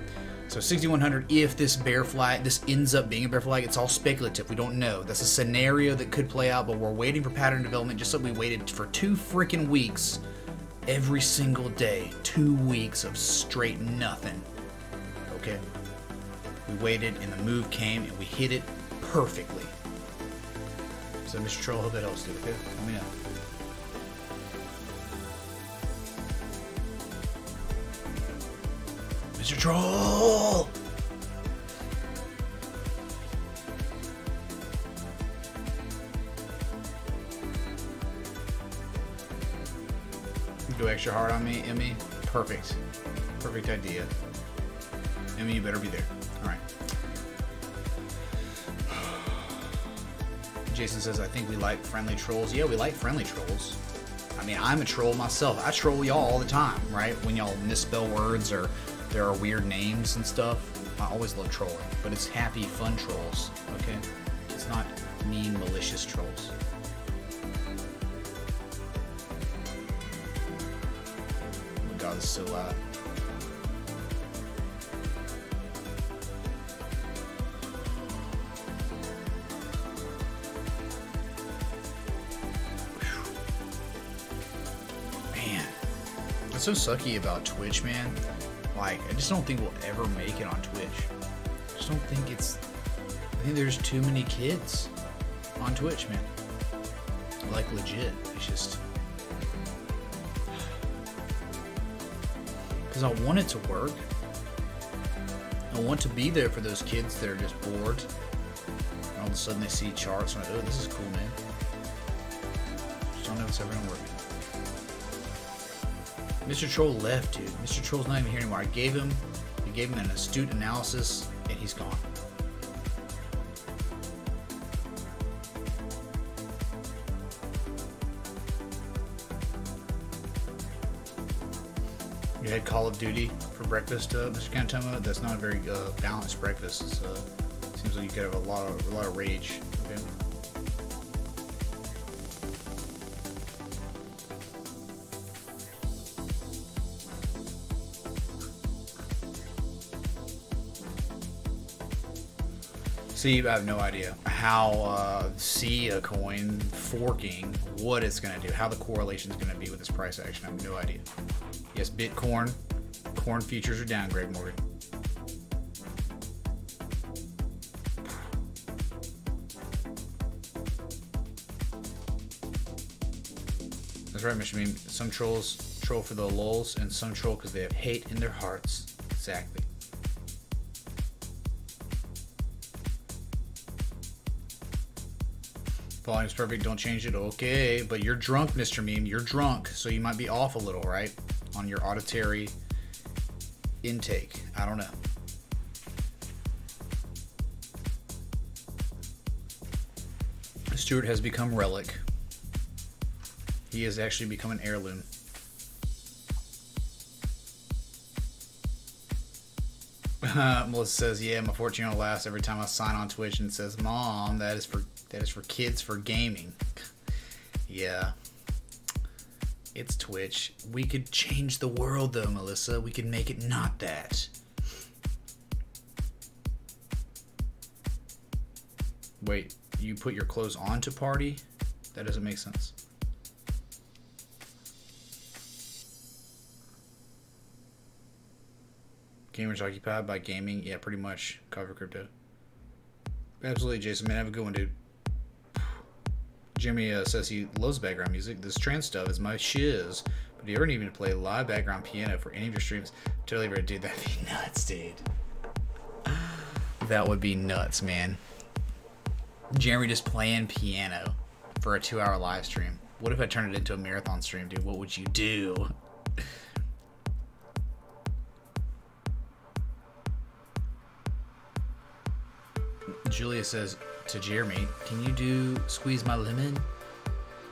So 6,100, if this bear flag, this ends up being a bear flag, it's all speculative. We don't know. That's a scenario that could play out, but we're waiting for pattern development just like we waited for 2 freaking weeks every single day. 2 weeks of straight nothing, okay? We waited and the move came and we hit it perfectly. So Mr. Troll, hope that helps you, okay? Let me know. Mr. Troll! You go extra hard on me, Emmy? Perfect. Perfect idea. Emmy, you better be there. Alright. Jason says, I think we like friendly trolls. Yeah, we like friendly trolls. I mean, I'm a troll myself. I troll y'all all the time, right? When y'all misspell words or there are weird names and stuff. I always love trolling. But it's happy, fun trolls, okay? It's not mean, malicious trolls. Oh my god, this is so loud. What's so sucky about Twitch, man? Like, I just don't think we'll ever make it on Twitch. I just don't think it's... I think there's too many kids on Twitch, man. Like, legit. It's just... Because I want it to work. I want to be there for those kids that are just bored. And all of a sudden they see charts and like, oh, this is cool, man. Just don't know if it's ever gonna work. Mr. Troll left, dude. Mr. Troll's not even here anymore. I gave him an astute analysis, and he's gone. You had Call of Duty for breakfast, Mr. Cantoma. That's not a very balanced breakfast. It's, seems like you could have a lot of rage. Okay? See, I have no idea how see a coin forking, what it's going to do, how the correlation is going to be with this price action. I have no idea. Yes, Bitcoin, corn futures are down, Greg Morgan. That's right, Mr. Meme. Some trolls troll for the lulz, and some troll because they have hate in their hearts. Exactly. Volume's perfect, don't change it. Okay, but you're drunk, Mr. Meme. You're drunk, so you might be off a little, right? On your auditory intake. I don't know. Stuart has become relic. He has actually become an heirloom. Melissa says, yeah, my 14-year-old laughs every time I sign on Twitch and says, Mom, that is for kids for gaming. Yeah. It's Twitch. We could change the world though, Melissa. We could make it not that. Wait, you put your clothes on to party? That doesn't make sense. Gamers occupied by gaming? Yeah, pretty much. Cover crypto. Absolutely, Jason. Man, have a good one, dude. Jimmy says he loves background music. This trance stuff is my shiz. But do you ever need me to play live background piano for any of your streams? Totally ready, dude. That'd be nuts, dude. That would be nuts, man. Jeremy just playing piano for a 2-hour live stream. What if I turned it into a marathon stream, dude? What would you do? Julia says to Jeremy, can you do squeeze my lemon?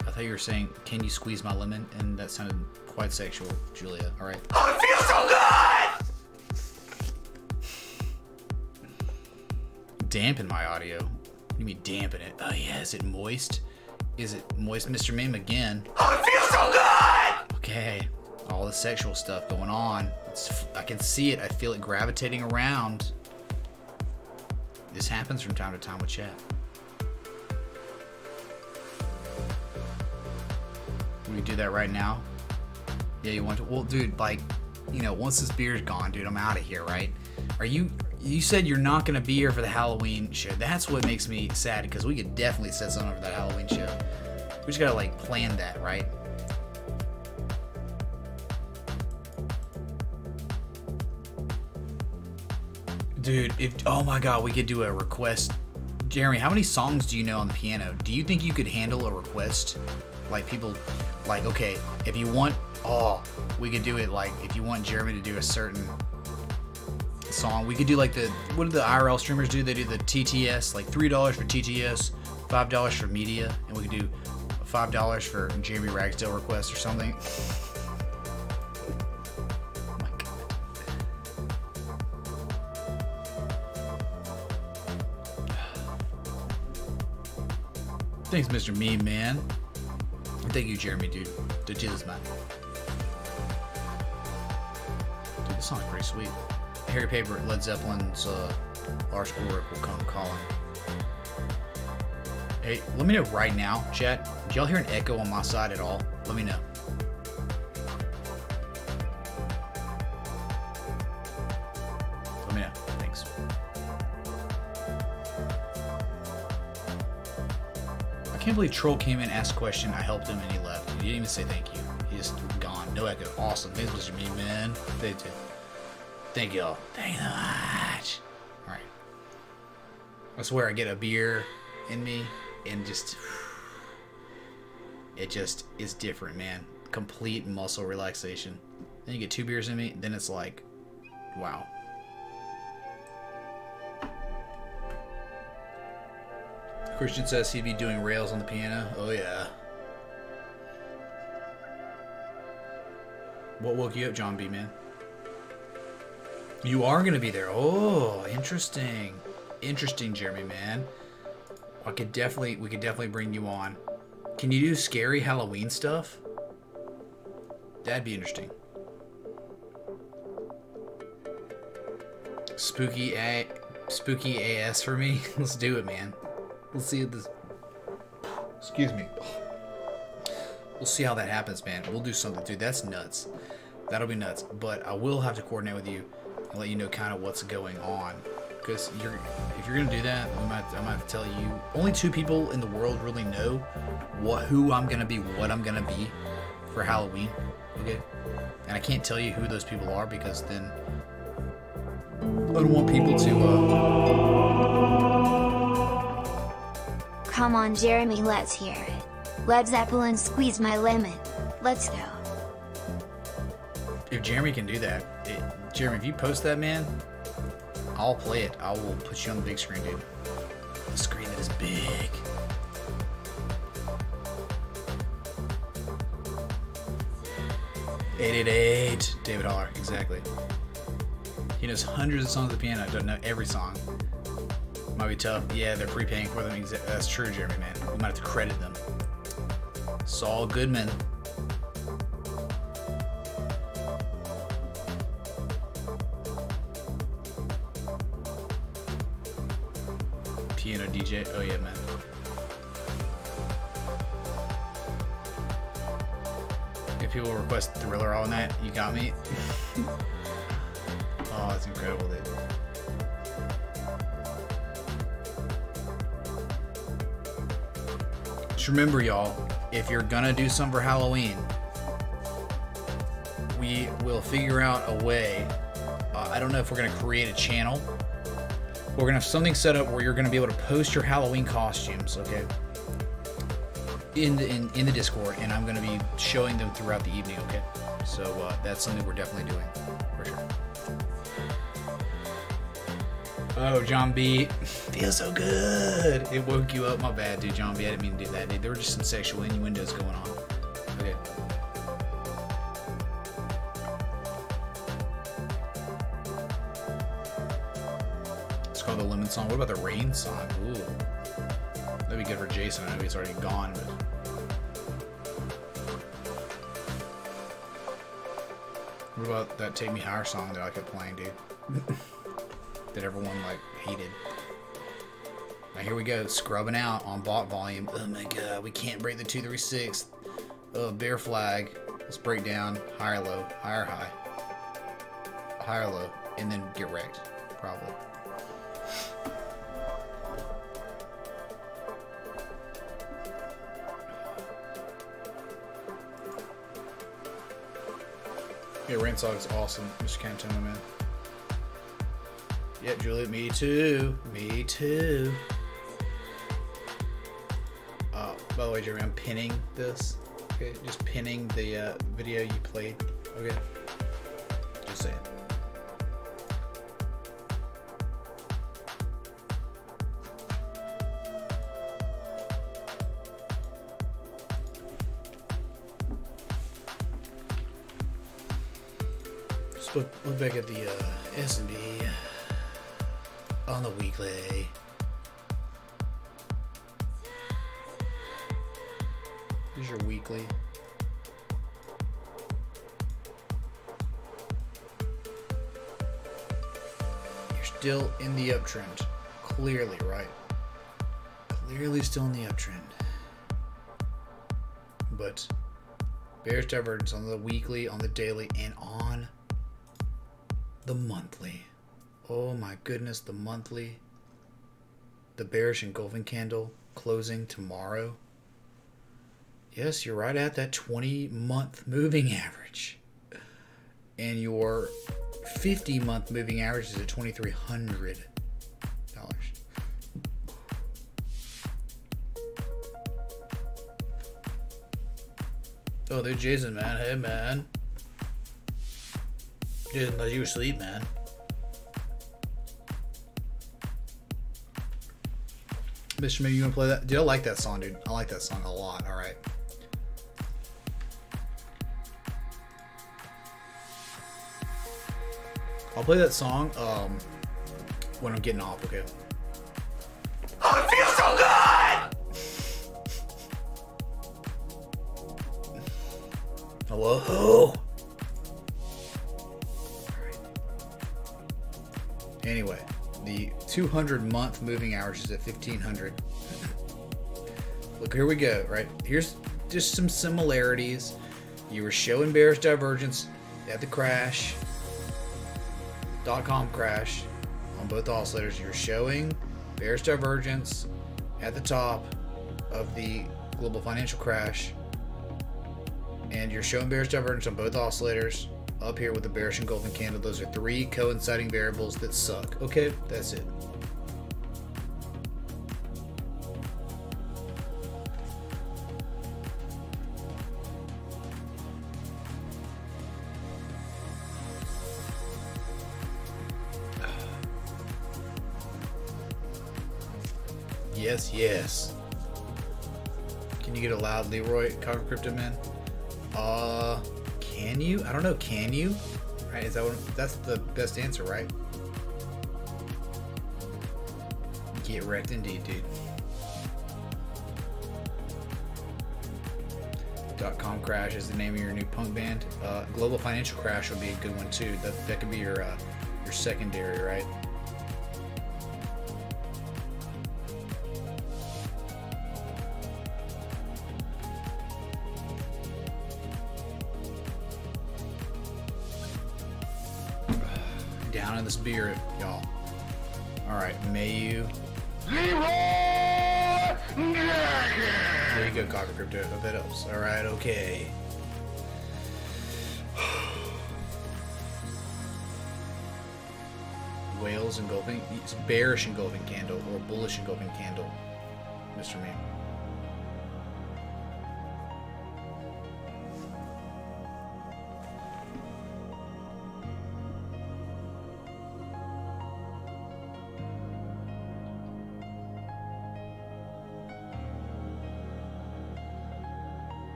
I thought you were saying, can you squeeze my lemon? And that sounded quite sexual, Julia. All right. Oh, it feels so good! Dampen my audio. What do you mean dampen it? Oh yeah, is it moist? Is it moist, Mr. Meme again? Oh, it feels so good! Okay, all the sexual stuff going on. I can see it. I feel it gravitating around. This happens from time to time with chat. We can do that right now. Yeah, you want to? Well, dude, like, you know, once this beer's gone, dude, I'm out of here, right? You said you're not going to be here for the Halloween show. That's what makes me sad, because we could definitely set something up for that Halloween show. We just got to, like, plan that, right? Dude, oh my god, we could do a request. Jeremy, how many songs do you know on the piano? Do you think you could handle a request? Like, people, like, okay, if you want, we could do it, like, if you want Jeremy to do a certain song, we could do, like, what do the IRL streamers do? They do the TTS, like, $3 for TTS, $5 for media, and we could do $5 for Jeremy Ragsdale request or something. Thanks, Mr. Meme Man. Thank you, Jeremy, dude. To Jesus, man. Dude, this song's pretty sweet. Harry Paper, Led Zeppelin's Our School Work Will Come Calling. Hey, let me know right now, chat. Did y'all hear an echo on my side at all? Let me know. Let me know. Thanks. I can't believe Troll came in, asked a question, I helped him, and he left. He didn't even say thank you. He just gone. No echo. Awesome. Thanks, Mr. Meme Man. Thank y'all. Thank you so much. Alright. I swear I get a beer in me and just... It just is different, man. Complete muscle relaxation. Then you get 2 beers in me, then it's like... Wow. Christian says he'd be doing rails on the piano. Oh yeah. What woke you up, John B, man? You are gonna be there. Oh, interesting. Interesting, Jeremy, man. We could definitely bring you on. Can you do scary Halloween stuff? That'd be interesting. Spooky AS for me. Let's do it, man. Let's see if this... Excuse me. We'll see how that happens, man. We'll do something, dude. That's nuts. That'll be nuts. But I will have to coordinate with you and let you know kind of what's going on. Because if you're gonna do that, I might have to tell you. Only 2 people in the world really know who I'm gonna be, what I'm gonna be for Halloween. Okay, and I can't tell you who those people are because then I don't want people to. Come on, Jeremy, let's hear it. Led Zeppelin, Squeeze My Lemon. Let's go. If Jeremy can do that, Jeremy, if you post that, man, I'll play it. I will put you on the big screen, dude. The screen that is big. $888, David Holler, exactly. He knows hundreds of songs on the piano. I don't know every song. Might be tough. Yeah, they're prepaying for them. That's true, Jeremy, man. We might have to credit them. Saul Goodman. Piano DJ. Oh yeah, man. If people request Thriller all night, you got me. Oh, that's incredible, dude. Just remember, y'all, if you're gonna do something for Halloween, we will figure out a way. I don't know if we're gonna create a channel We're gonna have something set up where you're gonna be able to post your Halloween costumes, okay, in the Discord, and I'm gonna be showing them throughout the evening, okay? So that's something we're definitely doing for sure. Oh, John B, feels so good. It woke you up. My bad, dude. John B, I didn't mean to do that, dude. There were just some sexual innuendos going on. Okay. It's called the Lemon Song. What about the Rain Song? Ooh. That'd be good for Jason. I know he's already gone, but... What about that Take Me Higher song that I kept playing, dude? That everyone, like, hated. Now here we go, scrubbing out on bot volume. Oh my god, we can't break the 236. Oh, bear flag. Let's break down higher low, higher high. Higher low, and then get wrecked, probably. Yeah, Rain Song is awesome, Mr. Cantona, man. Yep, Juliet, me too. Me too. By the way, Jeremy, I'm pinning this. Okay, just pinning the video you played. Okay, just saying. Just look back at the S&D on the weekly. Here's your weekly. You're still in the uptrend. Clearly, right? Clearly still in the uptrend. But bearish divergence on the weekly, on the daily, and on the monthly. Oh my goodness, the monthly. The bearish engulfing candle closing tomorrow. Yes, you're right at that 20-month moving average. And your 50-month moving average is at $2,300. Oh, there's Jason, man. Hey, man. Jason, thought you were asleep, man. Bishop, maybe you want to play that? Dude, I like that song, dude. I like that song a lot. All right. I'll play that song when I'm getting off, okay? Oh, it feels so good! Hello? Alright. Anyway, the 200-month moving average is at 1,500. Look, here we go, right? Here's just some similarities. You were showing bearish divergence at the crash. .com crash on both oscillators. You're showing bearish divergence at the top of the global financial crash, and you're showing bearish divergence on both oscillators up here with the bearish engulfing candle. Those are three coinciding variables that suck. Okay, that's it. Yes, yes. Can you get a loud Leroy Cover Crypto Man? Can you? I don't know. Can you? Right? Is that what? That's the best answer, right? Get wrecked indeed, dude. .com crash is the name of your new punk band. Global Financial Crash would be a good one too. That could be your secondary, right? Down in the spirit, y'all. Alright, may you. There you go, Cocker Crypto. I hope that helps. Alright, okay. whales engulfing. It's bearish engulfing candle or bullish engulfing candle, Mr. Meme.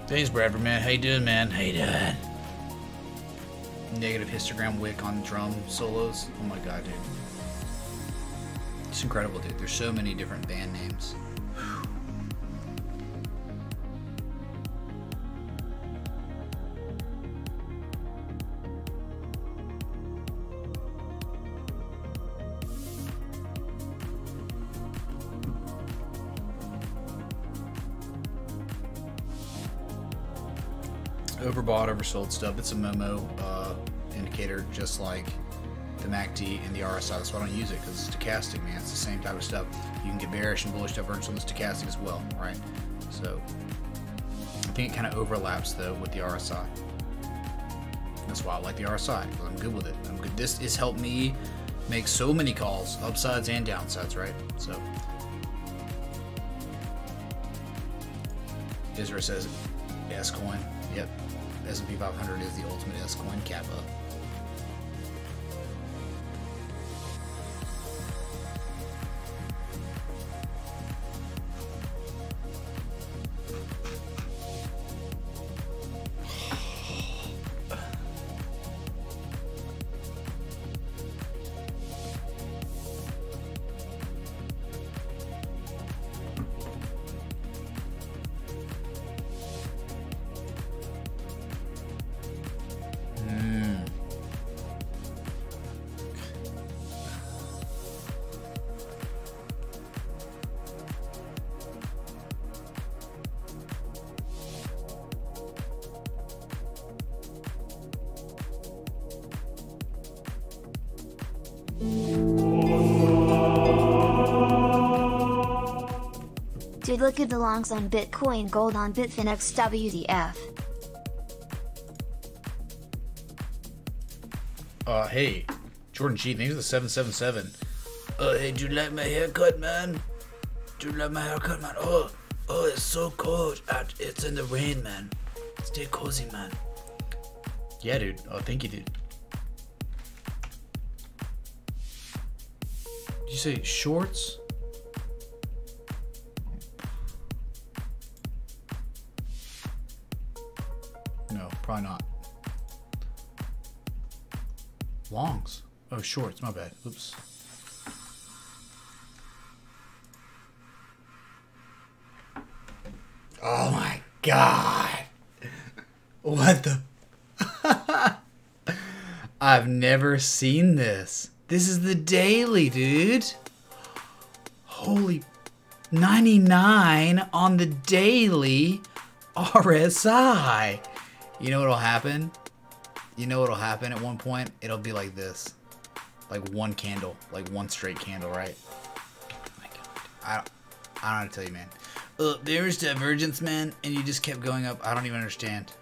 Thanks, Bradford, man. How you doing, man? How you doing? Negative histogram wick on drum solos. Oh my god, dude. It's incredible, dude. There's so many different band names. Overbought, oversold stuff. It's a Momo indicator, just like the MACD and the RSI. That's why I don't use it, because it's stochastic, man. It's the same type of stuff. You can get bearish and bullish divergence on the stochastic as well, right? So I think it kind of overlaps though with the RSI. That's why I like the RSI, because I'm good with it. I'm good. This has helped me make so many calls, upsides and downsides, right? So Israel says S coin. Yep. S&P 500 is the ultimate S coin Kappa. Dude, look at the longs on Bitcoin Gold on Bitfinex WDF. Hey, Jordan G, thanks for the 777. Hey, do you like my haircut, man? Do you like my haircut, man? Oh, it's so cold. It's in the rain, man. Stay cozy, man. Yeah, dude. Oh, thank you, dude. Did you say shorts? No, probably not. Longs. Oh, shorts. My bad. Oops. Oh my god. What the? I've never seen this. This is the daily, dude. Holy 99 on the daily RSI. You know what'll happen? You know what'll happen at one point? It'll be like this. Like one candle. Like one straight candle, right? Oh my god. I don't know how to tell you, man. There's divergence, man, and you just kept going up. I don't even understand.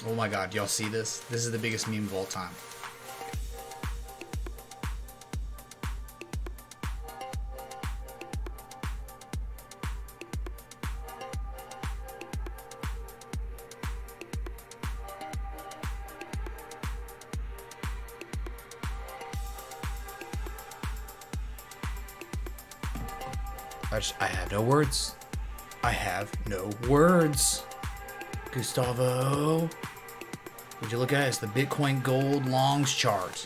Oh my god, y'all see this? This is the biggest meme of all time. I have no words. I have no words. Gustavo. Would you look at it? It's the Bitcoin Gold Longs chart.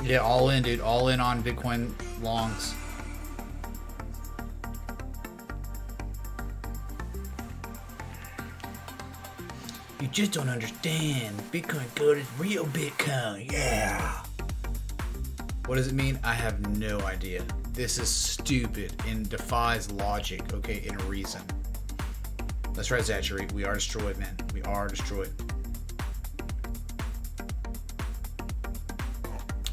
Yeah, all in, dude. All in on Bitcoin longs. You just don't understand. Bitcoin Gold is real Bitcoin. Yeah. What does it mean? I have no idea. This is stupid and defies logic, okay, and reason. That's right, Zachary. We are destroyed, man. We are destroyed.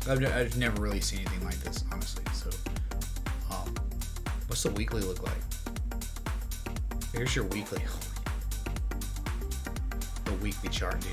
I've never really seen anything like this, honestly. So, what's the weekly look like? Here's your weekly. The weekly chart, dude.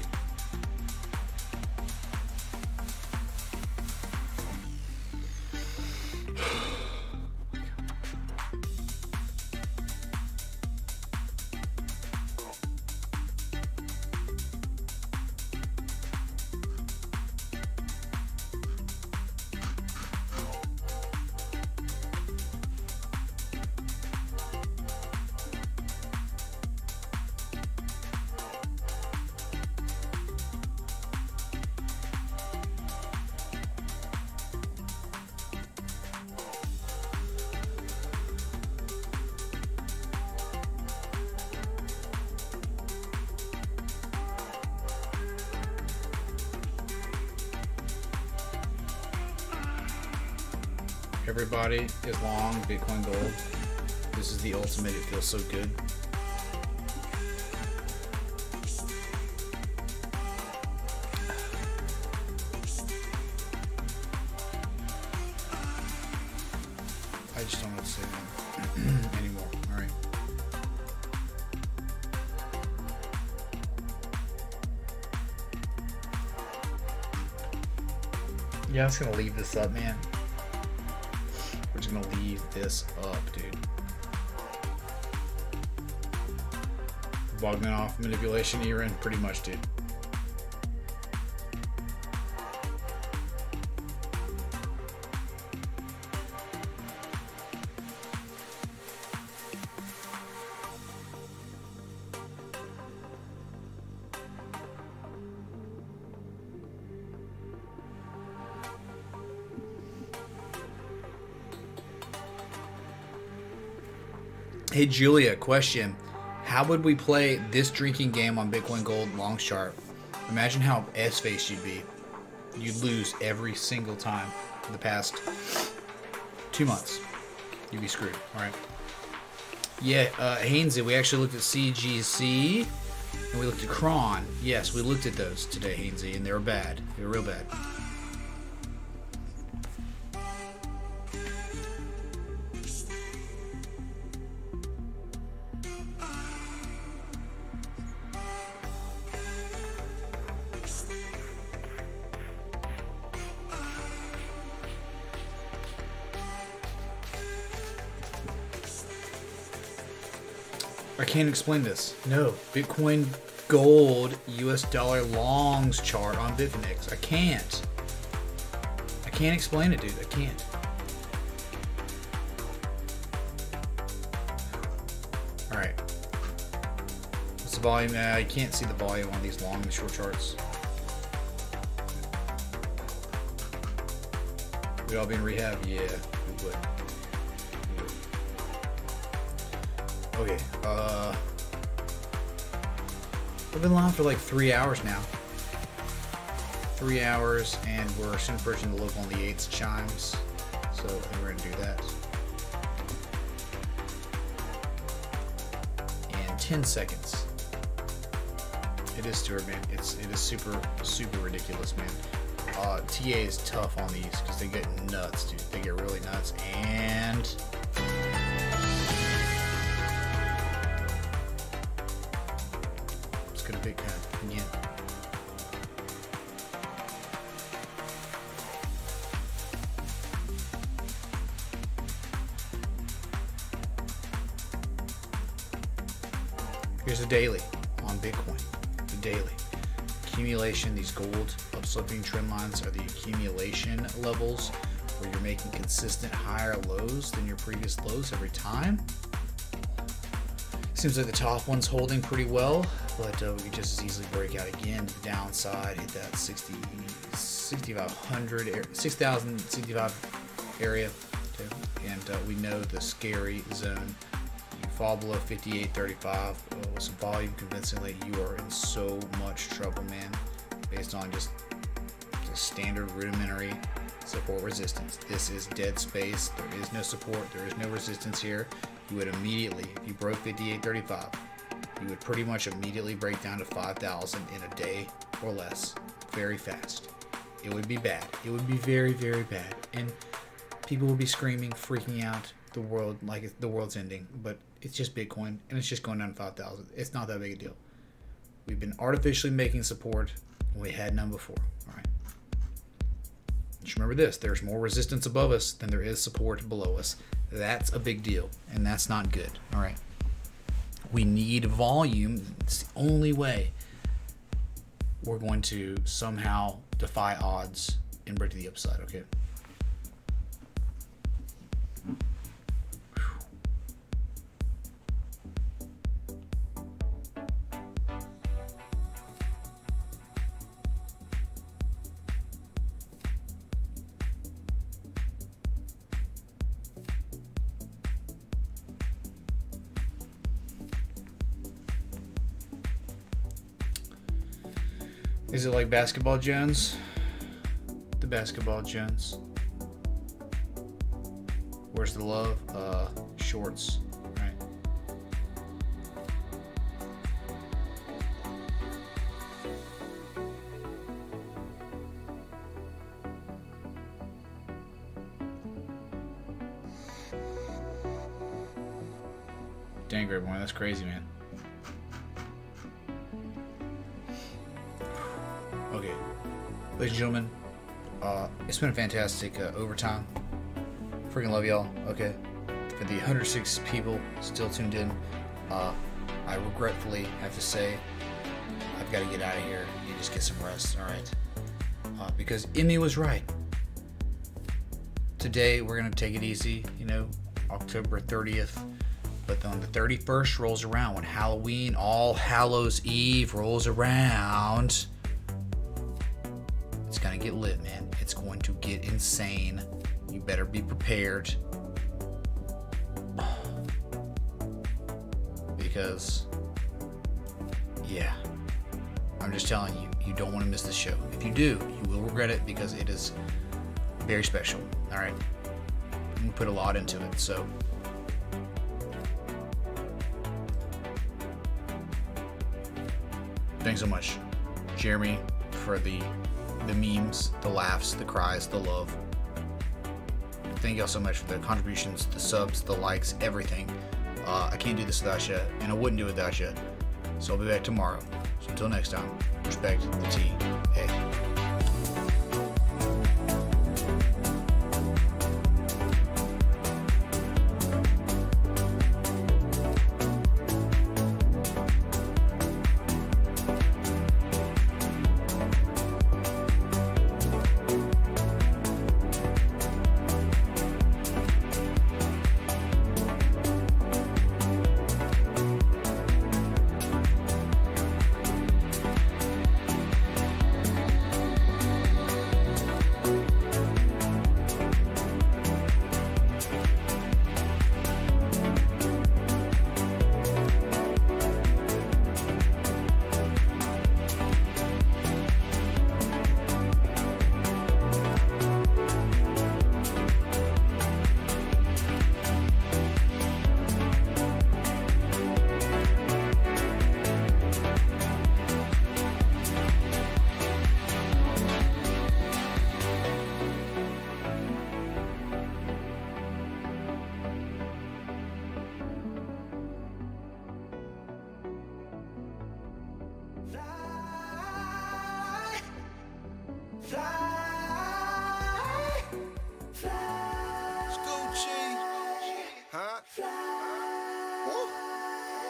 Everybody is long Bitcoin Gold. This is the ultimate. It feels so good. I just don't know what to say anymore. All right. Yeah, I'm just gonna leave this up, man. We're just gonna leave this up, dude. Bogdanov manipulation you're in, pretty much, dude. Hey Julia, question. How would we play this drinking game on Bitcoin Gold long chart? Imagine how S-faced you'd be. You'd lose every single time for the past 2 months. You'd be screwed, alright? Yeah, Hainsey, we actually looked at CGC and we looked at Cron. Yes, we looked at those today, Hainsey, and they were bad. They were real bad. I can't explain this. No. Bitcoin Gold US dollar longs chart on Bitfinex. I can't. I can't explain it, dude. I can't. Alright. What's the volume? I can't see the volume on these long and short charts. We'd all be in rehab? Yeah, we would. Okay, we've been live for like 3 hours now. 3 hours, and we're soon approaching the local on the 8th chimes. So I think we're gonna do that. In 10 seconds. It is Stuart, man. It is super ridiculous, man. TA is tough on these because they get nuts, dude. They get really nuts, and a big kind again. Here's the daily on Bitcoin. The daily accumulation. These gold upsloping trend lines are the accumulation levels where you're making consistent higher lows than your previous lows every time. Seems like the top one's holding pretty well, but we could just as easily break out again to the downside, hit that 66 6,065 area, okay? And we know the scary zone. You fall below 58.35 with some volume convincingly, you are in so much trouble, man, based on just the standard rudimentary support resistance. This is dead space. There is no support. There is no resistance here. You would immediately, if you broke 58.35, you would pretty much immediately break down to 5,000 in a day or less, very fast. It would be bad. It would be very, very bad, and people would be screaming, freaking out, the world, like the world's ending. But it's just Bitcoin, and it's just going down to 5,000. It's not that big a deal. We've been artificially making support, and we had none before. All right. Just remember this: there's more resistance above us than there is support below us. That's a big deal, and that's not good. All right. We need volume. It's the only way we're going to somehow defy odds and break to the upside, okay? Is it like Basketball Jones? The Basketball Jones. Where's the love? Shorts, right? Dang, great boy, that's crazy, man. Okay, ladies and gentlemen, it's been a fantastic overtime. Freaking love y'all. Okay, for the 106 people still tuned in, I regretfully have to say I've got to get out of here and just get some rest. All right, because Emmy was right. Today we're gonna take it easy, you know, October 30th. But then the 31st rolls around, when Halloween, All Hallows Eve rolls around. It's gonna get lit, man. It's going to get insane. You better be prepared. Because, yeah, I'm just telling you, you don't want to miss the show. If you do, you will regret it, because it is very special. All right, we put a lot into it, so. Thanks so much, Jeremy, for the memes, the laughs, the cries, the love. Thank y'all so much for the contributions, the subs, the likes, everything. I can't do this without you, and I wouldn't do it without you. So I'll be back tomorrow. So until next time, respect the T. Hey.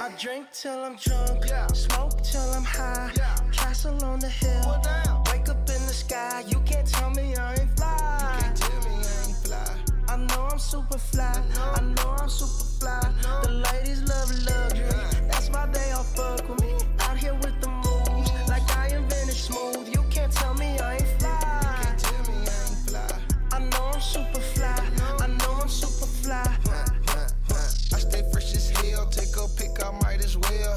I drink till I'm drunk, smoke till I'm high, castle on the hill, wake up in the sky. You can't tell me I ain't fly. I know I'm super fly, I know I'm super fly. The ladies love luxury, that's why they all fuck with me. Out here with the moves, like I invented smooth. You can't tell me I ain't fly.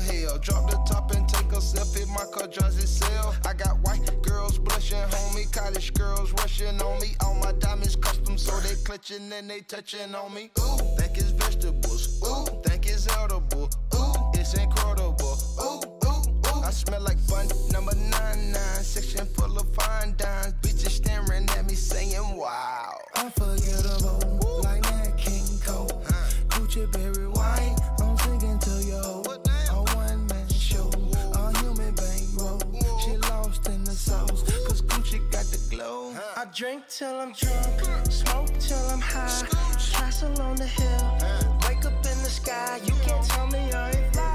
hell. Drop the top and take a selfie, my car drives itself. I got white girls blushing, homie, college girls rushing on me. All my diamonds custom, so they clutching and they touching on me. Ooh, think it's vegetables. Ooh, think it's edible. Ooh, it's incredible. Ooh, ooh, ooh. I smell like bun number 99, section full of fine dimes. Bitches staring at me saying, wow. Unforgettable, like that King Cole. Gucci berry wine, I'm singing to yo. A one-man show, a human bankroll. She lost in the sauce, cause Gucci got the glow. I drink till I'm drunk, smoke till I'm high. Castle on the hill, wake up in the sky. You can't tell me I ain't fly.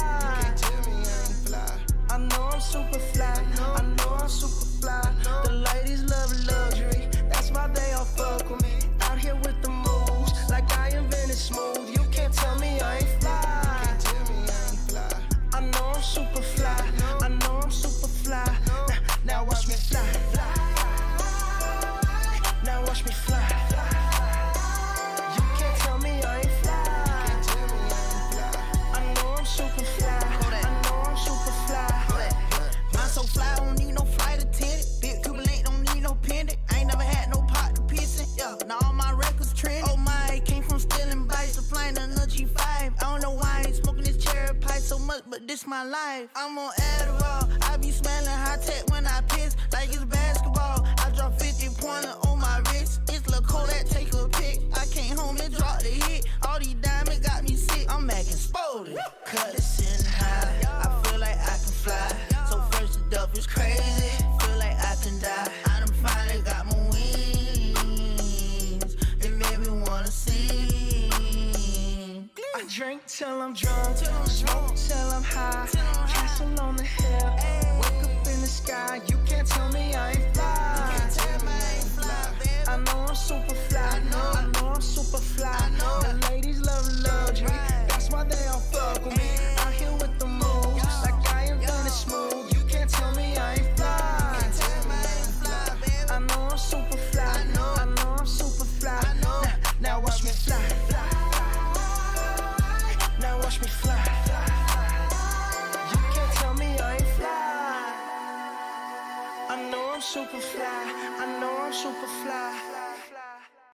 I know I'm super fly, I know I'm super fly. The ladies love luxury, that's why they all fuck with me. Out here with the moves, like I invented smooth. You can't tell me I ain't fly. I know I'm super fly, I know I'm super fly. Now watch me fly. Now watch me fly. You can't tell me I ain't fly. I know I'm super fly, I know I'm super fly. Mine so fly, I don't need no flight attendant. Big Cuban ain't don't need no pendant. I ain't never had no pot to piss in. Yeah, now all my records trending. Oh my, came from stealing bikes to flying in a G5. I don't know why I ain't smoking this cherry pie so much, but this my life. I'm on Adderall, I be smelling high tech when I piss, like it's basketball. I drop 50 pointer on my wrist. It's Lil' Kodak, take a pic. I came home and dropped the hit. All these diamonds got me sick. I'm acting exploded. Cut it sitting high. I feel like I can fly. So first the duff is crazy. Feel like I can die. I done finally got my wings. It made me wanna sing. I drink till I'm drunk, smoke till I'm high. Castle on the hill, wake up in the sky. You can't tell me I ain't fly. I know I'm super fly, I know I'm super fly. The ladies love luxury, that's why they all fuck with me. Out here with the moves, like I invented smooth. You can't tell me I ain't fly. I know I'm super fly, I know I'm super fly. Now watch me fly. Now watch me fly. You can't tell me I ain't fly. I know I'm super fly, I know I'm super fly.